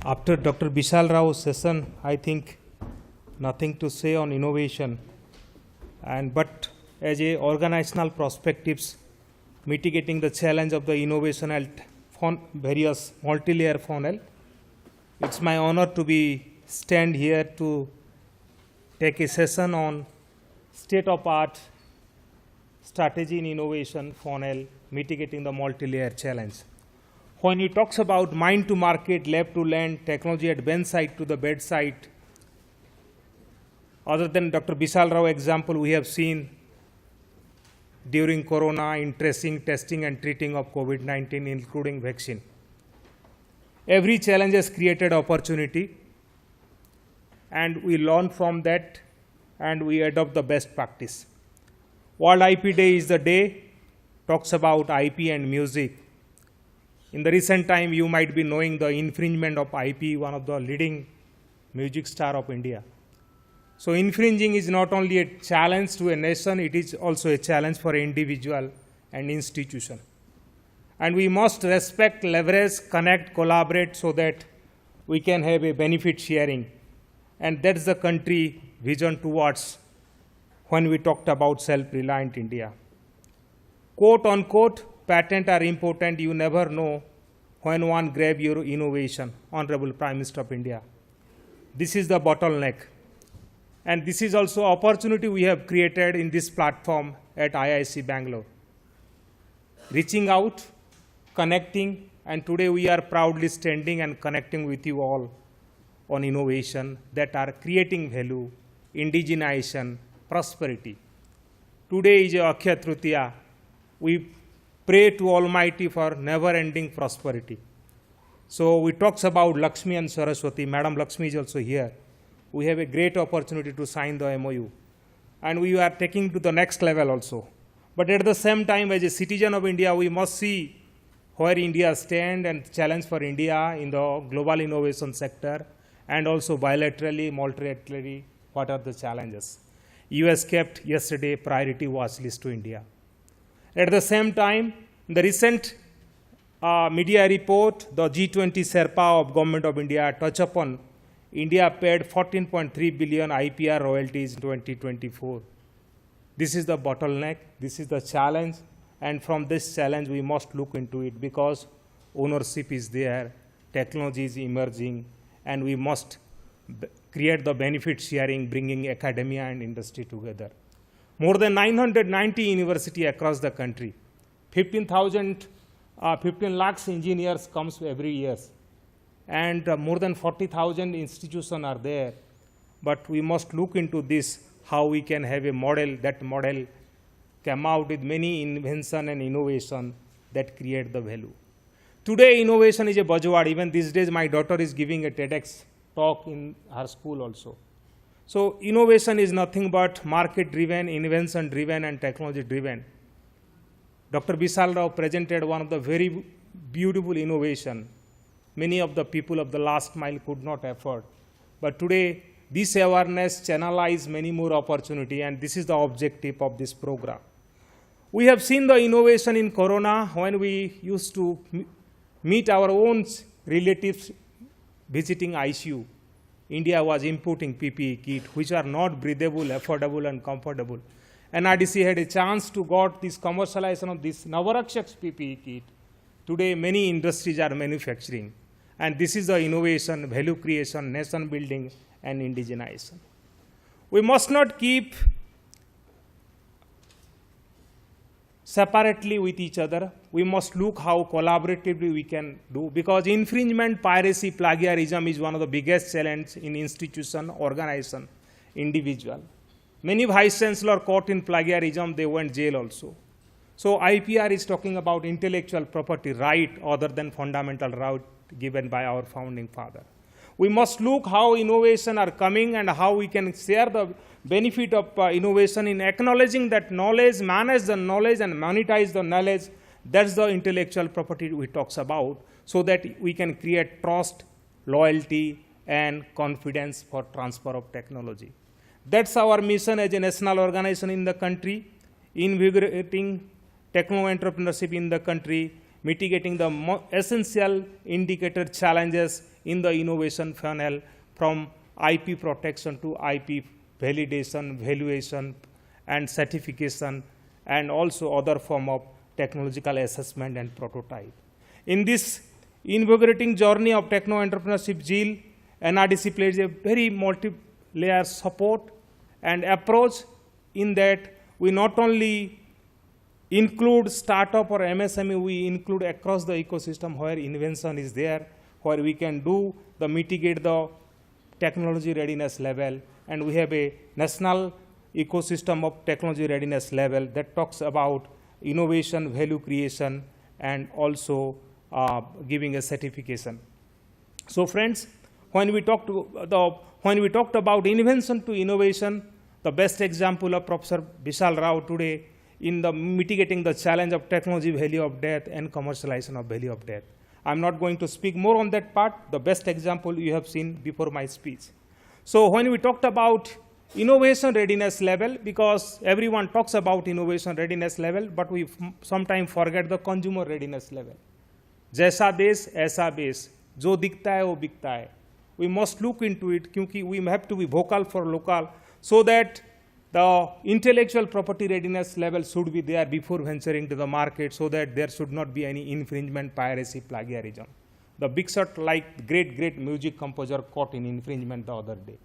After Dr. Vishal Rao's session, I think nothing to say on innovation. But as a organizational perspectives, mitigating the challenge of the innovation at various multi-layer funnel, it's my honor to stand here to take a session on state-of-art strategy in innovation funnel, mitigating the multi-layer challenge. When he talks about mind to market, lab to land, technology at bedside to the bedside, other than Dr. Vishal Rao example we have seen during Corona in tracing, testing and treating of COVID-19, including vaccine. Every challenge has created opportunity, and we learn from that and we adopt the best practice. World IP Day is the day, talks about IP and music. In the recent time, you might be knowing the infringement of IP, one of the leading music star of India. So infringing is not only a challenge to a nation, it is also a challenge for an individual and institution. And we must respect, leverage, connect, collaborate so that we can have a benefit sharing. And that's the country vision towards when we talked about self-reliant India. Quote unquote, patents are important, you never know when one grab your innovation, Honorable Prime Minister of India. This is the bottleneck. And this is also opportunity we have created in this platform at IISc Bangalore. Reaching out, connecting, and today we are proudly standing and connecting with you all on innovation that are creating value, indigenization, prosperity. Today is Akshaya Tritiya. We pray to Almighty for never-ending prosperity. So we talks about Lakshmi and Saraswati. Madam Lakshmi is also here. We have a great opportunity to sign the MOU. And we are taking to the next level also. But at the same time, as a citizen of India, we must see where India stands and challenge for India in the global innovation sector, and also bilaterally, multilaterally, what are the challenges. US kept yesterday priority watch list to India. At the same time, the recent media report, the G20 Sherpa of Government of India touch upon India paid 14.3 billion IPR royalties in 2024. This is the bottleneck, this is the challenge, and from this challenge we must look into it because ownership is there, technology is emerging, and we must create the benefit sharing, bringing academia and industry together. More than 990 universities across the country, 15 lakhs engineers comes every year, and more than 40,000 institutions are there. But we must look into this, how we can have a model, that model come out with many invention and innovation that create the value. Today, innovation is a buzzword. Even these days, my daughter is giving a TEDx talk in her school also. So innovation is nothing but market-driven, invention-driven, and technology-driven. Dr. Vishal Rao presented one of the very beautiful innovation. Many of the people of the last mile could not afford. But today, this awareness channelizes many more opportunity, and this is the objective of this program. We have seen the innovation in Corona when we used to meet our own relatives visiting ICU. India was importing PPE kit, which are not breathable, affordable, and comfortable. NRDC had a chance to got this commercialization of this Navarakshaks PPE kit. Today, many industries are manufacturing. And this is the innovation, value creation, nation building, and indigenization. We must not keep separately with each other. We must look how collaboratively we can do, because infringement, piracy, plagiarism is one of the biggest challenges in institution, organization, individual. Many vice chancellors caught in plagiarism, they went jail also. So IPR is talking about intellectual property right other than fundamental right given by our founding father. We must look how innovation are coming and how we can share the benefit of innovation in acknowledging that knowledge, manage the knowledge, and monetize the knowledge. That's the intellectual property we talks about, so that we can create trust, loyalty, and confidence for transfer of technology. That's our mission as a national organization in the country, invigorating techno-entrepreneurship in the country, mitigating the essential indicator challenges in the innovation funnel, from IP protection to IP validation, valuation, and certification, and also other form of technological assessment and prototype. In this invigorating journey of techno-entrepreneurship, JEEL, NRDC plays a very multi-layer support and approach, in that we not only include startup or MSME, we include across the ecosystem where invention is there, where we can do the mitigate the technology readiness level, and we have a national ecosystem of technology readiness level that talks about innovation, value creation, and also giving a certification. So friends, when we talked about invention to innovation, the best example of Professor Vishal Rao today in the mitigating the challenge of technology value of death and commercialization of value of death. I'm not going to speak more on that part. The best example you have seen before my speech. So when we talked about innovation readiness level, because everyone talks about innovation readiness level, but we sometimes forget the consumer readiness level. जैसा देश ऐसा base, जो दिखता है वो बिकता है. We must look into it, क्योंकि we have to be vocal for local, so that the intellectual property readiness level should be there before venturing to the market, so that there should not be any infringement, piracy, plagiarism. The big shot, like great music composer caught in infringement the other day.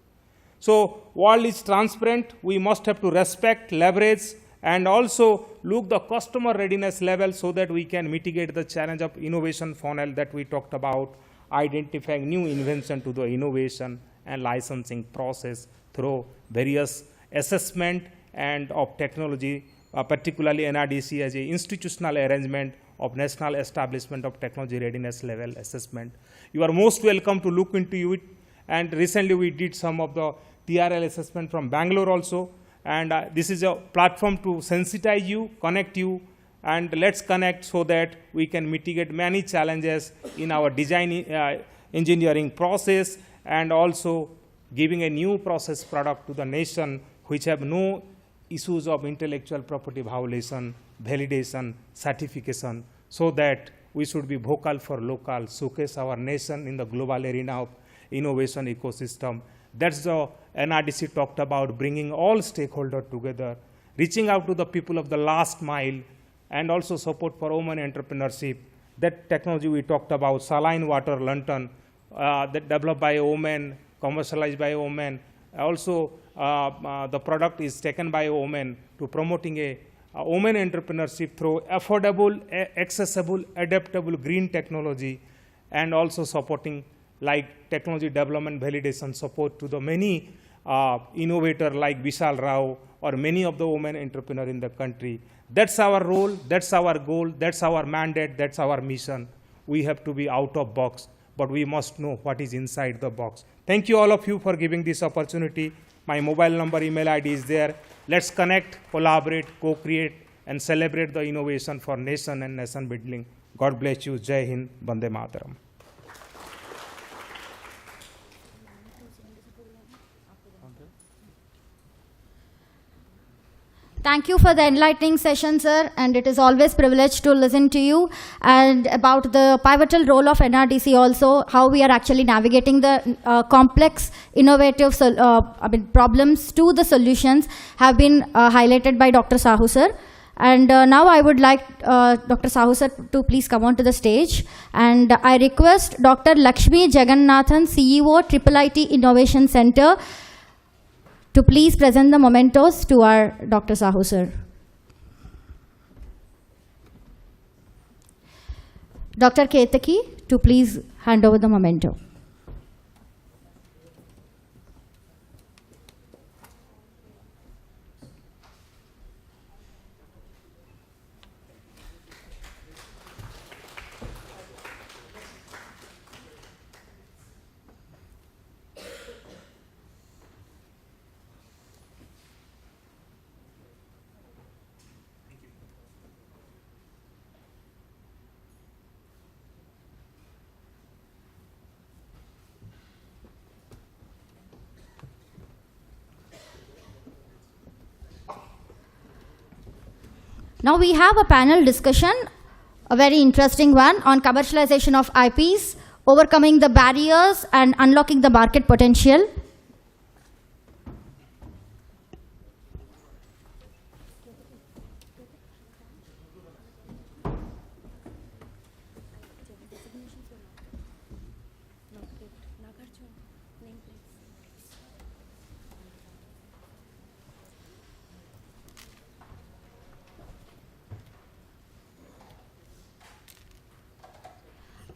So world is transparent. We must have to respect, leverage, and also look the customer readiness level, so that we can mitigate the challenge of innovation funnel that we talked about, identifying new invention to the innovation and licensing process through various assessment and of technology, particularly NRDC as a institutional arrangement of national establishment of technology readiness level assessment. You are most welcome to look into it. And recently we did some of the TRL assessment from Bangalore also. And this is a platform to sensitize you, connect you, and let's connect so that we can mitigate many challenges in our design engineering process, and also giving a new process product to the nation which have no issues of intellectual property violation, validation, certification, so that we should be vocal for local, showcase our nation in the global arena of innovation ecosystem. That's the NRDC talked about, bringing all stakeholders together, reaching out to the people of the last mile, and also support for women entrepreneurship. That technology we talked about, saline water lantern, that developed by a woman, commercialized by a woman. Also, the product is taken by a woman to promoting a women entrepreneurship through affordable, accessible, adaptable green technology, and also supporting like technology development validation support to the many innovators like Vishal Rao or many of the women entrepreneurs in the country. That's our role, that's our goal, that's our mandate, that's our mission. We have to be out of box, but we must know what is inside the box. Thank you all of you for giving this opportunity. My mobile number, email ID is there. Let's connect, collaborate, co-create, and celebrate the innovation for nation and nation building. God bless you. Jai Hind, Vande Mataram. Thank you for the enlightening session, sir, and it is always a privilege to listen to you, and about the pivotal role of NRDC also, how we are actually navigating the complex, innovative problems to the solutions have been highlighted by Dr. Sahu, sir. And now I would like Dr. Sahu, sir, to please come on to the stage. And I request Dr. Lakshmi Jagannathan, CEO, IIIT Innovation Center, to please present the mementos to our Dr. Sahu, sir. Dr. Ketaki, to please hand over the memento. Now we have a panel discussion, a very interesting one, on commercialization of IPs, overcoming the barriers and unlocking the market potential.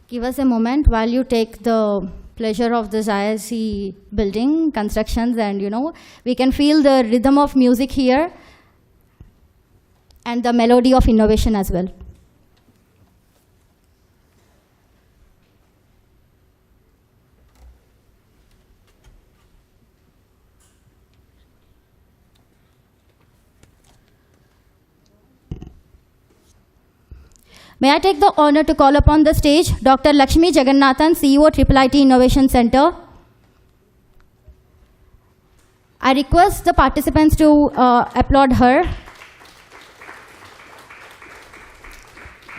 Give us a moment while you take the pleasure of this IISc building, constructions, and we can feel the rhythm of music here and the melody of innovation as well. May I take the honor to call upon the stage Dr. Lakshmi Jagannathan, CEO, IIIT Innovation Center. I request the participants to applaud her.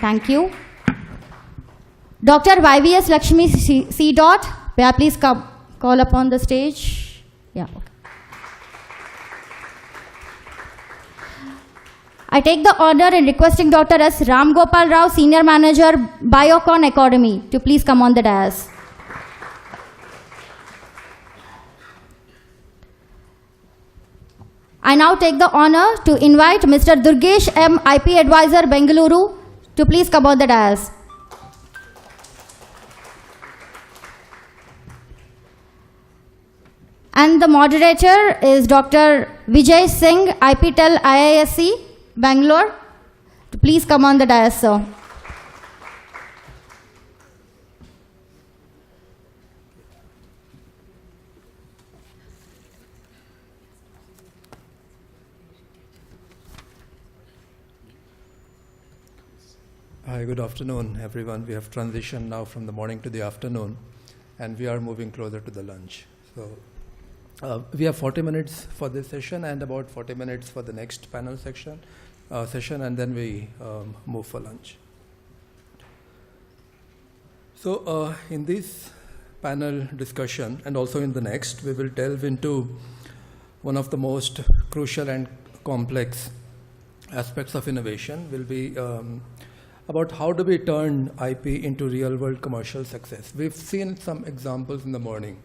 Thank you. Dr. YVS Lakshmi C. Dot, may I please call upon the stage? Yeah. Okay. I take the honor in requesting Dr. S. Ram Gopal Rao, Senior Manager, Biocon Academy, to please come on the dais. I now take the honor to invite Mr. Durgesh M., IP Advisor, Bengaluru, to please come on the dais. And the moderator is Dr. Vijay Singh, IPTEL IISc, Bangalore, to please come on the dais, sir. Hi, good afternoon, everyone. We have transitioned now from the morning to the afternoon, and we are moving closer to the lunch. So we have 40 minutes for this session and about 40 minutes for the next panel session, and then we move for lunch. So in this panel discussion, and also in the next, we will delve into one of the most crucial and complex aspects of innovation. Will be about how do we turn IP into real-world commercial success. We've seen some examples in the morning.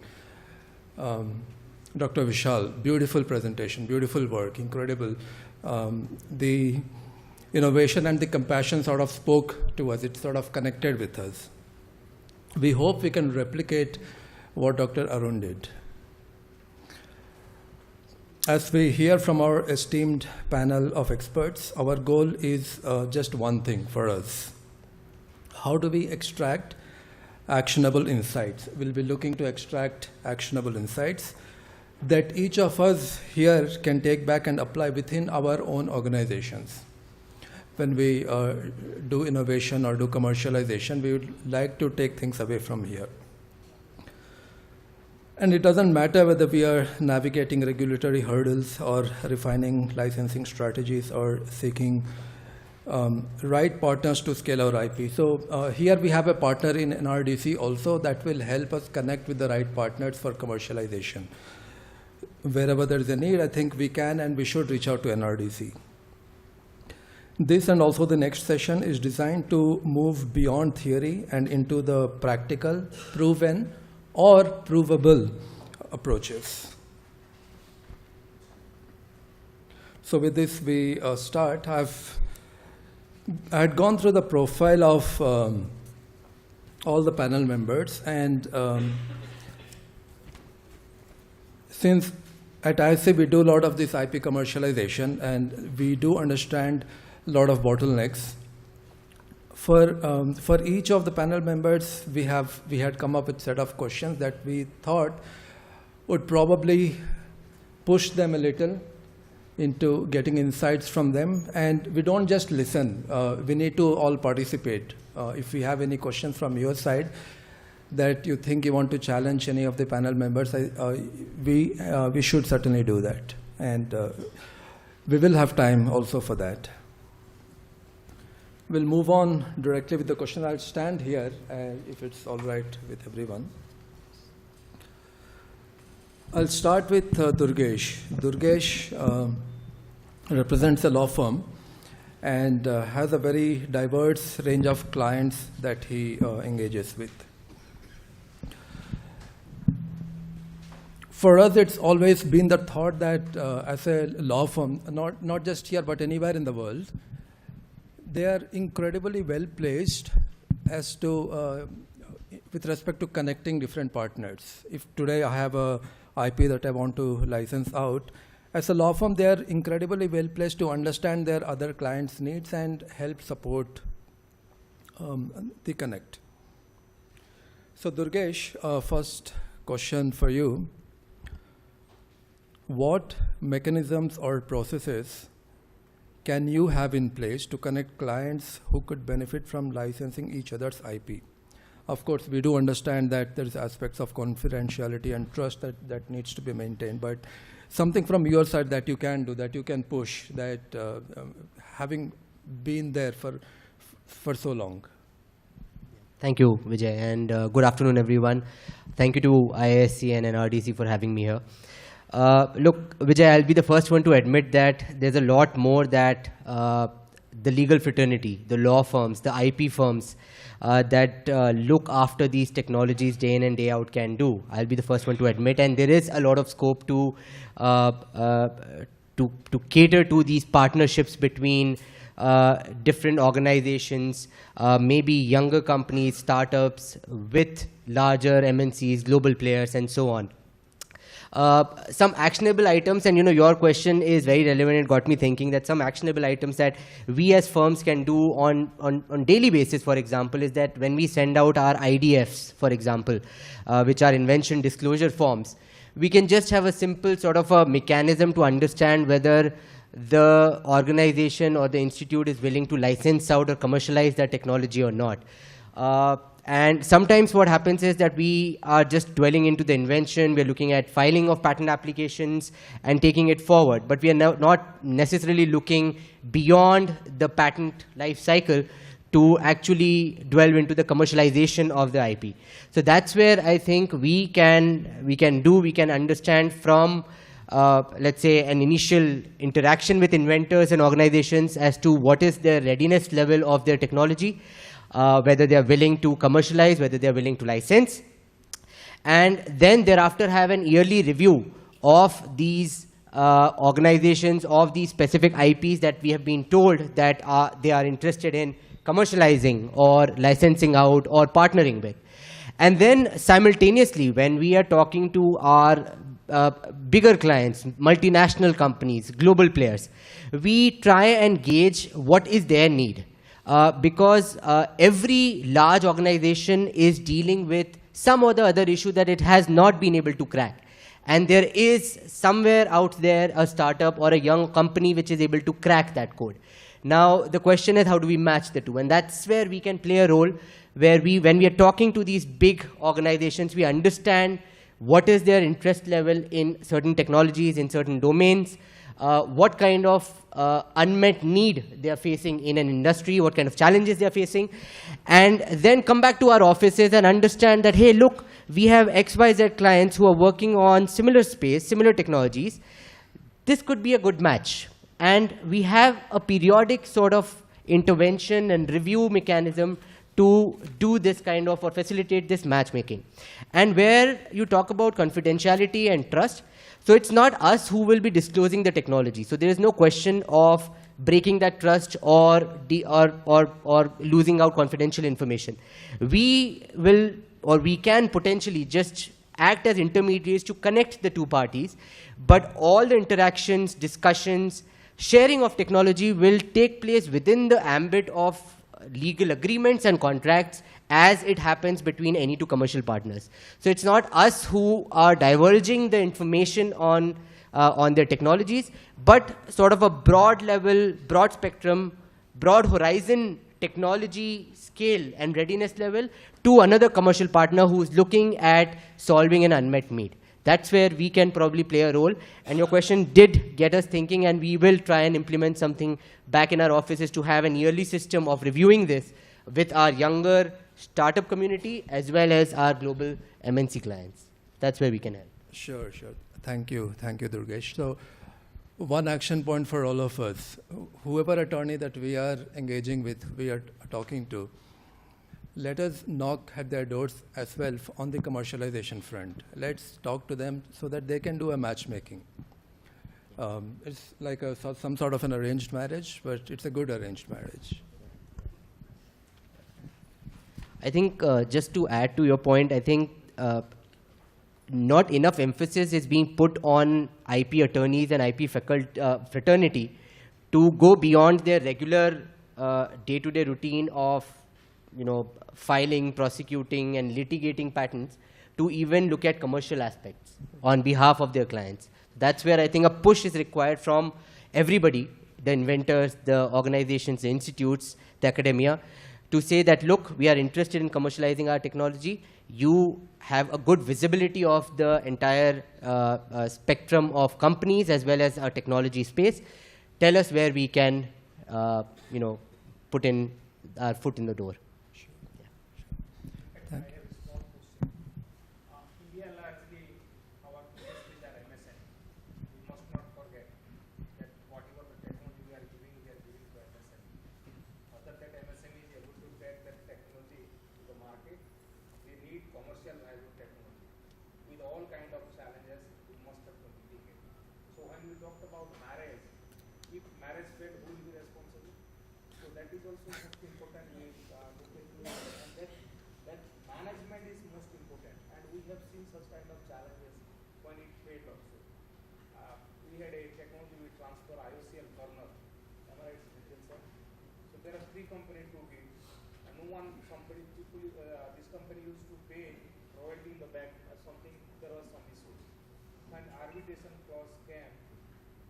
Dr. Vishal, beautiful presentation, beautiful work, incredible. The innovation and the compassion sort of spoke to us. It sort of connected with us. We hope we can replicate what Dr. Arun did. As we hear from our esteemed panel of experts, our goal is just one thing for us. How do we extract actionable insights? We'll be looking to extract actionable insights that each of us here can take back and apply within our own organizations. When we do innovation or do commercialization, we would like to take things away from here. And it doesn't matter whether we are navigating regulatory hurdles or refining licensing strategies or seeking right partners to scale our IP. So here we have a partner in NRDC also that will help us connect with the right partners for commercialization. Wherever there is a need, I think we can and we should reach out to NRDC. This and also the next session is designed to move beyond theory and into the practical, proven, or provable approaches. So with this, we start. I had gone through the profile of all the panel members, and since at ISC we do a lot of this IP commercialization, and we do understand a lot of bottlenecks. For each of the panel members, we had come up with a set of questions that we thought would probably push them a little into getting insights from them. And we don't just listen, we need to all participate. If we have any questions from your side that you think you want to challenge any of the panel members, we should certainly do that. And we will have time also for that. We'll move on directly with the question. I'll stand here if it's all right with everyone. I'll start with Durgesh. Durgesh represents a law firm and has a very diverse range of clients that he engages with. For us, it's always been the thought that as a law firm, not just here but anywhere in the world, they are incredibly well placed as to, with respect to connecting different partners. If today I have a IP that I want to license out, as a law firm, they are incredibly well placed to understand their other clients' needs and help support the connect. So Durgesh, first question for you. What mechanisms or processes can you have in place to connect clients who could benefit from licensing each other's IP? Of course, we do understand that there's aspects of confidentiality and trust that needs to be maintained, but something from your side that you can do, that you can push, that having been there for so long. Thank you, Vijay, and good afternoon, everyone. Thank you to IISc and NRDC for having me here. Look, Vijay, I'll be the first one to admit that there's a lot more that the legal fraternity, the law firms, the IP firms that look after these technologies day in and day out can do. I'll be the first one to admit, and there is a lot of scope to cater to these partnerships between different organizations, maybe younger companies, startups with larger MNCs, global players, and so on. Some actionable items, and your question is very relevant. It got me thinking that some actionable items that we as firms can do on daily basis, for example, is that when we send out our IDFs, for example, which are invention disclosure forms, we can just have a simple sort of a mechanism to understand whether the organization or the institute is willing to license out or commercialize that technology or not. And sometimes what happens is that we are just dwelling into the invention, we're looking at filing of patent applications and taking it forward, but we are not necessarily looking beyond the patent life cycle to actually delve into the commercialization of the IP. So that's where I think we can understand from, let's say, an initial interaction with inventors and organizations as to what is their readiness level of their technology, whether they are willing to commercialize, whether they are willing to license, and then thereafter have an yearly review of these organizations, of these specific IPs that we have been told that they are interested in commercializing or licensing out or partnering with. And then simultaneously, when we are talking to our bigger clients, multinational companies, global players, we try and gauge what is their need. Because every large organization is dealing with some or the other issue that it has not been able to crack. And there is somewhere out there a startup or a young company which is able to crack that code. Now, the question is, how do we match the two? And that's where we can play a role, where when we are talking to these big organizations, we understand what is their interest level in certain technologies, in certain domains, what kind of unmet need they are facing in an industry, what kind of challenges they are facing, and then come back to our offices and understand that, hey, look, we have XYZ clients who are working on similar space, similar technologies. This could be a good match. And we have a periodic sort of intervention and review mechanism to do this kind of, or facilitate this matchmaking. And where you talk about confidentiality and trust, so it's not us who will be disclosing the technology. So there is no question of breaking that trust or losing out confidential information. We will, or we can potentially just act as intermediaries to connect the two parties, but all the interactions, discussions, sharing of technology will take place within the ambit of legal agreements and contracts as it happens between any two commercial partners. So it's not us who are divulging the information on their technologies, but sort of a broad level, broad spectrum, broad horizon technology scale and readiness level to another commercial partner who's looking at solving an unmet need. That's where we can probably play a role. And your question did get us thinking, and we will try and implement something back in our offices to have an yearly system of reviewing this with our younger startup community as well as our global MNC clients. That's where we can help. Sure. Thank you, Durgesh. So one action point for all of us, whoever attorney that we are engaging with, we are talking to, let us knock at their doors as well on the commercialization front. Let's talk to them so that they can do a matchmaking. It's like some sort of an arranged marriage, but it's a good arranged marriage. I think just to add to your point, I think not enough emphasis is being put on IP attorneys and IP fraternity to go beyond their regular day-to-day routine of filing, prosecuting, and litigating patents to even look at commercial aspects on behalf of their clients. That's where I think a push is required from everybody, the inventors, the organizations, the institutes, the academia, to say that, look, we are interested in commercializing our technology. You have a good visibility of the entire spectrum of companies as well as our technology space. Tell us where we can, put in our foot in the door.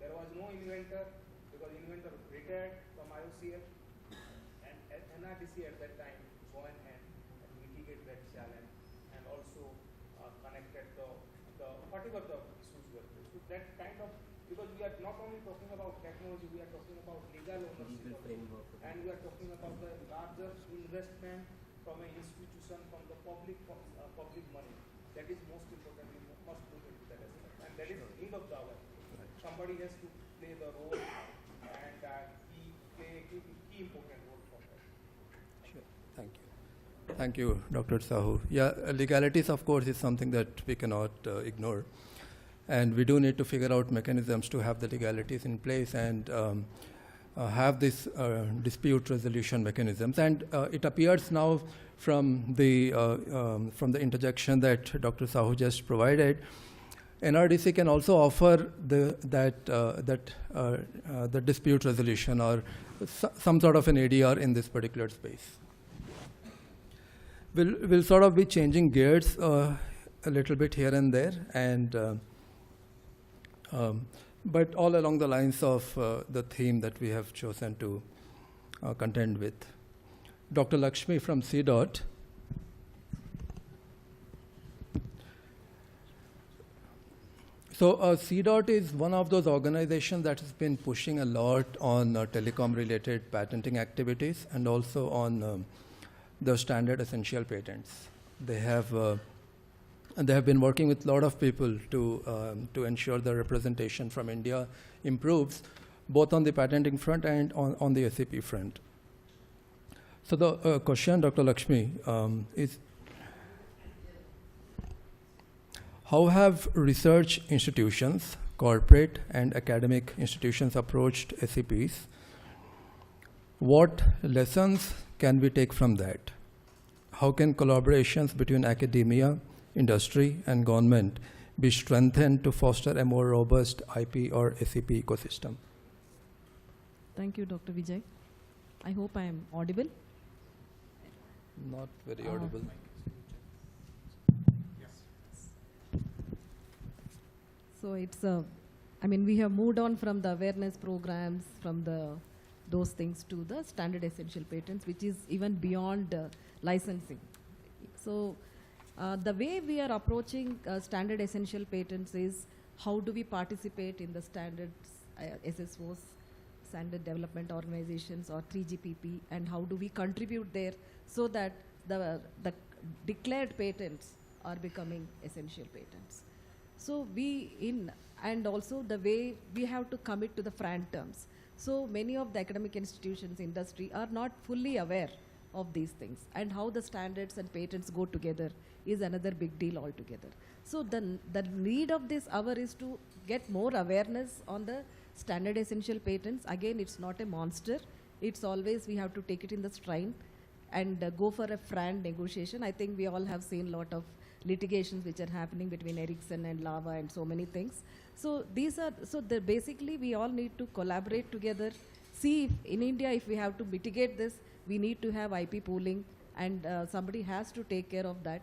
There was no inventor, because inventor retired from IOCL, and NRDC at that time joined hand and mitigate that challenge, and also connected whatever the issues were. So that kind of, because we are not only talking about technology, we are talking about legal ownership also, and we are talking about the larger investment from an institution, from the public money. That is most important. We must look into that aspect, and that is the need of the hour. Somebody has to play the role, and he play a key important role for that. Sure. Thank you. Thank you, Dr. Sahu. Yeah, legalities, of course, is something that we cannot ignore. And we do need to figure out mechanisms to have the legalities in place and have this dispute resolution mechanisms. And it appears now from the interjection that Dr. Sahu just provided, NRDC can also offer the dispute resolution or some sort of an ADR in this particular space. We'll sort of be changing gears a little bit here and there, and but all along the lines of the theme that we have chosen to contend with. Dr. Lakshmi from CDOT. So CDOT is one of those organizations that has been pushing a lot on telecom-related patenting activities and also on the standard essential patents. They have been working with a lot of people to ensure the representation from India improves, both on the patenting front and on the SAP front. So the question, Dr. Lakshmi, is how have research institutions, corporate and academic institutions approached SAPs? What lessons can we take from that? How can collaborations between academia, industry, and government be strengthened to foster a more robust IP or SAP ecosystem? Thank you, Dr. Vijay. I hope I am audible. Not very audible. So it's, I mean, we have moved on from the awareness programs, from those things to the standard essential patents, which is even beyond licensing. So the way we are approaching standard essential patents is how do we participate in the standards, SSOs, standard development organizations, or 3GPP, and how do we contribute there so that the declared patents are becoming essential patents. So and also the way we have to commit to the FRAND terms. So many of the academic institutions, industry are not fully aware of these things, and how the standards and patents go together is another big deal altogether. So the need of this hour is to get more awareness on the standard essential patents. Again, it's not a monster. It's always we have to take it in the stride and go for a FRAND negotiation. I think we all have seen a lot of litigations which are happening between Ericsson and Lava and so many things. So basically we all need to collaborate together, see if in India if we have to mitigate this, we need to have IP pooling, and somebody has to take care of that.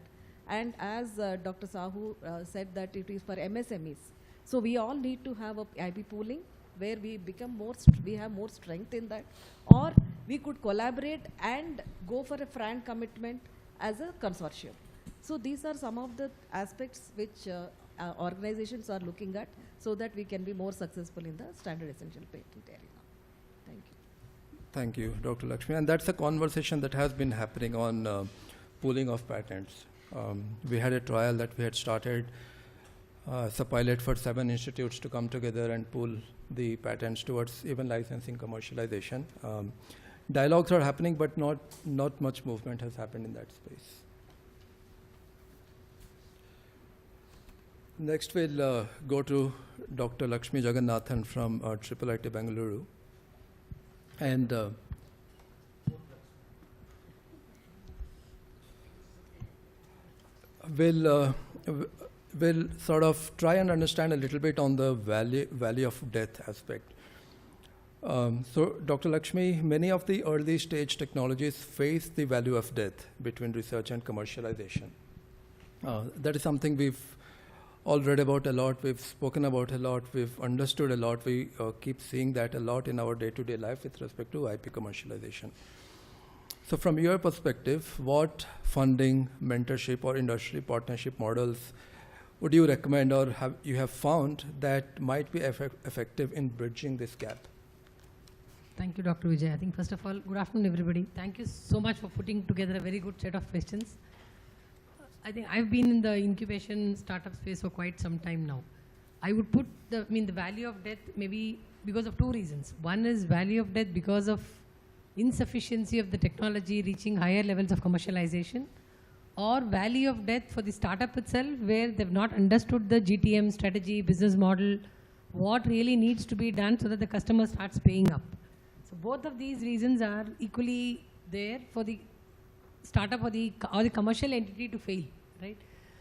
And as Dr. Sahu said that it is for MSMEs. So we all need to have a IP pooling where we become we have more strength in that, or we could collaborate and go for a FRAND commitment as a consortium. So these are some of the aspects which organizations are looking at so that we can be more successful in the standard essential patent area. Thank you. Thank you, Dr. Lakshmi. And that's a conversation that has been happening on pooling of patents. We had a trial that we had started. It's a pilot for 7 institutes to come together and pool the patents towards even licensing commercialization. Dialogues are happening, but not much movement has happened in that space. Next, we'll go to Dr. Lakshmi Jagannathan from IIIT Bengaluru. And we'll sort of try and understand a little bit on the valley of death aspect. So, Dr. Lakshmi, many of the early stage technologies face the value of death between research and commercialization. That is something we've all read about a lot, we've spoken about a lot, we've understood a lot. We keep seeing that a lot in our day-to-day life with respect to IP commercialization. So from your perspective, what funding, mentorship, or industry partnership models would you recommend or you have found that might be effective in bridging this gap? Thank you, Dr. Vijay. I think first of all, good afternoon, everybody. Thank you so much for putting together a very good set of questions. I think I've been in the incubation startup space for quite some time now. I would put the value of death maybe because of two reasons. One is value of death because of insufficiency of the technology reaching higher levels of commercialization, or value of death for the startup itself where they've not understood the GTM strategy, business model, what really needs to be done so that the customer starts paying up. So both of these reasons are equally there for the startup or the commercial entity to fail, right?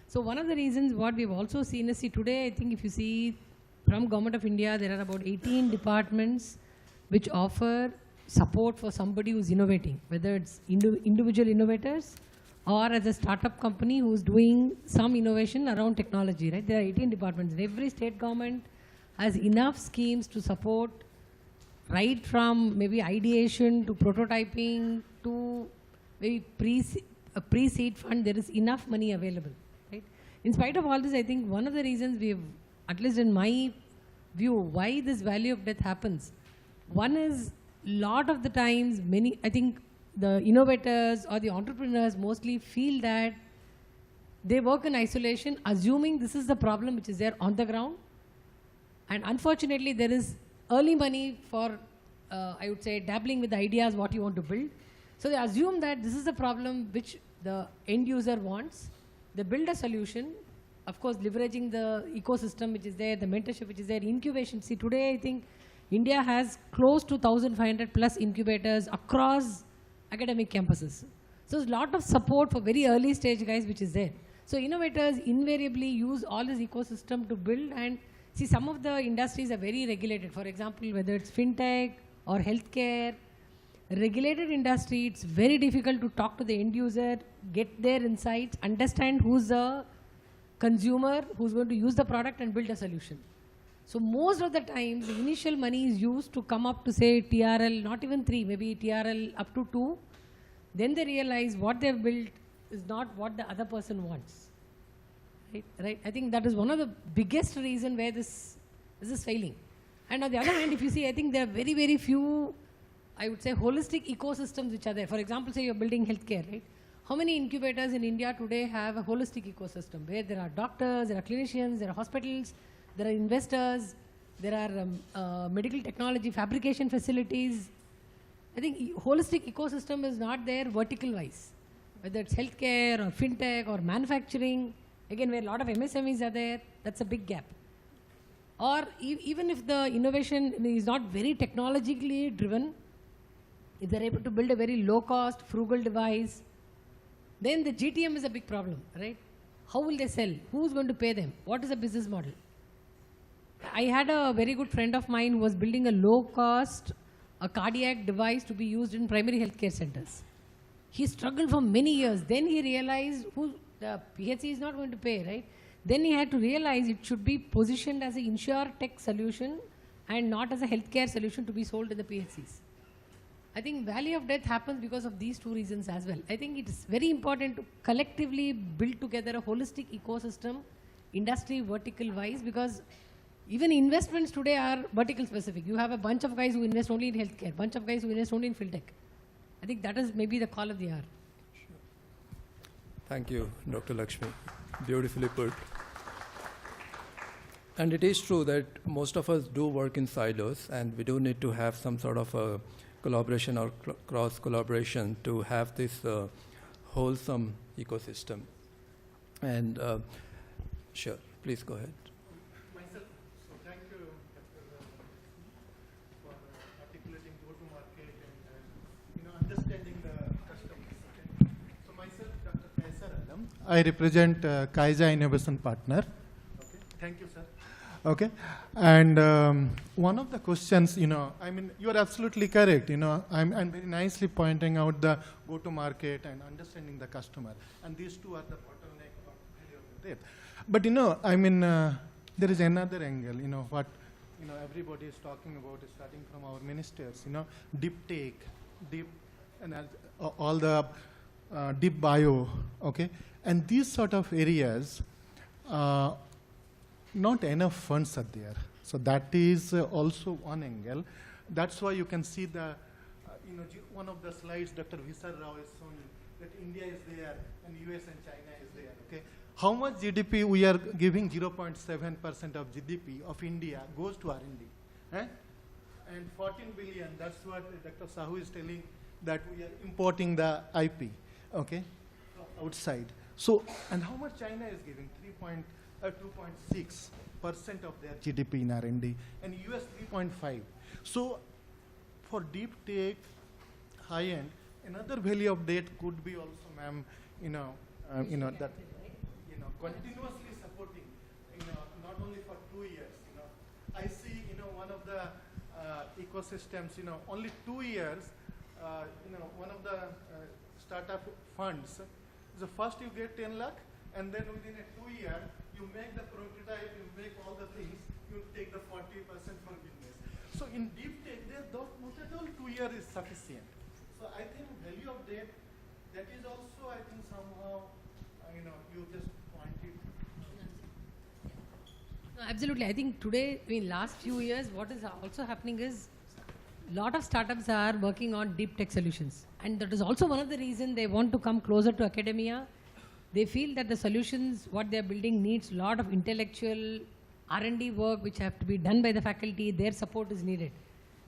So one of the reasons what we've also seen is, today I think if you see from Government of India, there are about 18 departments which offer support for somebody who's innovating, whether it's individual innovators or as a startup company who's doing some innovation around technology, right? There are 18 departments. Every state government has enough schemes to support right from maybe ideation to prototyping to maybe pre-seed fund. There is enough money available, right? In spite of all this, I think one of the reasons we've, at least in my view, why this value of death happens, one is lot of the times I think the innovators or the entrepreneurs mostly feel that they work in isolation, assuming this is the problem which is there on the ground. And unfortunately, there is early money for, I would say, dabbling with the ideas what you want to build. So they assume that this is the problem which the end user wants. They build a solution, of course, leveraging the ecosystem which is there, the mentorship which is there, incubation. See, today I think India has close to 1,500 plus incubators across academic campuses. So there's a lot of support for very early stage guys which is there. So innovators invariably use all this ecosystem to build, and see, some of the industries are very regulated. For example, whether it's fintech or healthcare, regulated industry, it's very difficult to talk to the end user, get their insights, understand who's the consumer, who's going to use the product and build a solution. So most of the time, the initial money is used to come up to say TRL, not even 3, maybe TRL up to 2. Then they realize what they've built is not what the other person wants. Right? I think that is one of the biggest reason where this is failing. And on the other hand, if you see, I think there are very, very few, I would say, holistic ecosystems which are there. For example, say you're building healthcare, right? How many incubators in India today have a holistic ecosystem where there are doctors, there are clinicians, there are hospitals, there are investors, there are medical technology fabrication facilities. I think holistic ecosystem is not there vertical wise, whether it's healthcare or fintech or manufacturing. Again, where a lot of MSMEs are there, that's a big gap. Or even if the innovation is not very technologically driven, if they're able to build a very low cost, frugal device, then the GTM is a big problem, right? How will they sell? Who's going to pay them? What is the business model? I had a very good friend of mine who was building a low-cost cardiac device to be used in primary healthcare centers. He struggled for many years. Then he realized the PHC is not going to pay, right? Then he had to realize it should be positioned as an insure-tech solution and not as a healthcare solution to be sold in the PHCs. I think value of death happens because of these two reasons as well. I think it is very important to collectively build together a holistic ecosystem, industry vertical-wise, because even investments today are vertical specific. You have a bunch of guys who invest only in healthcare, bunch of guys who invest only in fintech. I think that is maybe the call of the hour. Sure. Thank you, Dr. Lakshmi. Beautifully put. And it is true that most of us do work in silos, and we do need to have some sort of a collaboration or cross-collaboration to have this wholesome ecosystem. And sure, please go ahead. I represent Kaiza Innovation Partner. Okay. Thank you, sir. Okay. And one of the questions, I mean, you are absolutely correct. I'm very nicely pointing out the go-to-market and understanding the customer. And these two are the bottleneck of value of there. But, I mean, there is another angle, what, everybody is talking about, starting from our ministers, deep tech, deep, and all the deep bio, okay? And these sort of areas, not enough funds are there. So that is also one angle. That's why you can see the, one of the slides Dr. Visar Rao is showing that India is there and US and China is there, okay? How much GDP we are giving? 0.7% of GDP of India goes to R&D. Eh? And 14 billion, that's what Dr. Sahu is telling, that we are importing the IP, okay, outside. So, and how much China is giving? 2.6% of their GDP in R&D, and US 3.5. So, for deep tech, high end, another value of debt could be also, ma'am, that continuously supporting, not only for 2 years. I see, one of the ecosystems, only 2 years. One of the startup funds. So first you get 10 lakh, and then within a 2 year, you make the prototype, you make all the things, you take the 40% for business. So in deep tech, not at all 2 years is sufficient. So I think value of debt, that is also, I think somehow, you just pointed. No, absolutely. I think today, last few years, what is also happening is a lot of startups are working on deep tech solutions. And that is also one of the reasons they want to come closer to academia. They feel that the solutions, what they are building, needs a lot of intellectual R&D work which have to be done by the faculty. Their support is needed.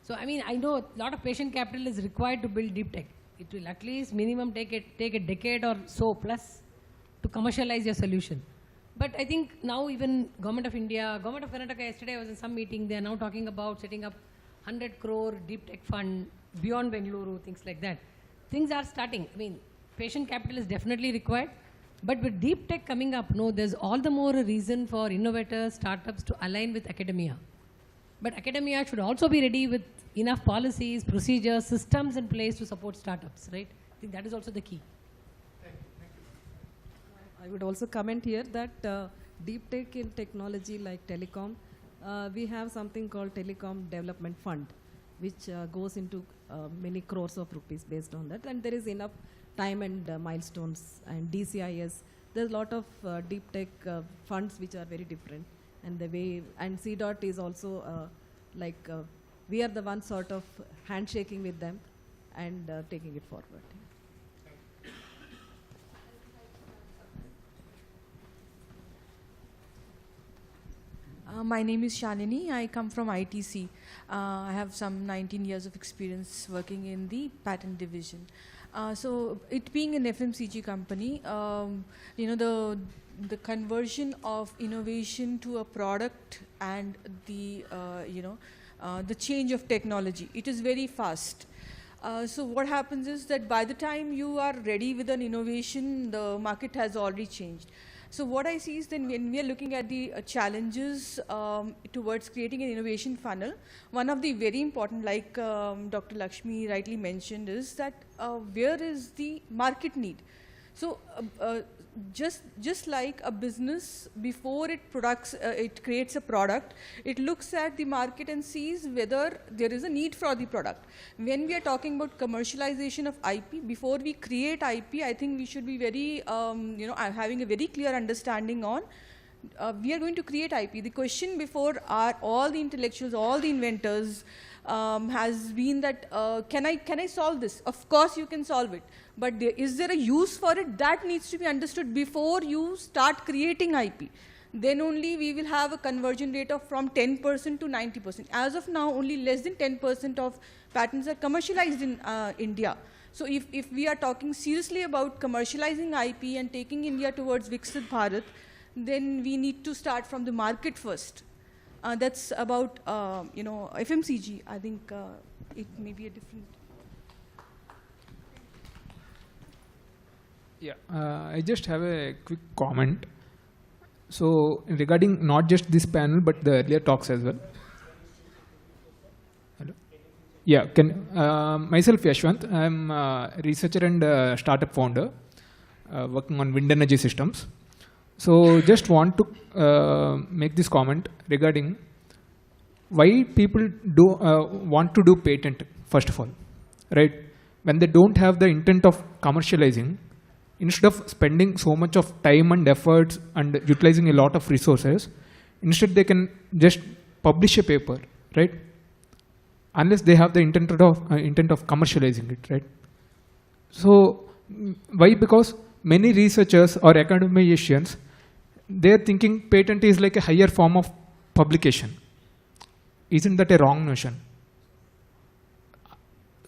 So, I know a lot of patient capital is required to build deep tech. It will at least minimum take a decade or so plus to commercialize your solution. But I think now even Government of India, Government of Karnataka, yesterday I was in some meeting, they are now talking about setting up 100 crore deep tech fund beyond Bengaluru, things like that. Things are starting. Patient capital is definitely required. But with deep tech coming up, there's all the more a reason for innovators, startups to align with academia. But academia should also be ready with enough policies, procedures, systems in place to support startups, right? I think that is also the key. I would also comment here that deep tech in technology like telecom, we have something called Telecom Development Fund, which goes into many crores of rupees based on that. And there is enough time and milestones and DCIS. There's a lot of deep tech funds which are very different. And the way, and CDOT is also we are the one sort of handshaking with them and taking it forward. My name is Shalini. I come from ITC. I have some 19 years of experience working in the patent division. So it being an FMCG company, the conversion of innovation to a product and the change of technology, it is very fast. So what happens is that by the time you are ready with an innovation, the market has already changed. So what I see is then when we are looking at the challenges towards creating an innovation funnel, one of the very important, like Dr. Lakshmi rightly mentioned, is that where is the market need? So just like a business, before it creates a product, it looks at the market and sees whether there is a need for the product. When we are talking about commercialization of IP, before we create IP, I think we should be very, having a very clear understanding on we are going to create IP. The question before all the intellectuals, all the inventors has been that can I solve this? Of course you can solve it. But is there a use for it? That needs to be understood before you start creating IP. Then only we will have a conversion rate of from 10% to 90%. As of now, only less than 10% of patents are commercialized in India. So if we are talking seriously about commercializing IP and taking India towards Viksit Bharat, then we need to start from the market first. That's about FMCG. I think it may be a different. Yeah, I just have a quick comment. So regarding not just this panel, but the earlier talks as well. Hello? Yeah, myself Yashwant. I'm a researcher and startup founder working on wind energy systems. So just want to make this comment regarding why people want to do patent, first of all, right? When they don't have the intent of commercializing, instead of spending so much of time and efforts and utilizing a lot of resources, instead they can just publish a paper, right? Unless they have the intent of commercializing it, right? So why? Because many researchers or academicians, they're thinking patent is like a higher form of publication. Isn't that a wrong notion?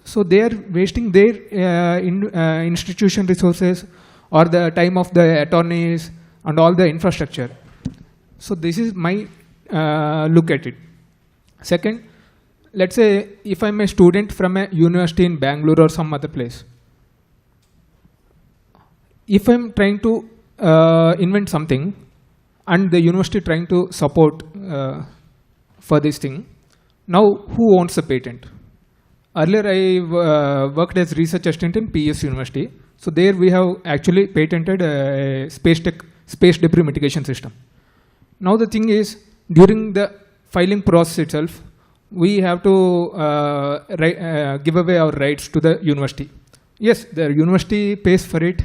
So they are wasting their institution resources or the time of the attorneys and all the infrastructure. So this is my look at it. Second, let's say if I'm a student from a university in Bangalore or some other place, if I'm trying to invent something and the university trying to support for this thing, now who owns the patent? Earlier I worked as research assistant in PS University. So there we have actually patented a space debris mitigation system. Now the thing is, during the filing process itself, we have to give away our rights to the university. Yes, the university pays for it,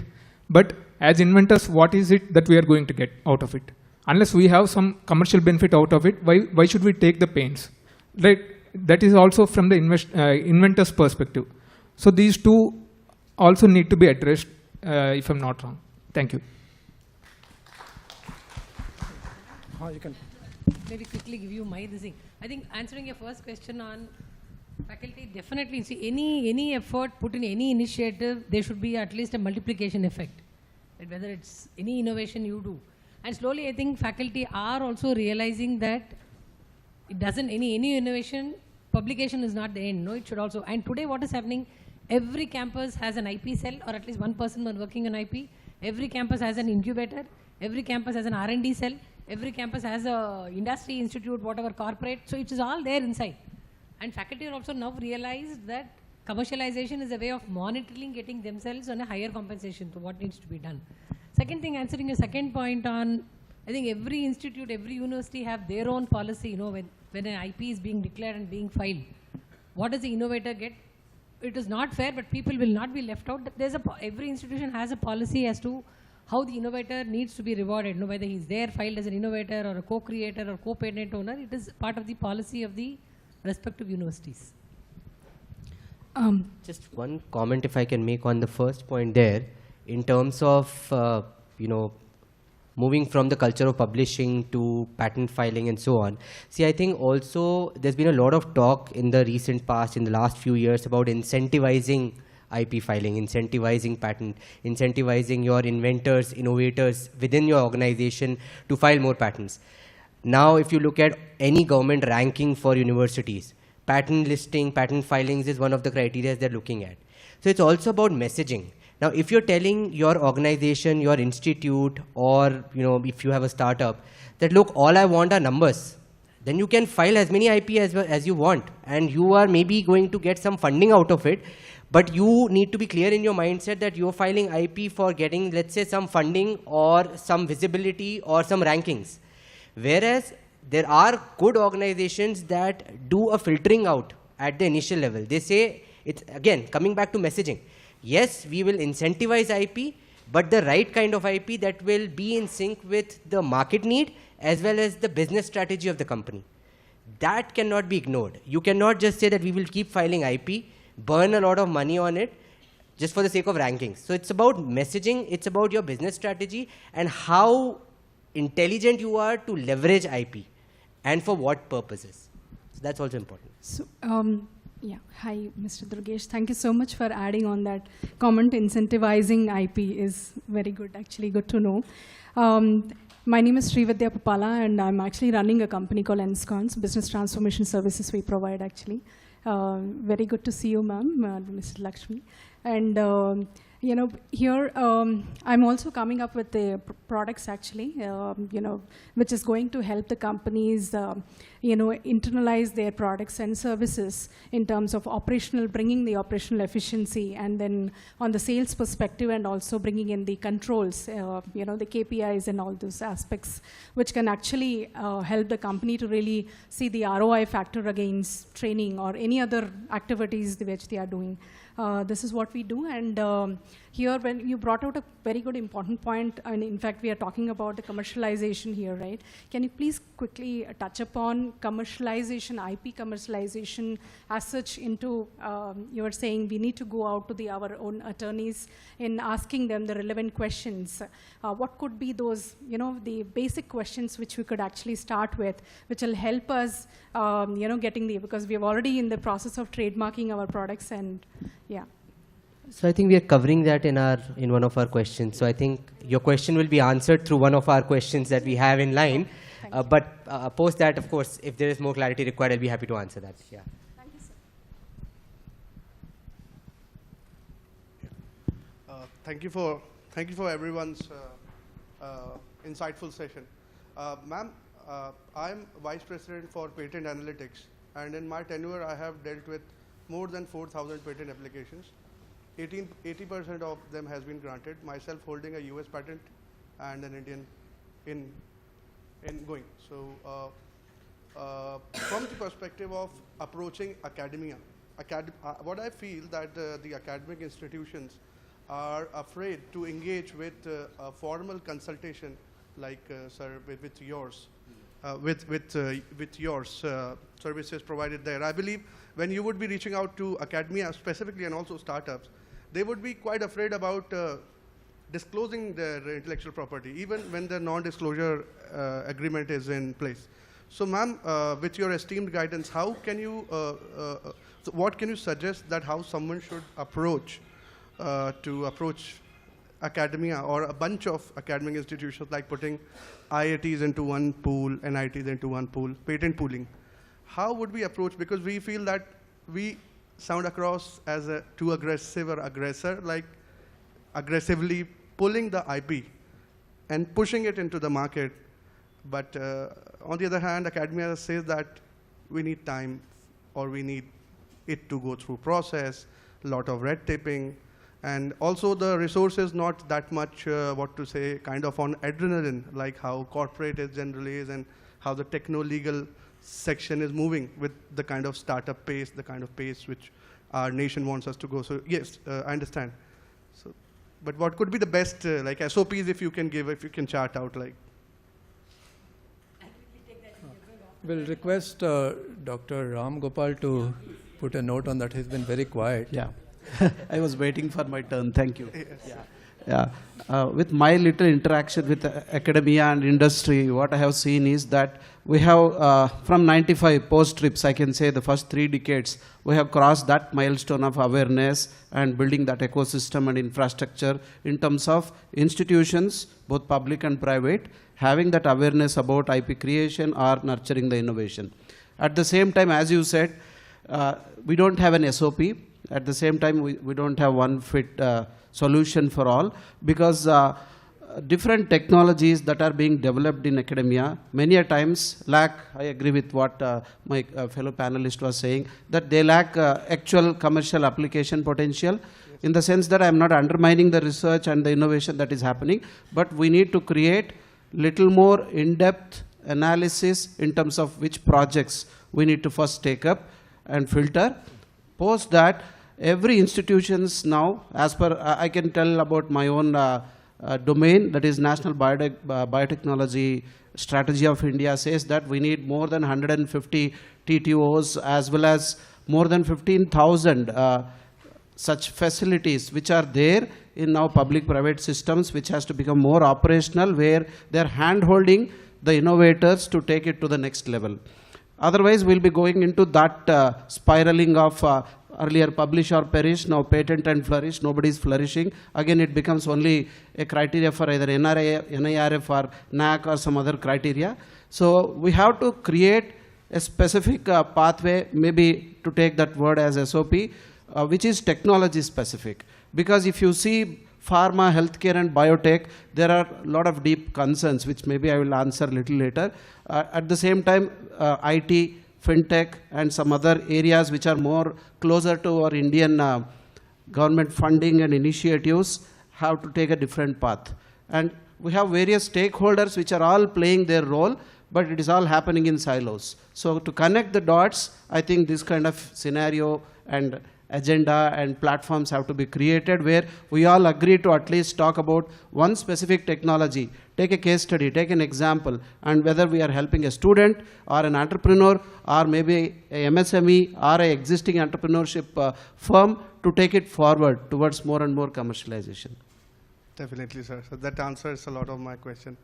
but as inventors, what is it that we are going to get out of it? Unless we have some commercial benefit out of it, why should we take the pains? Right? That is also from the inventor's perspective. So these two also need to be addressed, if I'm not wrong. Thank you. You can maybe quickly give you my thing. I think answering your first question on faculty, definitely see any effort put in any initiative, there should be at least a multiplication effect. Right? Whether it's any innovation you do. And slowly I think faculty are also realizing that it doesn't, any innovation, publication is not the end. No, it should also. And today what is happening, every campus has an IP cell or at least one person working on IP. Every campus has an incubator. Every campus has an R&D cell. Every campus has a industry institute, whatever corporate. So it is all there inside. And faculty are also now realized that commercialization is a way of monitoring, getting themselves on a higher compensation to what needs to be done. Second thing, answering a second point on, I think every institute, every university have their own policy, you know, when an IP is being declared and being filed. What does the innovator get? It is not fair, but people will not be left out. Every institution has a policy as to how the innovator needs to be rewarded, you know, whether he's there filed as an innovator or a co-creator or co-patent owner. It is part of the policy of the respective universities. Just one comment if I can make on the first point there, in terms of, moving from the culture of publishing to patent filing and so on. See, I think also there's been a lot of talk in the recent past, in the last few years, about incentivizing IP filing, incentivizing patent, incentivizing your inventors, innovators within your organization to file more patents. Now, if you look at any government ranking for universities, patent listing, patent filings is one of the criteria they're looking at. So it's also about messaging. Now, if you're telling your organization, your institute, or if you have a startup, that look, all I want are numbers, then you can file as many IP as you want, and you are maybe going to get some funding out of it. But you need to be clear in your mindset that you're filing IP for getting, let's say, some funding or some visibility or some rankings. Whereas there are good organizations that do a filtering out at the initial level. They say, it's again coming back to messaging. Yes, we will incentivize IP, but the right kind of IP that will be in sync with the market need as well as the business strategy of the company. That cannot be ignored. You cannot just say that we will keep filing IP, burn a lot of money on it just for the sake of rankings. So it's about messaging, it's about your business strategy and how intelligent you are to leverage IP and for what purposes. So that's also important. So, yeah, hi, Mr. Durgesh. Thank you so much for adding on that comment. Incentivizing IP is very good, actually good to know. My name is Srividya Papala, and I'm actually running a company called Enscons, business transformation services we provide, actually. Very good to see you, ma'am, Mr. Lakshmi. And you know, here I'm also coming up with the products actually, you know, which is going to help the companies, you know, internalize their products and services in terms of operational, bringing the operational efficiency, and then on the sales perspective, and also bringing in the controls, you know, the KPIs and all those aspects, which can actually help the company to really see the ROI factor against training or any other activities which they are doing. This is what we do, and here when you brought out a very good important point, and in fact we are talking about the commercialization here, right? Can you please quickly touch upon commercialization, IP commercialization as such into, you were saying we need to go out to our own attorneys in asking them the relevant questions. What could be those, you know, the basic questions which we could actually start with, which will help us, you know, getting because we are already in the process of trademarking our products, and yeah. So I think we are covering that in one of our questions. So I think your question will be answered through one of our questions that we have in line. But post that, of course, if there is more clarity required, I'll be happy to answer that. Yeah. Thank you, sir. Thank you for everyone's insightful session. Ma'am, I'm Vice President for Patent Analytics, and in my tenure, I have dealt with more than 4,000 patent applications. 80% of them has been granted, myself holding a US patent and an Indian in going. So from the perspective of approaching academia, what I feel that the academic institutions are afraid to engage with a formal consultation like sir with yours, with yours services provided there. I believe when you would be reaching out to academia specifically and also startups, they would be quite afraid about disclosing their intellectual property, even when the non-disclosure agreement is in place. So ma'am, with your esteemed guidance, how can you, so what can you suggest that how someone should approach to approach academia or a bunch of academic institutions, like putting IITs into one pool, NITs into one pool, patent pooling? How would we approach, because we feel that we sound across as a too aggressive or aggressor, like aggressively pulling the IP and pushing it into the market. But on the other hand, academia says that we need time, or we need it to go through process, a lot of red taping, and also the resources not that much, what to say, kind of on adrenaline, like how corporate is generally is, and how the techno-legal section is moving with the kind of startup pace, the kind of pace which our nation wants us to go. So yes, I understand. So, but what could be the best like SOPs if you can give, if you can chart out like? We'll request Dr. Ram Gopal to put a note on that. He's been very quiet. Yeah, I was waiting for my turn. Thank you. Yes. Yeah. With my little interaction with academia and industry, what I have seen is that we have, from 95 post-trips, I can say the first 3 decades, we have crossed that milestone of awareness and building that ecosystem and infrastructure in terms of institutions, both public and private, having that awareness about IP creation or nurturing the innovation. At the same time, as you said, we don't have an SOP. At the same time, we don't have one fit solution for all, because different technologies that are being developed in academia many a times lack, I agree with what my fellow panelist was saying, that they lack actual commercial application potential, in the sense that I am not undermining the research and the innovation that is happening, but we need to create little more in-depth analysis in terms of which projects we need to first take up and filter. Post that, every institutions now, as per, I can tell about my own domain, that is National Biotechnology Strategy of India, says that we need more than 150 TTOs as well as more than 15,000 such facilities which are there in now public-private systems, which has to become more operational, where they are hand-holding the innovators to take it to the next level. Otherwise, we'll be going into that spiraling of earlier publish or perish, now patent and flourish, nobody is flourishing. Again, it becomes only a criteria for either NIRF or NAC or some other criteria. So we have to create a specific pathway, maybe to take that word as SOP, which is technology specific. Because if you see pharma, healthcare and biotech, there are a lot of deep concerns, which maybe I will answer a little later. At the same time, IT, fintech and some other areas which are more closer to our Indian government funding and initiatives have to take a different path. And we have various stakeholders which are all playing their role, but it is all happening in silos. So to connect the dots, I think this kind of scenario and agenda and platforms have to be created where we all agree to at least talk about one specific technology, take a case study, take an example, and whether we are helping a student or an entrepreneur or maybe a MSME or an existing entrepreneurship firm to take it forward towards more and more commercialization. Definitely, sir. So that answers a lot of my question.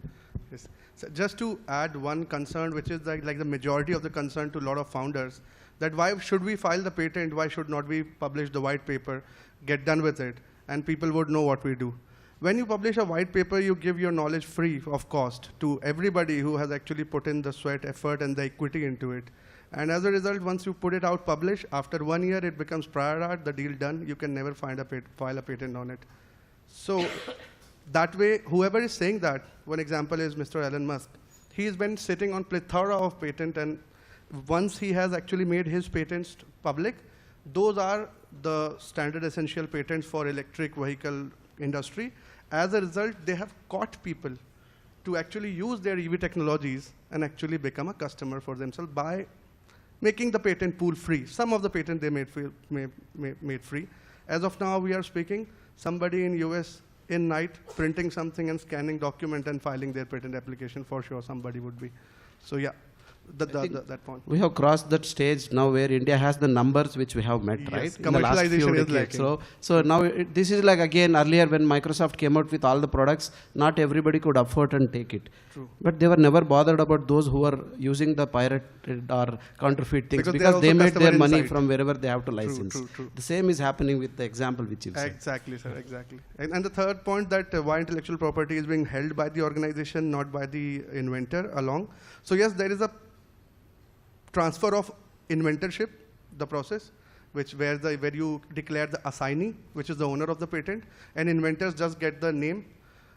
Yes. So just to add one concern, which is like the majority of the concern to a lot of founders, that why should we file the patent? Why should not we publish the white paper, get done with it, and people would know what we do? When you publish a white paper, you give your knowledge free of cost to everybody who has actually put in the sweat, effort, and the equity into it. And as a result, once you put it out published, after 1 year, it becomes prior art, the deal done. You can never file a patent on it. So that way, whoever is saying that, one example is Mr. Elon Musk. He's been sitting on plethora of patent, and once he has actually made his patents public, those are the standard essential patents for electric vehicle industry. As a result, they have caught people to actually use their EV technologies and actually become a customer for themselves by making the patent pool free. Some of the patent they made free. As of now, we are speaking, somebody in US in night printing something and scanning document and filing their patent application, for sure somebody would be. So yeah. That point. We have crossed that stage now where India has the numbers which we have met, yes, right? In the last few decades. So now this is like again earlier when Microsoft came out with all the products, not everybody could afford and take it. True. But they were never bothered about those who are using the pirated or counterfeit things because they made their money inside. from wherever they have to license. True. The same is happening with the example which you said. Exactly, sir, exactly. And the third point, that why intellectual property is being held by the organization, not by the inventor along. So yes, there is a transfer of inventorship, the process, where you declare the assignee, which is the owner of the patent, and inventors just get the name.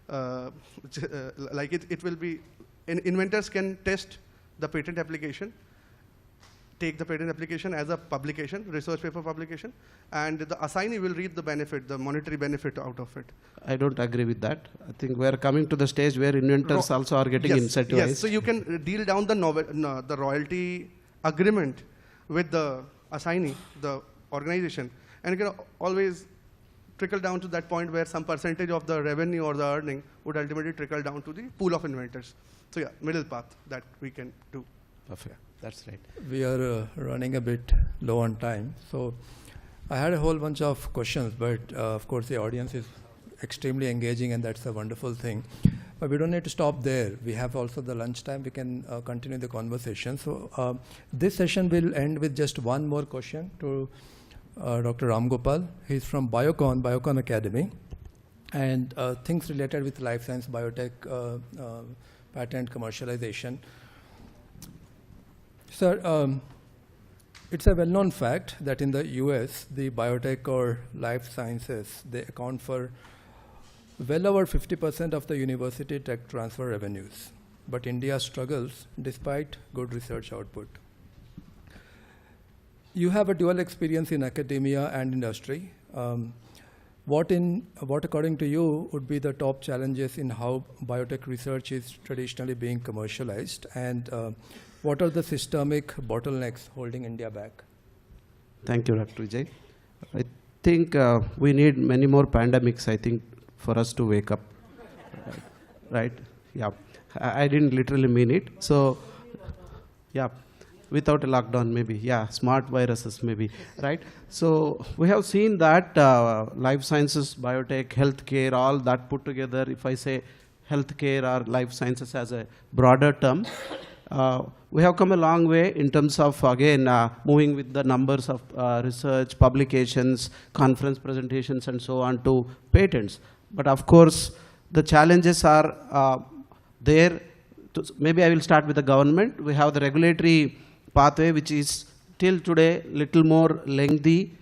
Like it will be, inventors can test the patent application, take the patent application as a publication, research paper publication, and the assignee will reap the benefit, the monetary benefit out of it. I don't agree with that. I think we are coming to the stage where inventors also are getting incentivized. Yes, so you can deal down the royalty agreement with the assignee, the organization, and you can always trickle down to that point where some percentage of the revenue or the earning would ultimately trickle down to the pool of inventors. So yeah, middle path that we can do. Perfect. That's right. We are running a bit low on time. So I had a whole bunch of questions, but of course the audience is extremely engaging and that's a wonderful thing. But we don't need to stop there. We have also the lunchtime. We can continue the conversation. So this session will end with just one more question to Dr. Ram Gopal. He's from Biocon Academy. And things related with life science, biotech, patent commercialization. Sir, it's a well-known fact that in the US, the biotech or life sciences, they account for well over 50% of the university tech transfer revenues. But India struggles despite good research output. You have a dual experience in academia and industry. What according to you would be the top challenges in how biotech research is traditionally being commercialized, and what are the systemic bottlenecks holding India back? Thank you, Dr. Vijay. I think we need many more pandemics, I think, for us to wake up. Right? Yeah. I didn't literally mean it. So, yeah. Without a lockdown, maybe. Yeah, smart viruses, maybe. Right? So, we have seen that life sciences, biotech, healthcare, all that put together, if I say healthcare or life sciences as a broader term, we have come a long way in terms of, again, moving with the numbers of research, publications, conference presentations, and so on to patents. But of course, the challenges are there. Maybe I will start with the government. We have the regulatory pathway, which is till today little more lengthy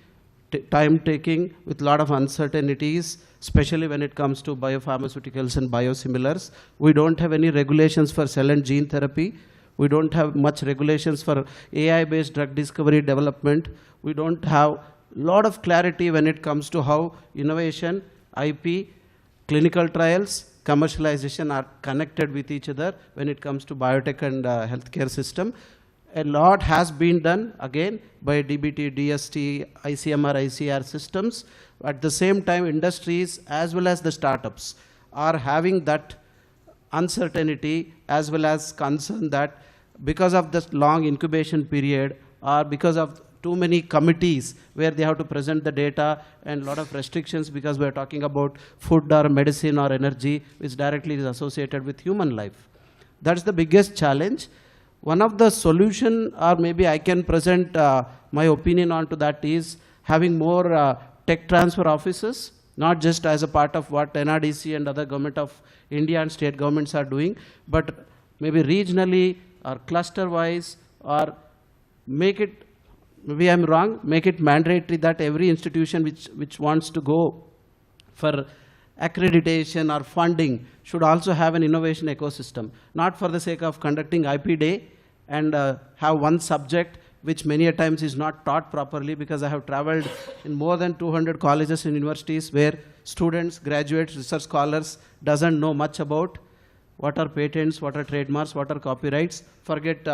time-taking with a lot of uncertainties, especially when it comes to biopharmaceuticals and biosimilars. We don't have any regulations for cell and gene therapy. We don't have much regulations for AI-based drug discovery development. We don't have a lot of clarity when it comes to how innovation, IP, clinical trials, commercialization are connected with each other when it comes to biotech and healthcare system. A lot has been done, again, by DBT, DST, ICMR, ICR systems. At the same time, industries as well as the startups are having that uncertainty as well as concern that because of this long incubation period or because of too many committees where they have to present the data and a lot of restrictions because we are talking about food or medicine or energy which directly is associated with human life. That's the biggest challenge. One of the solution, or maybe I can present my opinion onto that, is having more tech transfer offices, not just as a part of what NRDC and other government of India and state governments are doing, but maybe regionally or cluster-wise, or make it, maybe I'm wrong, make it mandatory that every institution which wants to go for accreditation or funding should also have an innovation ecosystem, not for the sake of conducting IP day and have one subject which many a times is not taught properly, because I have traveled in more than 200 colleges and universities where students, graduates, research scholars doesn't know much about what are patents, what are trademarks, what are copyrights, forget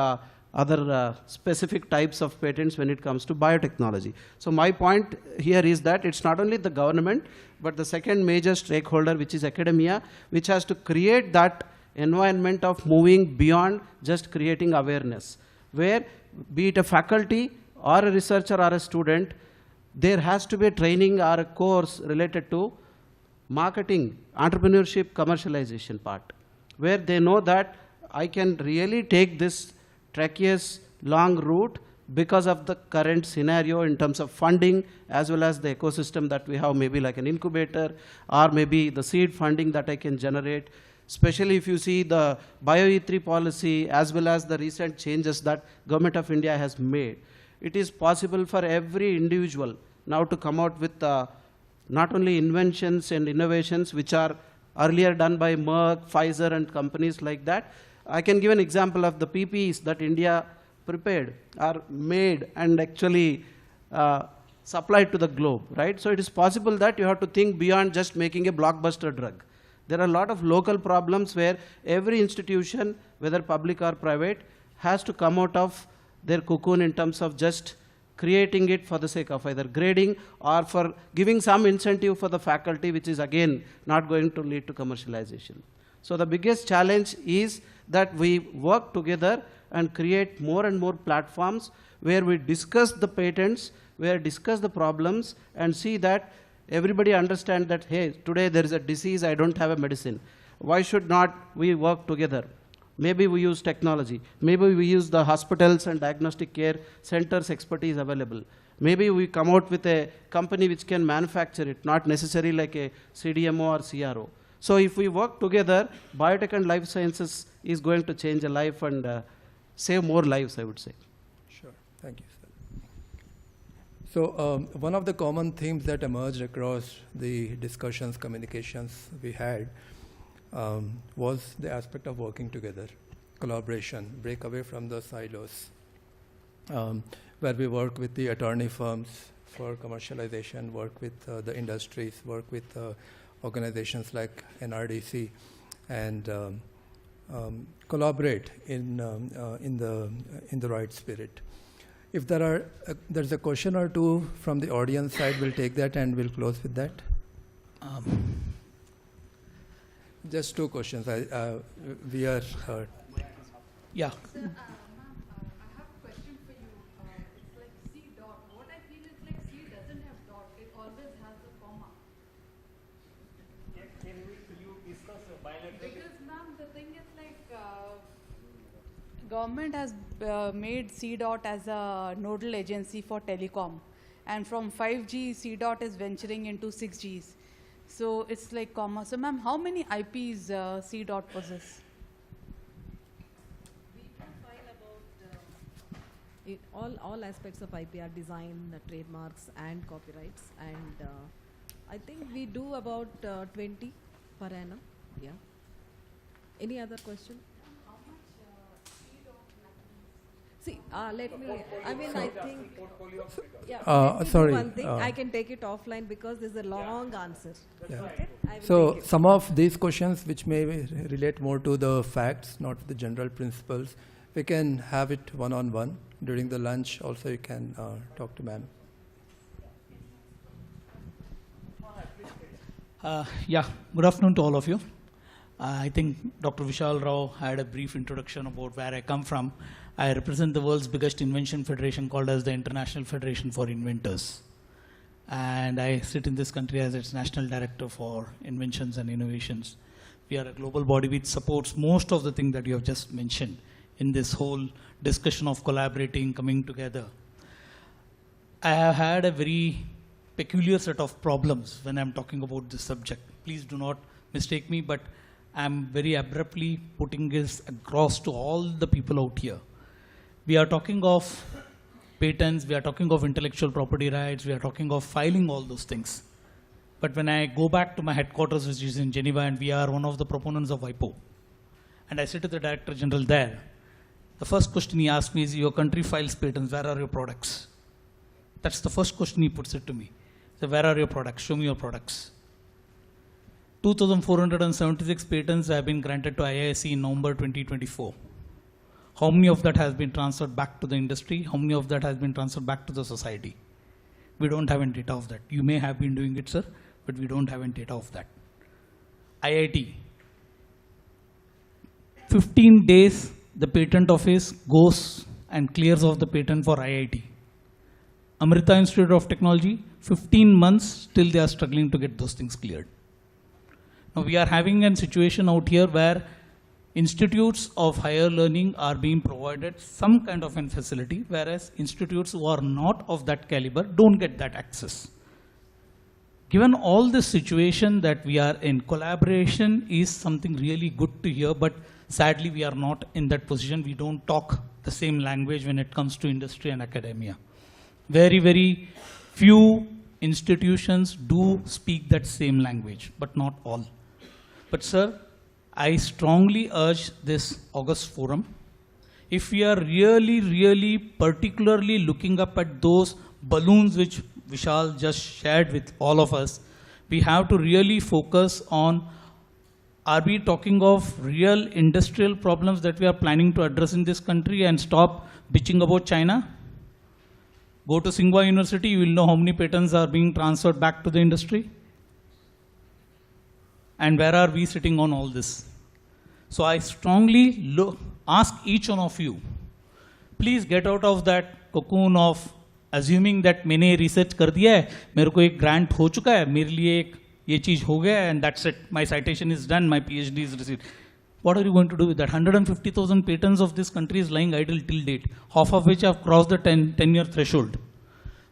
other specific types of patents when it comes to biotechnology. So my point here is that it's not only the government, but the second major stakeholder, which is academia, which has to create that environment of moving beyond just creating awareness, where be it a faculty or a researcher or a student, there has to be a training or a course related to marketing, entrepreneurship, commercialization part, where they know that I can really take this treacherous long route because of the current scenario in terms of funding as well as the ecosystem that we have, maybe like an incubator or maybe the seed funding that I can generate. Especially if you see the Bio-E3 policy as well as the recent changes that Government of India has made, it is possible for every individual now to come out with not only inventions and innovations which are earlier done by Merck, Pfizer and companies like that. I can give an example of the PPEs that India prepared, are made and actually supplied to the globe, right? So it is possible that you have to think beyond just making a blockbuster drug. There are a lot of local problems where every institution, whether public or private, has to come out of their cocoon in terms of just creating it for the sake of either grading or for giving some incentive for the faculty, which is again not going to lead to commercialization. So the biggest challenge is that we work together and create more and more platforms where we discuss the patents, where discuss the problems and see that everybody understand that, hey, today there is a disease, I don't have a medicine. Why should not we work together? Maybe we use technology. Maybe we use the hospitals and diagnostic care centers expertise available. Maybe we come out with a company which can manufacture it, not necessarily like a CDMO or CRO. So if we work together, biotech and life sciences is going to change a life and save more lives, I would say. Sure, thank you, sir. So one of the common themes that emerged across the discussions, communications we had was the aspect of working together, collaboration, break away from the silos, where we work with the attorney firms for commercialization, work with the industries, work with organizations like NRDC, and collaborate in the right spirit. If there's a question or two from the audience side, we'll take that and we'll close with that. Just two questions. We are. Yeah. Sir, ma'am, I have a question for you. It's like C dot. What I feel is like C doesn't have dot. It always has a comma. Can you discuss bilateral? Because, ma'am, the thing is like government has made C dot as a nodal agency for telecom, and from 5G, C dot is venturing into 6Gs. So it's like comma. So, ma'am, how many IPs C dot possess? in all aspects of IPR design, trademarks, and copyrights. And I think we do about 20 per annum. Yeah. Any other question? See, let me. I mean, I think. Yeah. Let me do Sorry. one thing. I can take it offline because there's a long answer. Yeah. Okay. I will So take it. some of these questions which may relate more to the facts, not the general principles, we can have it one-on-one during the lunch. Also, you can talk to ma'am. Yeah, good afternoon to all of you. I think Dr. Vishal Rao had a brief introduction about where I come from. I represent the world's biggest invention federation called as the International Federation for Inventors. And I sit in this country as its National Director for Inventions and Innovations. We are a global body which supports most of the things that you have just mentioned in this whole discussion of collaborating, coming together. I have had a very peculiar set of problems when I'm talking about this subject. Please do not mistake me, but I'm very abruptly putting this across to all the people out here. We are talking of patents, we are talking of intellectual property rights, we are talking of filing all those things. But when I go back to my headquarters, which is in Geneva, and we are one of the proponents of WIPO, and I sit with the Director General there, the first question he asks me is, your country files patents, where are your products? That's the first question he puts it to me. So where are your products? Show me your products. 2,476 patents have been granted to IISc in November 2024. How many of that has been transferred back to the industry? How many of that has been transferred back to the society? We don't have any data of that. You may have been doing it, sir, but we don't have any data of that. IIT. 15 days, the patent office goes and clears off the patent for IIT. Amrita Institute of Technology, 15 months till they are struggling to get those things cleared. Now we are having a situation out here where institutes of higher learning are being provided some kind of a facility, whereas institutes who are not of that caliber don't get that access. Given all this situation that we are in, collaboration is something really good to hear, but sadly we are not in that position. We don't talk the same language when it comes to industry and academia. Very, very few institutions do speak that same language, but not all. But sir, I strongly urge this August forum. If we are really, really particularly looking up at those balloons which Vishal just shared with all of us, we have to really focus on, are we talking of real industrial problems that we are planning to address in this country and stop bitching about China? Go to Tsinghua University, you will know how many patents are being transferred back to the industry. And where are we sitting on all this? So I strongly ask each one of you, please get out of that cocoon of assuming that मैंने research कर दिया है, मेरे को एक grant हो चुका है, मेरे लिए एक ये चीज हो गया है, and that's it. My citation is done, my PhD is received. What are you going to do with that? 150,000 patents of this country is lying idle till date, half of which have crossed the 10-year threshold.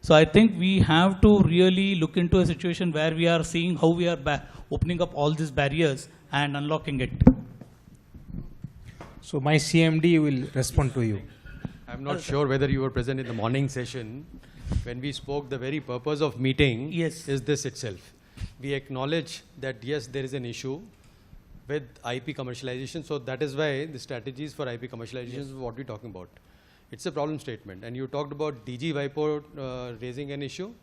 So I think we have to really look into a situation where we are seeing how we are opening up all these barriers and unlocking it. So my CMD will respond to you. I'm not sure whether you were present in the morning session. When we spoke, the very purpose of meeting is this itself. We acknowledge that yes, there is an issue with IP commercialization. So that is why the strategies for IP commercialization is what we're talking about. It's a problem statement. And you talked about DG WIPO raising an issue.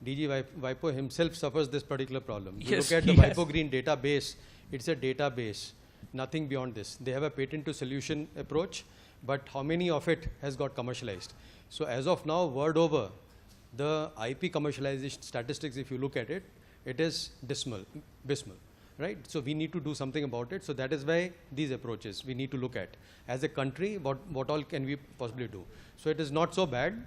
DG WIPO himself suffers this particular problem. You look at the WIPO Green database, it's a database, nothing beyond this. They have a patent to solution approach, but how many of it has got commercialized? So as of now, word over, the IP commercialization statistics, if you look at it, it is abysmal, right? So we need to do something about it. So that is why these approaches we need to look at. As a country, what all can we possibly do? So it is not so bad.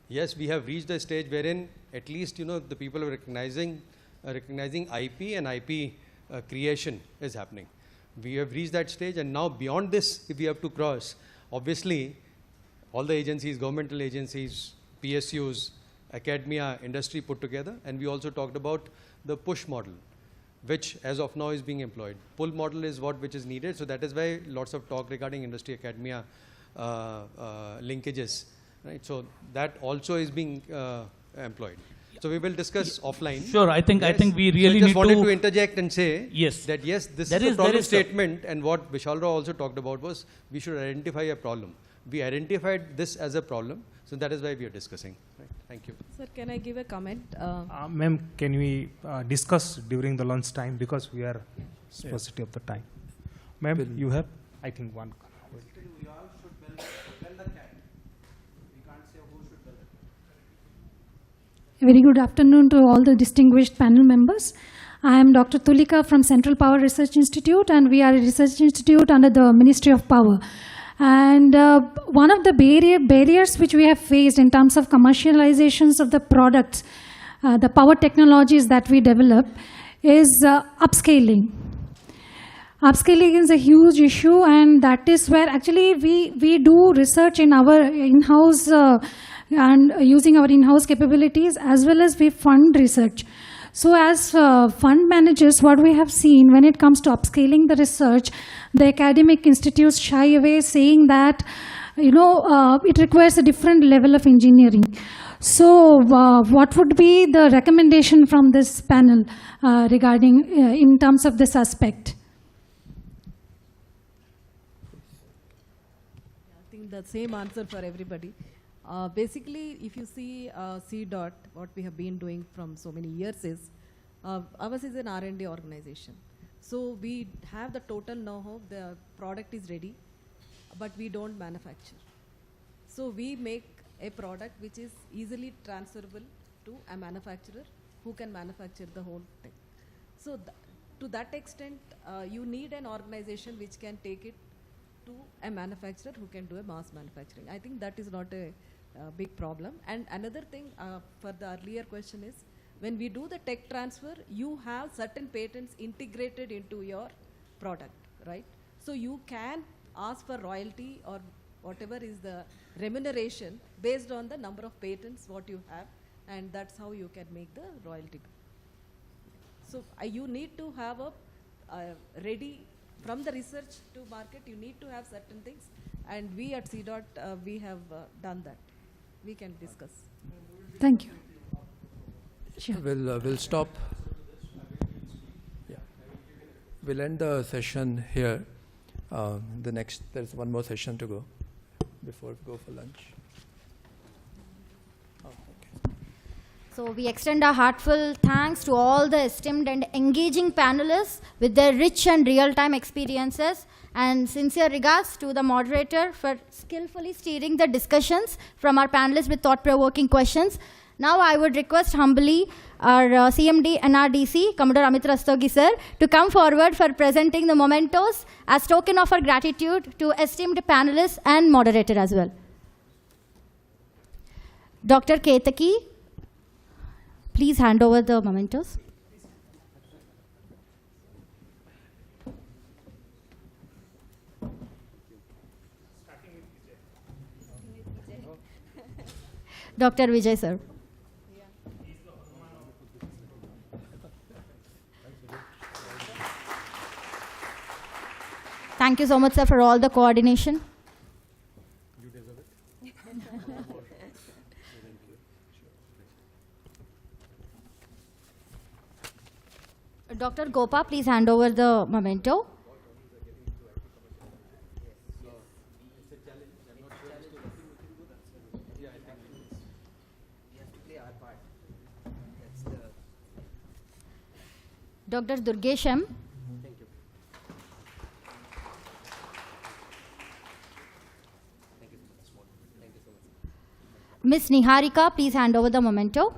Yes, we have reached a stage wherein at least, you know, the people are recognizing IP and IP creation is happening. We have reached that stage, and now beyond this, if we have to cross, obviously, all the agencies, governmental agencies, PSUs, academia, industry put together, and we also talked about the push model, which as of now is being employed. Pull model is which is needed, so that is why lots of talk regarding industry academia linkages right? So that also is being employed. So we will discuss offline. Sure, I think we really so I just need wanted to to interject and say yes, that yes, this there is a problem there is statement, and what Vishal Rao also talked about was we should identify a problem. We identified this as a problem, so that is why we are discussing. Right? Thank you. Sir, can I give a comment? Ma'am, can we discuss during the lunch time because we are sparsity of the time. Ma'am, you have, I think, one. A very good afternoon to all the distinguished panel members. I am Dr. Tulika from Central Power Research Institute, and we are a research institute under the Ministry of Power. And one of the barriers which we have faced in terms of commercializations of the products, the power technologies that we develop, is upscaling. Upscaling is a huge issue, and that is where actually we do research in our in-house and using our in-house capabilities, as well as we fund research. So as fund managers, what we have seen when it comes to upscaling the research, the academic institutes shy away, saying that it requires a different level of engineering. So what would be the recommendation from this panel regarding in terms of this aspect? I think the same answer for everybody. Basically, if you see CDOT, what we have been doing from so many years is, ours is an R&D organization. So we have the total know-how, the product is ready, but we don't manufacture. So we make a product which is easily transferable to a manufacturer who can manufacture the whole thing. So to that extent, you need an organization which can take it to a manufacturer who can do a mass manufacturing. I think that is not a big problem. And another thing for the earlier question is, when we do the tech transfer, you have certain patents integrated into your product, right? So you can ask for royalty or whatever is the remuneration based on the number of patents what you have, and that's how you can make the royalty. So you need to have a ready, from the research to market, you need to have certain things, and we at CDOT, we have done that. We can discuss. Thank you. Sure. We'll stop. Yeah. We'll end the session here. There's one more session to go before we go for lunch. So we extend our heartfelt thanks to all the esteemed and engaging panelists with their rich and real-time experiences, and sincere regards to the moderator for skillfully steering the discussions from our panelists with thought-provoking questions. Now I would request humbly our CMD NRDC, Commodore Amit Rastogi sir, to come forward for presenting the mementos as token of our gratitude to esteemed panelists and moderator as well. Dr. Ketaki, please hand over the mementos. Dr. Vijay sir. Thank you so much, sir, for all the coordination. You deserve it. Dr. Gopa, please hand over the memento. Dr. Durgesham. Ms. Niharika, please hand over the memento.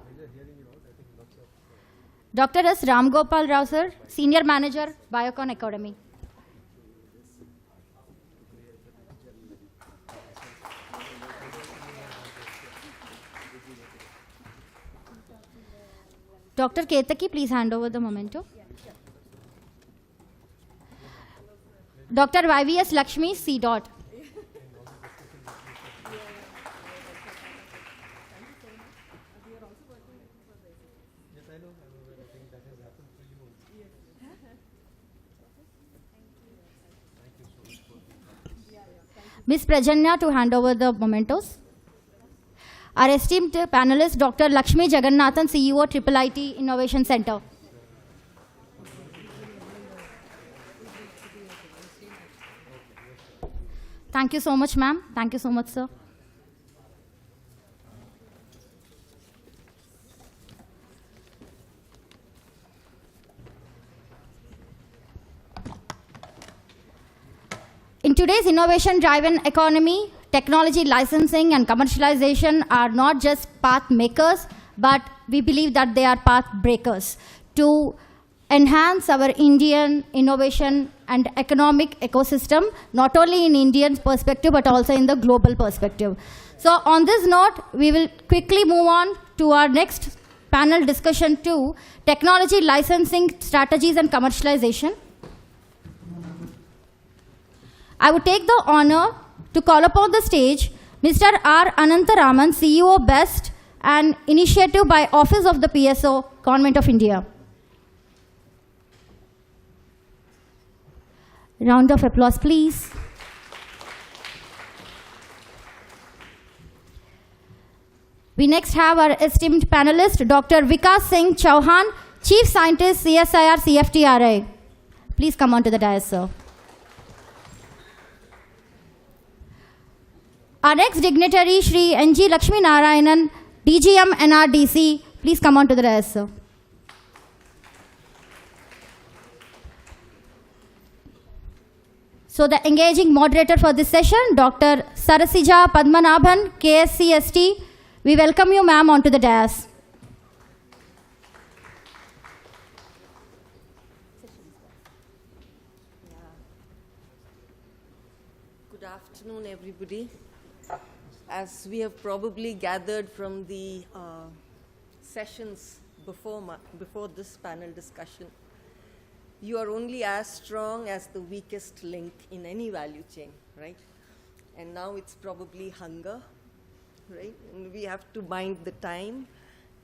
Dr. S. Ram Gopal Rao, sir, Senior Manager, Biocon Academy. Dr. Ketaki, please hand over the memento. Dr. YVS Lakshmi, CDOT. Ms. Prajanya to hand over the mementos. our esteemed panelist, Dr. Lakshmi Jagannathan, CEO, IIIT Innovation Center. Thank you so much, ma'am. Thank you so much, sir. In today's innovation-driven economy, technology licensing and commercialization are not just path makers, but we believe that they are path breakers to enhance our Indian innovation and economic ecosystem, not only in Indian perspective, but also in the global perspective. So on this note, we will quickly move on to our next panel discussion to technology licensing strategies and commercialization. I would take the honor to call upon the stage Mr. R. Anantharaman, CEO BEST, an initiative by Office of the PSO, Government of India. Round of applause, please. We next have our esteemed panelist, Dr. Vikas Singh Chauhan, Chief Scientist, CSIR CFTRI. Please come on to the dais, sir. Our next dignitary, Shri N.G. Lakshmi Narayanan, DGM NRDC. Please come on to the dais, sir. So the engaging moderator for this session, Dr. Sarasija Padmanabhan, KSCST. We welcome you, ma'am, onto the dais. Good afternoon, everybody. As we have probably gathered from the sessions before this panel discussion, you are only as strong as the weakest link in any value chain, right? And now it's probably hunger, right? And we have to bind the time,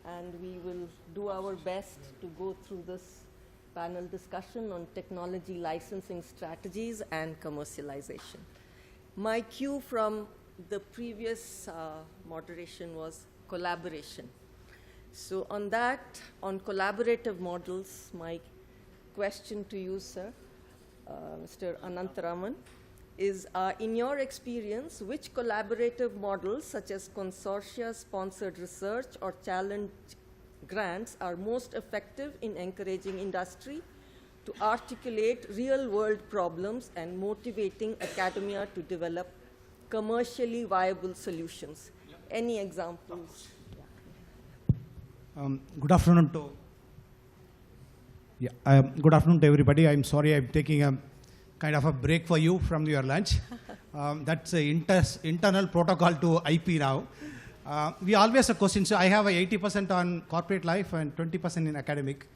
and we will do our best to go through this panel discussion on technology licensing strategies and commercialization. My cue from the previous moderation was collaboration. So on that, on collaborative models, my question to you, sir, Mr. Anantharaman, is in your experience, which collaborative models such as consortia-sponsored research or challenge grants are most effective in encouraging industry to articulate real-world problems and motivating academia to develop commercially viable solutions? Any examples? Good afternoon to good afternoon to everybody. I'm sorry I'm taking a kind of a break for you from your lunch. That's an internal protocol to IP now. We always have questions. So I have a 80% on corporate life and 20% in academic.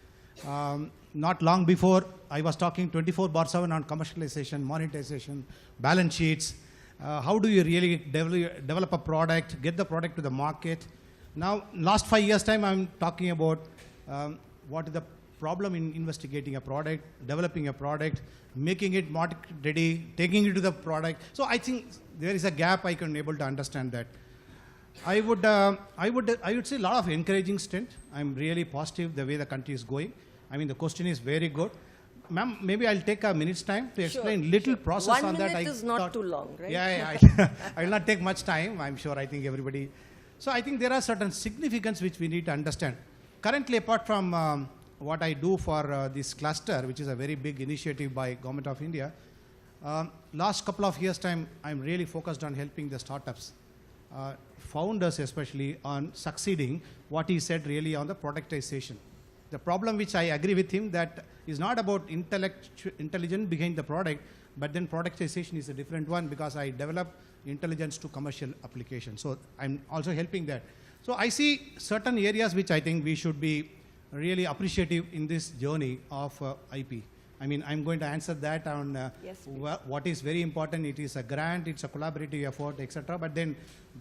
Not long before, I was talking 24/7 on commercialization, monetization, balance sheets. How do you really develop a product, get the product to the market? Now, last 5 years' time, I'm talking about what is the problem in investigating a product, developing a product, making it market ready, taking it to the product. So I think there is a gap. I can able to understand that. I would say a lot of encouraging strength. I'm really positive the way the country is going. I mean, the question is very good. Ma'am, maybe I'll take a minute's time to explain little process on that. 1 minute is not too long, right? Yeah, I will not take much time. I'm sure I think everybody. So I think there are certain significance which we need to understand. Currently, apart from what I do for this cluster, which is a very big initiative by Government of India, last couple of years' time, I'm really focused on helping the startups, founders especially, on succeeding what he said really on the productization. The problem which I agree with him that is not about intelligence behind the product, but then productization is a different one because I develop intelligence to commercial application. So I'm also helping that. So I see certain areas which I think we should be really appreciative in this journey of IP. I mean, I'm going to answer that on what is very important. It is a grant, it's a collaborative effort, etc. But then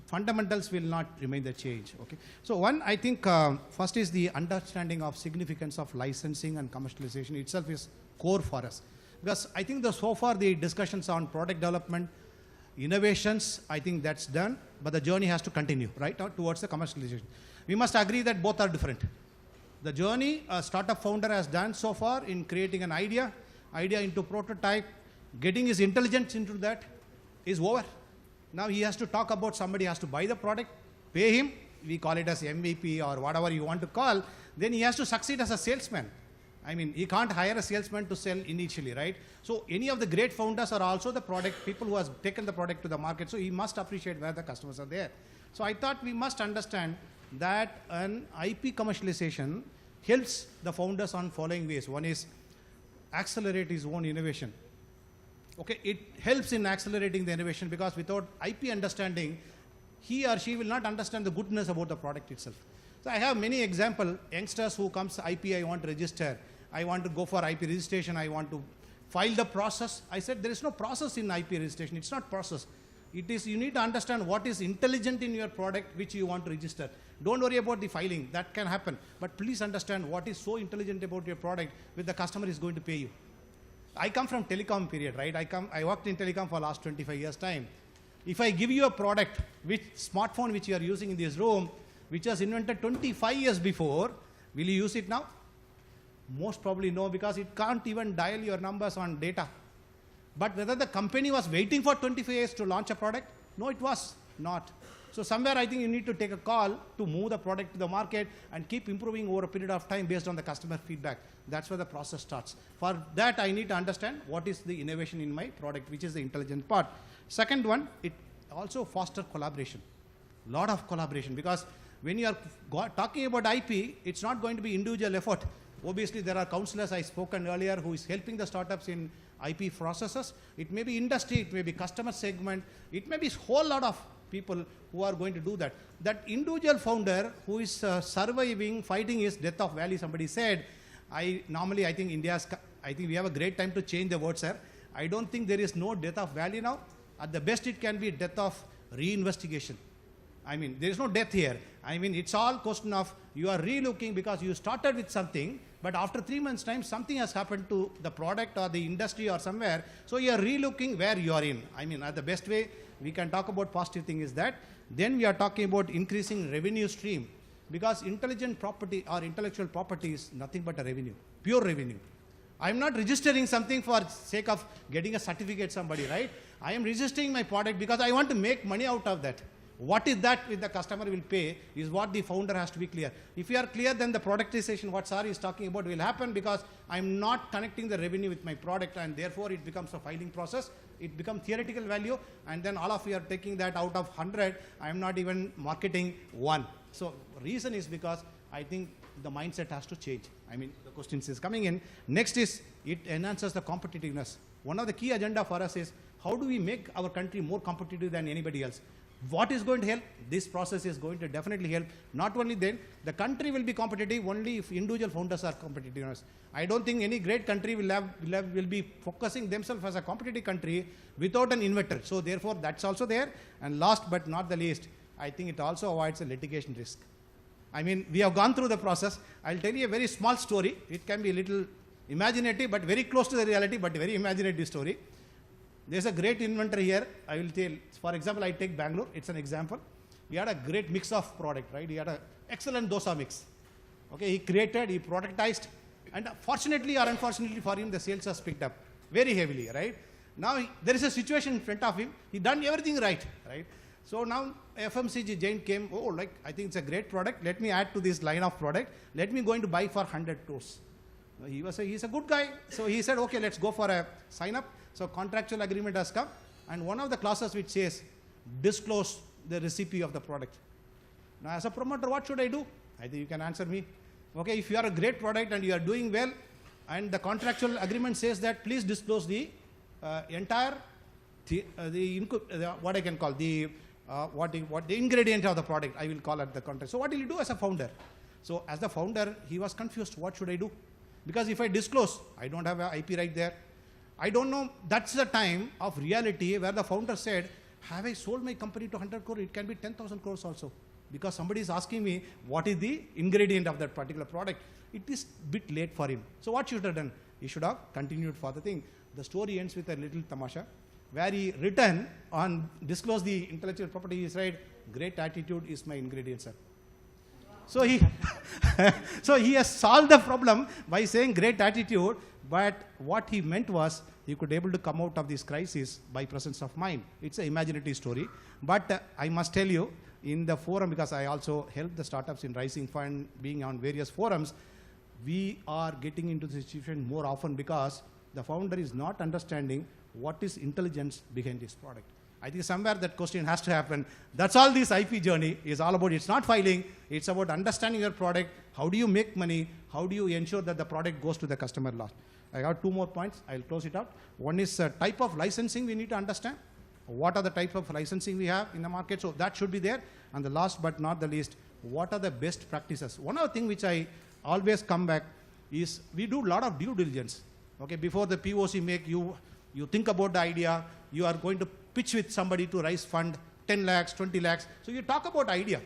fundamentals will not remain the change. Okay. So one, I think first is the understanding of significance of licensing and commercialization itself is core for us. Because I think so far the discussions on product development, innovations, I think that's done. but the journey has to continue, right, towards the commercialization. We must agree that both are different. The journey a startup founder has done so far in creating an idea into prototype, getting his intelligence into that is over. Now he has to talk about somebody has to buy the product, pay him, we call it as MVP or whatever you want to call, then he has to succeed as a salesman. I mean, he can't hire a salesman to sell initially, right? So any of the great founders are also the product, people who has taken the product to the market, so he must appreciate where the customers are there. So I thought we must understand that an IP commercialization helps the founders on following ways. One is accelerate his own innovation. Okay, it helps in accelerating the innovation because without IP understanding, he or she will not understand the goodness about the product itself. So I have many examples, youngsters who comes IP, I want to register, I want to go for IP registration, I want to file the process. I said there is no process in IP registration, it's not process. It is, you need to understand what is intelligent in your product which you want to register. Don't worry about the filing, that can happen. But please understand what is so intelligent about your product which the customer is going to pay you. I come from telecom period, right? I worked in telecom for last 25 years time. If I give you a product, which smartphone which you are using in this room, which was invented 25 years before, will you use it now? Most probably no, because it can't even dial your numbers on data. But whether the company was waiting for 25 years to launch a product? No, it was not. So somewhere I think you need to take a call to move the product to the market and keep improving over a period of time based on the customer feedback. That's where the process starts. For that, I need to understand what is the innovation in my product, which is the intelligent part. Second one, it also fosters collaboration. Lot of collaboration, because when you are talking about IP, it's not going to be individual effort. Obviously, there are counselors I spoken earlier who is helping the startups in IP processes. It may be industry, it may be customer segment, it may be a whole lot of people who are going to do that. That individual founder who is surviving, fighting his death of value, somebody said, I think we have a great time to change the word, sir. I don't think there is no death of value now. At the best, it can be death of reinvestigation. I mean, there is no death here. I mean, it's all question of you are relooking because you started with something, but after 3 months' time, something has happened to the product or the industry or somewhere. So you are relooking where you are in. I mean, at the best way we can talk about positive thing is that. Then we are talking about increasing revenue stream, because intelligent property or intellectual property is nothing but a revenue, pure revenue. I am not registering something for sake of getting a certificate somebody, right? I am registering my product because I want to make money out of that. What is that which the customer will pay is what the founder has to be clear. If you are clear, then the productization, what Sari is talking about, will happen, because I am not connecting the revenue with my product, and therefore it becomes a filing process. It becomes theoretical value, and then all of you are taking that out of 100. I am not even marketing 1. So reason is because I think the mindset has to change. I mean, the questions is coming in. Next is it enhances the competitiveness. One of the key agenda for us is how do we make our country more competitive than anybody else? What is going to help? This process is going to definitely help. Not only then, the country will be competitive only if individual founders are competitive. I don't think any great country will be focusing themselves as a competitive country without an inventor. So therefore, that's also there. And last but not the least, I think it also avoids a litigation risk. I mean, we have gone through the process. I'll tell you a very small story. It can be a little imaginative, but very close to the reality, but very imaginative story. There's a great inventor here. I will tell, for example, I take Bangalore. It's an example. He had a great mix of product, right? He had an excellent dosa mix. Okay, he created, he productized, and fortunately or unfortunately for him, the sales has picked up very heavily, right? Now, there is a situation in front of him. He done everything right, right? So now FMCG giant came, oh, like, I think it's a great product. Let me add to this line of product. Let me go into buy for 100 crores. He's a good guy. So he said, okay, let's go for a sign up. So contractual agreement has come, and one of the clauses which says disclose the recipe of the product. Now as a promoter, what should I do? I think you can answer me. Okay, if you are a great product and you are doing well, and the contractual agreement says that please disclose the entire what I can call the ingredient of the product, I will call it the contract. So what will you do as a founder? So as the founder, he was confused. What should I do? Because if I disclose, I don't have an IP right there. I don't know. That's the time of reality where the founder said, have I sold my company to 100 crore? It can be 10,000 crores also. Because somebody is asking me what is the ingredient of that particular product. It is a bit late for him. So what should have done? He should have continued for the thing. The story ends with a little tamasha. where he written on disclose the intellectual property, he said, great attitude is my ingredient, sir. So he, so he has solved the problem by saying great attitude, but what he meant was he could able to come out of this crisis by presence of mind. It's an imaginative story, but I must tell you, in the forum, because I also help the startups in raising fund, being on various forums, we are getting into the situation more often because the founder is not understanding what is intelligence behind this product. I think somewhere that question has to happen. That's all this IP journey is all about. It's not filing, it's about understanding your product. How do you make money? How do you ensure that the product goes to the customer last? I got 2 more points, I'll close it out. One is type of licensing we need to understand. What are the types of licensing we have in the market? So that should be there. And the last but not the least, what are the best practices? One other thing which I always come back is we do a lot of due diligence. Okay, before the POC make you think about the idea, you are going to pitch with somebody to raise fund, 10 lakhs, 20 lakhs. So you talk about idea.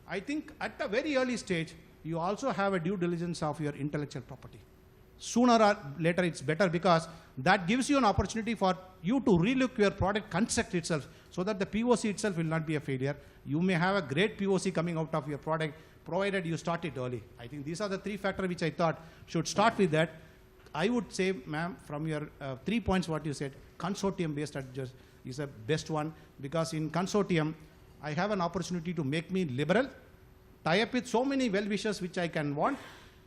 I think at a very early stage, you also have a due diligence of your intellectual property. Sooner or later it's better because that gives you an opportunity for you to relook your product concept itself so that the POC itself will not be a failure. You may have a great POC coming out of your product provided you start it early. I think these are the 3 factors which I thought should start with that. I would say, ma'am, from your 3 points what you said, consortium-based adjust is the best one because in consortium, I have an opportunity to make me liberal, tie up with so many well-wishers which I can want,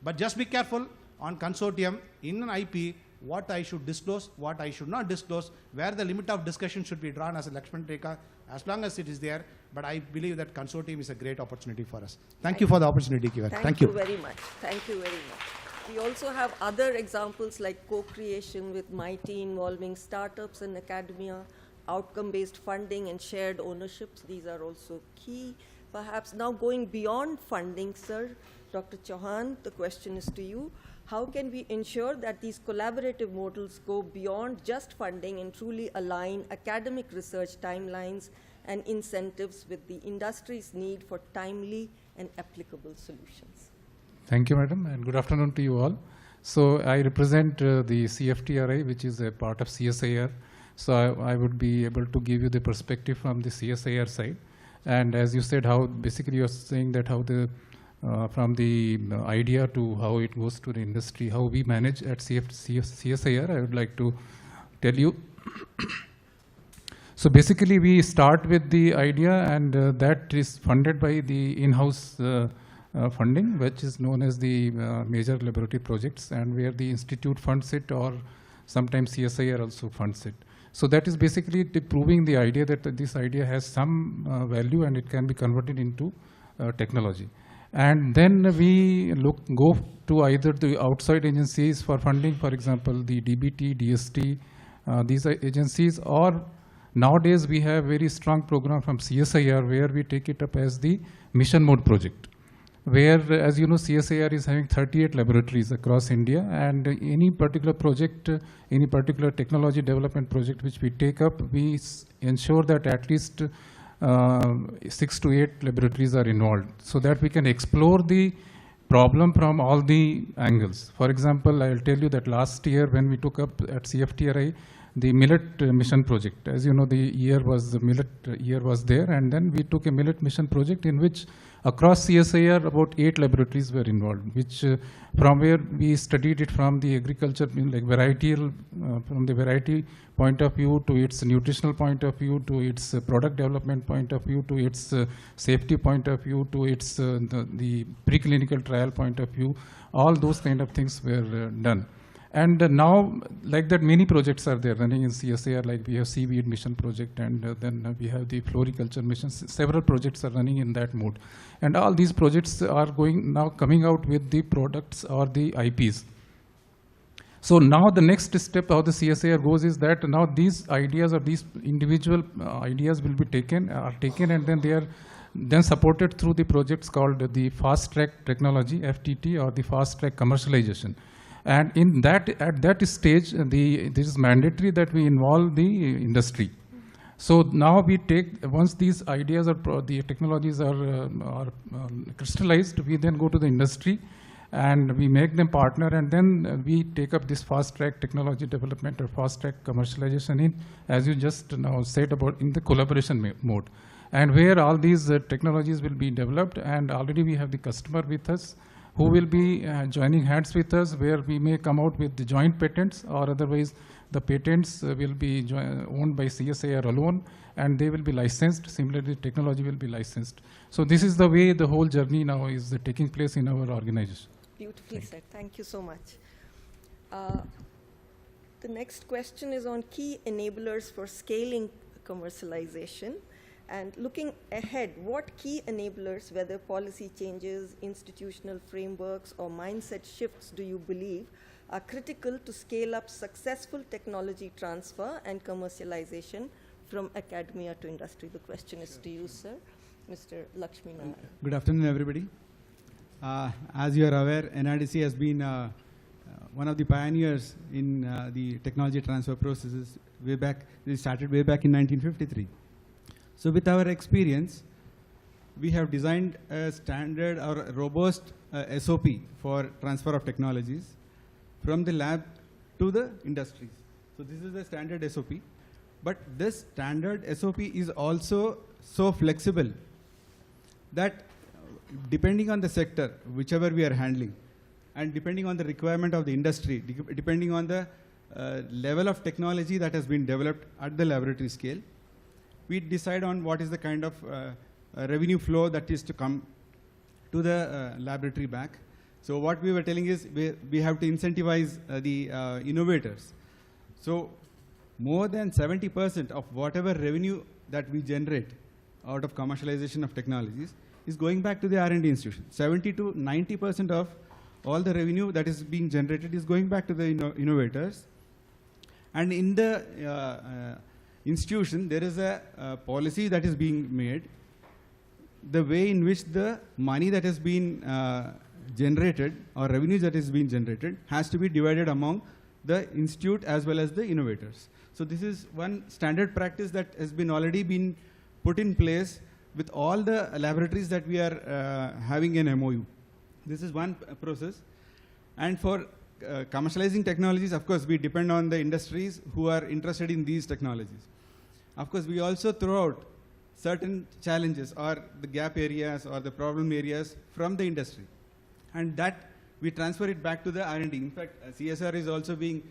but just be careful on consortium, in an IP, what I should disclose, what I should not disclose, where the limit of discussion should be drawn as a Lakshman Rekha, as long as it is there, but I believe that consortium is a great opportunity for us. Thank you for the opportunity, Kiva. Thank you very much. Thank you very much. We also have other examples like co-creation with MIT involving startups and academia, outcome-based funding and shared ownerships. These are also key. Perhaps now going beyond funding, sir, Dr. Chauhan, the question is to you. How can we ensure that these collaborative models go beyond just funding and truly align academic research timelines and incentives with the industry's need for timely and applicable solutions? Thank you, madam, and good afternoon to you all. So I represent the CFTRI, which is a part of CSIR. So I would be able to give you the perspective from the CSIR side. And as you said, how basically you're saying that how the from the idea to how it goes to the industry, how we manage at CSIR, I would like to tell you. So basically we start with the idea and that is funded by the in-house funding, which is known as the major laboratory projects, and where the institute funds it or sometimes CSIR also funds it. So that is basically proving the idea that this idea has some value and it can be converted into technology. And then we go to either the outside agencies for funding, for example, the DBT, DST, these agencies, or nowadays we have very strong program from CSIR where we take it up as the mission mode project, where, as you know, CSIR is having 38 laboratories across India, and any particular project, any particular technology development project which we take up, we ensure that at least 6 to 8 laboratories are involved so that we can explore the problem from all the angles. For example, I'll tell you that last year when we took up at CFTRI the millet mission project, as you know, the millet year was there, and then we took a millet mission project in which across CSIR about 8 laboratories were involved, which from where we studied it from the agriculture, like varietal, from the variety point of view to its nutritional point of view, to its product development point of view, to its safety point of view, to its the preclinical trial point of view. All those kind of things were done. And now, like that, many projects are there running in CSIR, like we have seaweed mission project, and then we have the floriculture missions. Several projects are running in that mode. And all these projects are coming out with the products or the IPs. So now the next step how the CSIR goes is that now these ideas or these individual ideas will be taken, and then they are then supported through the projects called the fast track technology, FTT, or the fast track commercialization. And in that, at that stage, this is mandatory that we involve the industry. So now we take, once these ideas or the technologies are crystallized, we then go to the industry and we make them partner, and then we take up this fast-track technology development or fast-track commercialization in, as you just now said, about in the collaboration mode. And where all these technologies will be developed, and already we have the customer with us who will be joining hands with us, where we may come out with the joint patents, or otherwise the patents will be owned by CSIR alone, and they will be licensed. Similarly, technology will be licensed. So this is the way the whole journey now is taking place in our organization. Beautifully said. Thank you so much. The next question is on key enablers for scaling commercialization. And looking ahead, what key enablers, whether policy changes, institutional frameworks, or mindset shifts, do you believe are critical to scale up successful technology transfer and commercialization from academia to industry? The question is to you, sir. Mr. Lakshmi Narayan. Good afternoon, everybody. As you are aware, NRDC has been one of the pioneers in the technology transfer processes way back. They started way back in 1953. So with our experience, we have designed a standard or a robust SOP for transfer of technologies from the lab to the industries. So this is the standard SOP. But this standard SOP is also so flexible that depending on the sector, whichever we are handling, and depending on the requirement of the industry, depending on the level of technology that has been developed at the laboratory scale, we decide on what is the kind of revenue flow that is to come to the laboratory back. So what we were telling is we have to incentivize the innovators. So more than 70% of whatever revenue that we generate out of commercialization of technologies is going back to the R&D institution. 70 to 90% of all the revenue that is being generated is going back to the innovators. And in the institution, there is a policy that is being made. The way in which the money that has been generated or revenue that is being generated has to be divided among the institute as well as the innovators. So this is one standard practice that has been already been put in place with all the laboratories that we are having an MOU. This is one process. And for commercializing technologies, of course, we depend on the industries who are interested in these technologies. Of course, we also throw out certain challenges or the gap areas or the problem areas from the industry. And that we transfer it back to the R&D. In fact, CSR is also being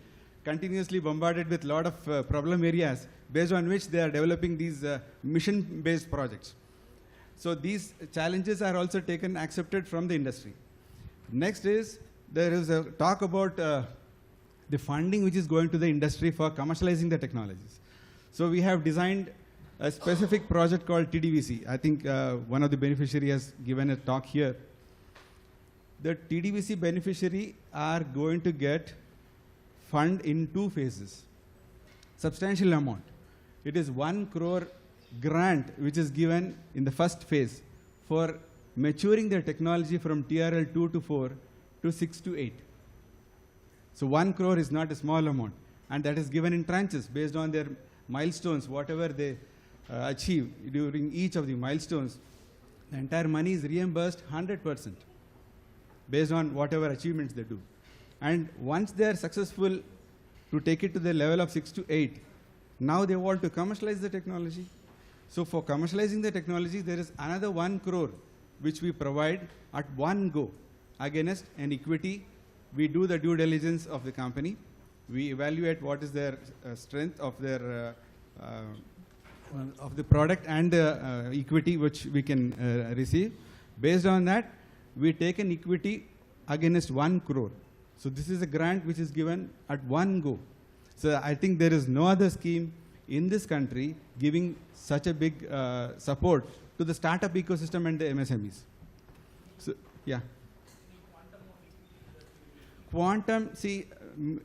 continuously bombarded with a lot of problem areas based on which they are developing these mission-based projects. So these challenges are also accepted from the industry. Next is, there is a talk about the funding which is going to the industry for commercializing the technologies. So we have designed a specific project called TDVC. I think one of the beneficiaries has given a talk here. The TDVC beneficiary are going to get fund in 2 phases. Substantial amount. It is 1 crore grant which is given in the first phase for maturing their technology from TRL 2 to 4 to 6 to 8. So 1 crore is not a small amount, and that is given in tranches based on their milestones, whatever they achieve during each of the milestones. The entire money is reimbursed 100% based on whatever achievements they do. And once they are successful to take it to the level of 6 to 8, now they want to commercialize the technology. So for commercializing the technology, there is another 1 crore which we provide at one go against an equity. We do the due diligence of the company. We evaluate what is their strength of their of the product and the equity which we can receive. Based on that, we take an equity against 1 crore. So this is a grant which is given at one go. So I think there is no other scheme in this country giving such a big support to the startup ecosystem and the MSMEs. So, yeah. Quantum, see,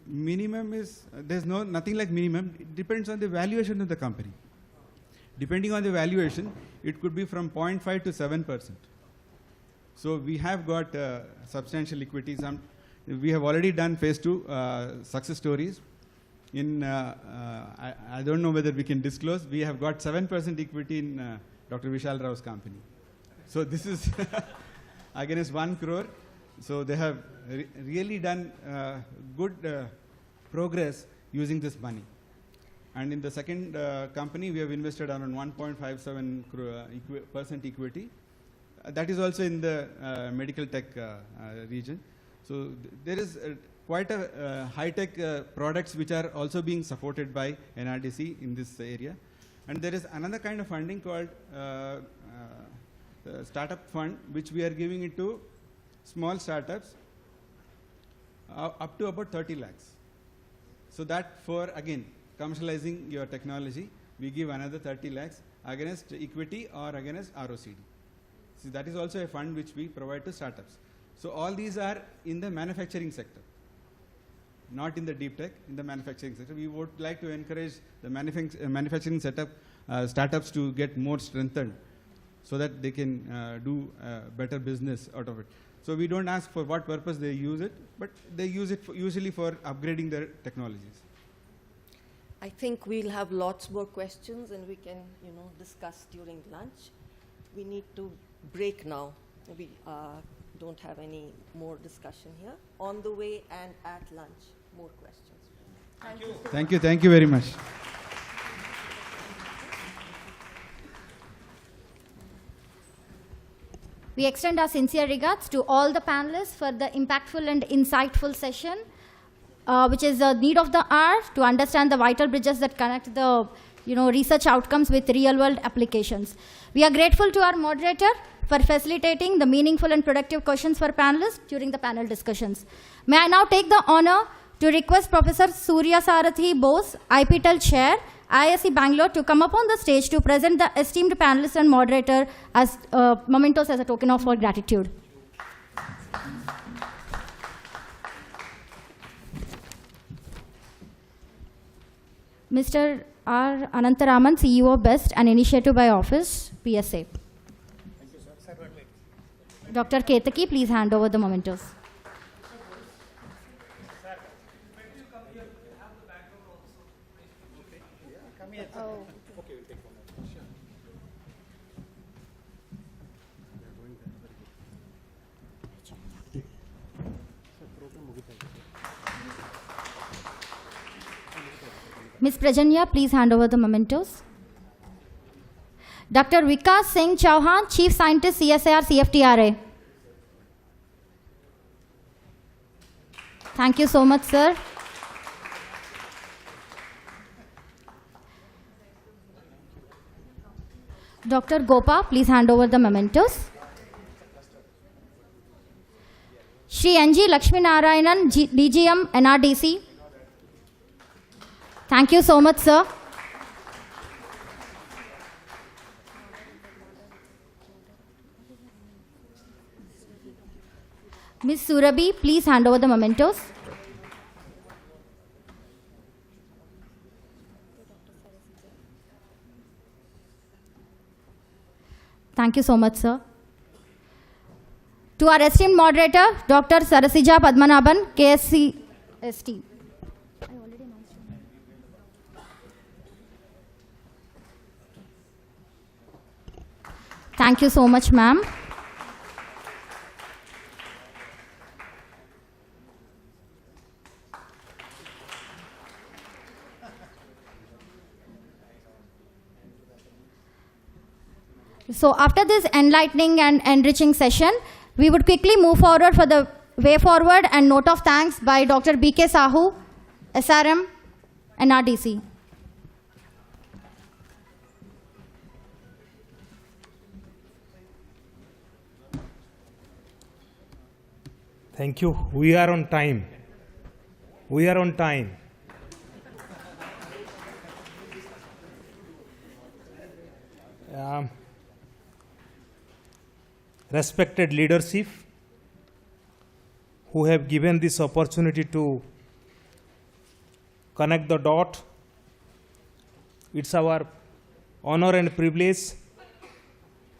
minimum is, there's nothing like minimum. It depends on the valuation of the company. Depending on the valuation, it could be from 0.5 to 7%. So we have got substantial equity. We have already done phase 2 success stories. In, I don't know whether we can disclose, we have got 7% equity in Dr. Vishal Rao's company. So this is against 1 crore. So they have really done good progress using this money. And in the second company, we have invested around 1.57% equity. That is also in the medical tech region. So there is quite a high-tech products which are also being supported by NRDC in this area. And there is another kind of funding called startup fund, which we are giving it to small startups up to about 30 lakhs. So that for, again, commercializing your technology, we give another 30 lakhs against equity or against ROCD. So that is also a fund which we provide to startups. So all these are in the manufacturing sector, not in the deep tech, in the manufacturing sector. We would like to encourage the manufacturing setup, startups to get more strengthened so that they can do better business out of it. So we don't ask for what purpose they use it, but they use it usually for upgrading their technologies. I think we'll have lots more questions and we can, discuss during lunch. We need to break now. We don't have any more discussion here. On the way and at lunch, more questions. Thank you. Thank you. Thank you very much. We extend our sincere regards to all the panelists for the impactful and insightful session, which is the need of the hour to understand the vital bridges that connect the research outcomes with real-world applications. We are grateful to our moderator for facilitating the meaningful and productive questions for panelists during the panel discussions. May I now take the honor to request Professor Surya Sarathi Bose, IPTEL Chair, IISc Bangalore, to come up on the stage to present the esteemed panelist and moderator as mementos as a token of our gratitude. Mr. R. Anantaraman, CEO BEST, an initiative by Office, PSA. Dr. Ketaki, please hand over the mementos. Ms. Prajanya, please hand over the mementos. Dr. Vikas Singh Chauhan, Chief Scientist, CSIR, CFTRA. Thank you so much, sir. Dr. Gopa, please hand over the mementos. Shri NG Lakshmi Narayanan, DGM, NRDC. Thank you so much, sir. Ms. Surabhi, please hand over the mementos. Thank you so much, sir. To our esteemed moderator, Dr. Sarasija Padmanabhan, KSC ST. Thank you so much, ma'am. So after this enlightening and enriching session, we would quickly move forward for the way forward and note of thanks by Dr. B.K. Sahu, SRM, NRDC. Thank you. We are on time. We are on time. Respected leadership who have given this opportunity to connect the dot. It's our honor and privilege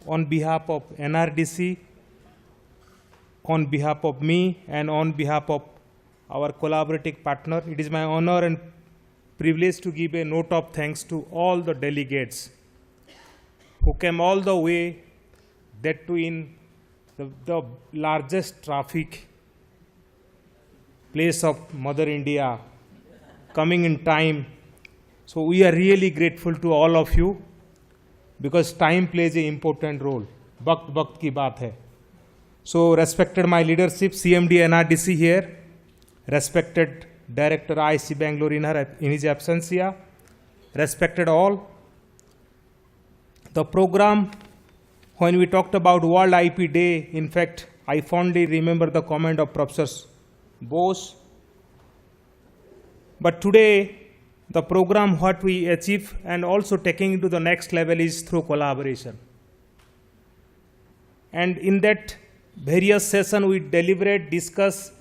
on behalf of NRDC, on behalf of me and on behalf of our collaborating partner. It is my honor and privilege to give a note of thanks to all the delegates who came all the way, that too in the largest traffic place of Mother India, coming in time. So we are really grateful to all of you because time plays an important role. Waqt ki baat hai. So respected my leadership, CMD NRDC here, respected Director IISc Bangalore in his absentia, respected all. The program, when we talked about World IP Day, in fact, I fondly remember the comment of Professor Bose. But today, the program, what we achieve and also taking it to the next level is through collaboration. And in that various session, we deliberate, discuss,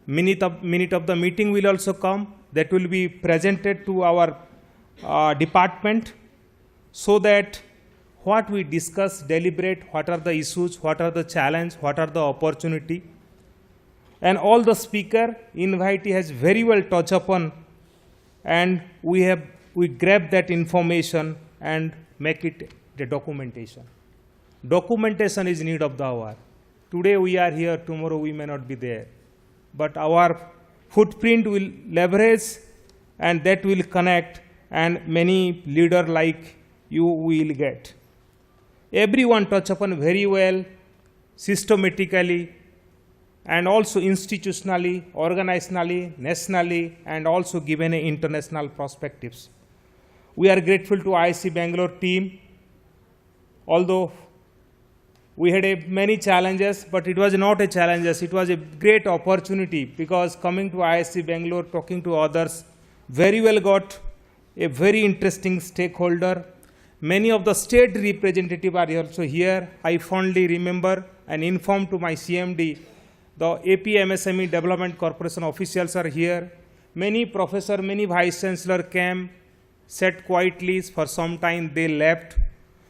minute of the meeting will also come. That will be presented to our department so that what we discuss, deliberate, what are the issues, what are the challenges, what are the opportunity. And all the speaker invitee has very well touched upon, and we grab that information and make it the documentation. Documentation is need of the hour. Today we are here, tomorrow we may not be there. But our footprint will leverage and that will connect, and many leaders like you will get. Everyone touch upon very well, systematically, and also institutionally, organizationally, nationally, and also given international perspectives. We are grateful to IISc Bangalore team, although we had many challenges, but it was not a challenge, it was a great opportunity because coming to IISc Bangalore, talking to others, very well got a very interesting stakeholder. Many of the state representatives are also here. I fondly remember and informed to my CMD, the AP MSME Development Corporation officials are here. Many professors, many vice chancellor came, sat quietly for some time, they left.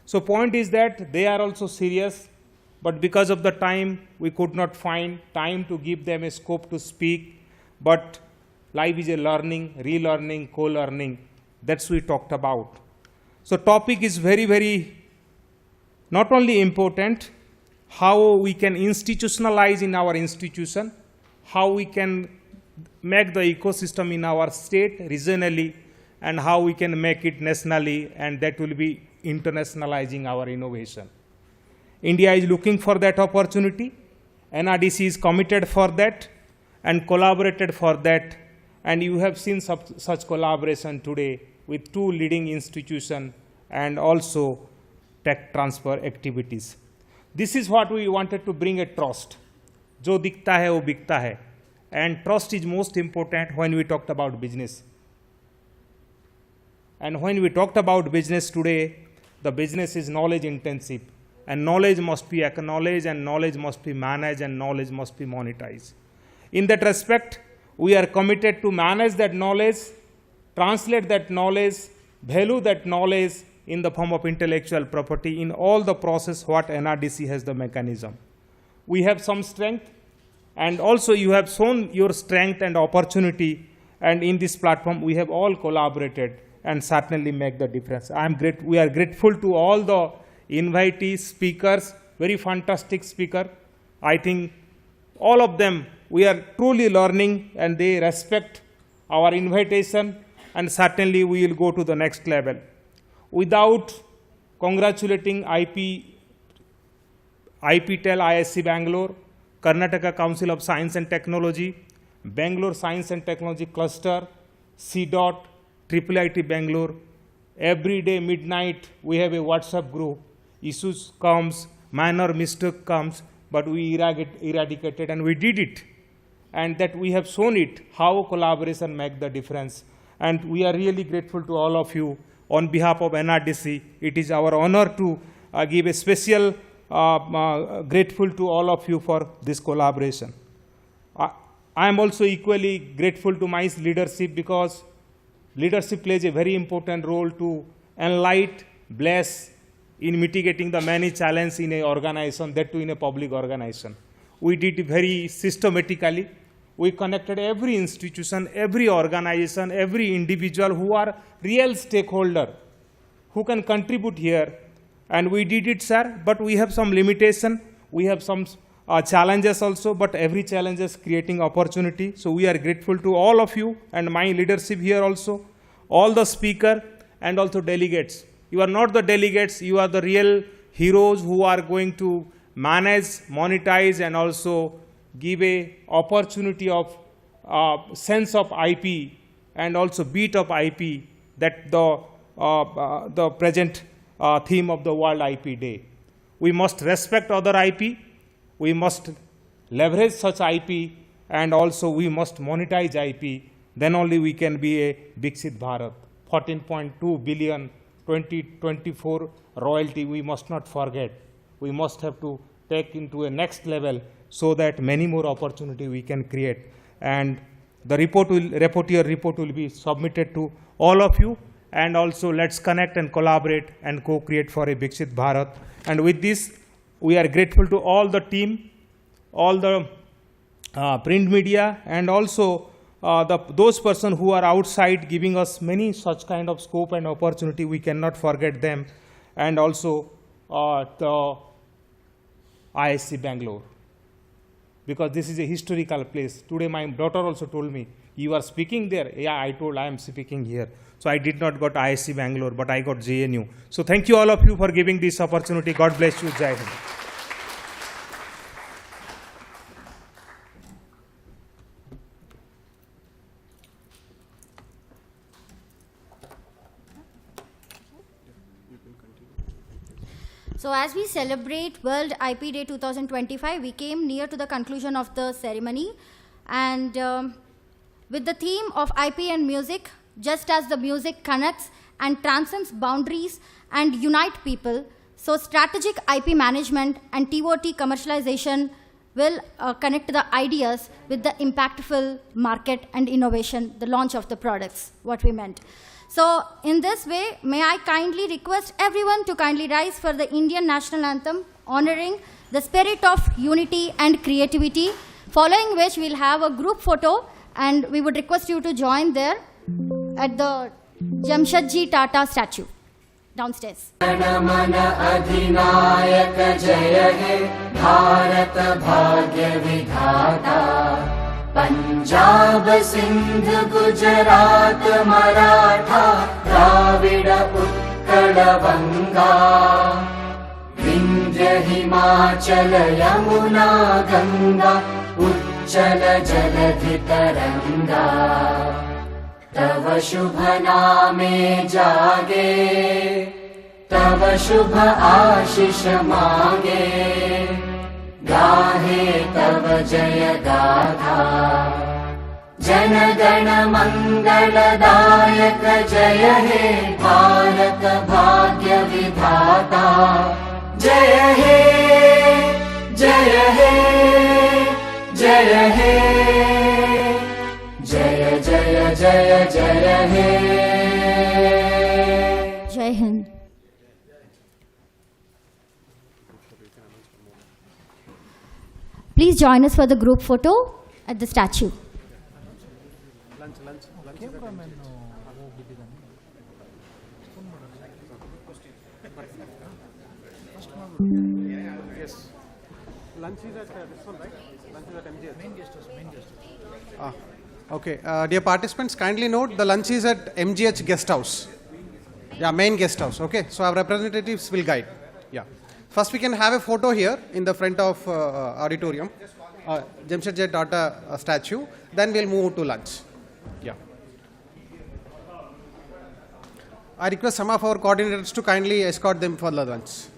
So point is that they are also serious, but because of the time, we could not find time to give them a scope to speak. But life is a learning, relearning, co-learning. That's what we talked about. So topic is very, very not only important, how we can institutionalize in our institution, how we can make the ecosystem in our state regionally, and how we can make it nationally, and that will be internationalizing our innovation. India is looking for that opportunity. NRDC is committed for that and collaborated for that. And you have seen such collaboration today with two leading institutions and also tech transfer activities. This is what we wanted to bring a trust. Jo dikhta hai, wo bikta hai. And trust is most important when we talked about business. And when we talked about business today, the business is knowledge intensive. And knowledge must be acknowledged, and knowledge must be managed, and knowledge must be monetized. In that respect, we are committed to manage that knowledge, translate that knowledge, value that knowledge in the form of intellectual property in all the process what NRDC has the mechanism. We have some strength, and also you have shown your strength and opportunity, and in this platform we have all collaborated and certainly make the difference. We are grateful to all the invitees, speakers, very fantastic speaker. I think all of them, we are truly learning and they respect our invitation, and certainly we will go to the next level. Without congratulating IPTEL IISc Bangalore, Karnataka Council of Science and Technology, Bangalore Science and Technology Cluster, CDOT, IIIT Bangalore, every day midnight we have a WhatsApp group. Issues comes, minor mistake comes, but we eradicated and we did it. And that we have shown it, how collaboration makes the difference. And we are really grateful to all of you. On behalf of NRDC, it is our honor to give a special grateful to all of you for this collaboration. I am also equally grateful to my leadership because leadership plays a very important role to enlighten, bless, in mitigating the many challenges in an organization, that too in a public organization. We did it very systematically. We connected every institution, every organization, every individual who are real stakeholder, who can contribute here. And we did it, sir, but we have some limitation. We have some challenges also, but every challenge is creating opportunity. So we are grateful to all of you and my leadership here also, all the speaker and also delegates. You are not the delegates, you are the real heroes who are going to manage, monetize, and also give a opportunity of sense of IP and also beat of IP, that the present theme of the World IP Day. We must respect other IP, we must leverage such IP, and also we must monetize IP. Then only we can be a Viksit Bharat. 14.2 billion 2024 royalty we must not forget. We must have to take into a next level so that many more opportunity we can create. And the report will be submitted to all of you, and also let's connect and collaborate and co-create for a Viksit Bharat. And with this, we are grateful to all the team, all the print media, and also those persons who are outside giving us many such kind of scope and opportunity. We cannot forget them. And also the ISC Bangalore, because this is a historical place. Today my daughter also told me, you are speaking there? Yeah, I told I am speaking here. So I did not got ISC Bangalore, but I got JNU. So thank you all of you for giving this opportunity. God bless you. Jai Hind. So as we celebrate World IP Day 2025, we came near to the conclusion of the ceremony. And with the theme of IP and music, just as the music connects and transcends boundaries and unite people, so strategic IP management and TOT commercialization will connect the ideas with the impactful market and innovation, the launch of the products, what we meant. So in this way, may I kindly request everyone to kindly rise for the Indian National Anthem, honoring the spirit of unity and creativity, following which we'll have a group photo, and we would request you to join there at the Jamshedji Tata statue downstairs. Punjab Sindh Gujarat Maratha Dravid Utkal बंगा विंध्य हिमाचल यमुना गंगा उच्चल जलधि तरंगा तव शुभ नामे जागे तव शुभ आशीष मांगे गाहे तव जय गाथा जन गण मंगलदायक जय हे भारत भाग्य विधाता जय हे जय हे जय हे जय जय जय जय हे जय Hind. Please join us for the group photo at the statue. Yes. Lunch is at this one, right? Lunch is at MGH. Main guest house. Okay. Dear participants, kindly note the lunch is at MGH guest house. Yeah, main guest house. Okay. So our representatives will guide. Yeah. First, we can have a photo here in the front of auditorium, Jamshedji Tata statue. Then we'll move to lunch. Yeah. I request some of our coordinators to kindly escort them for the lunch.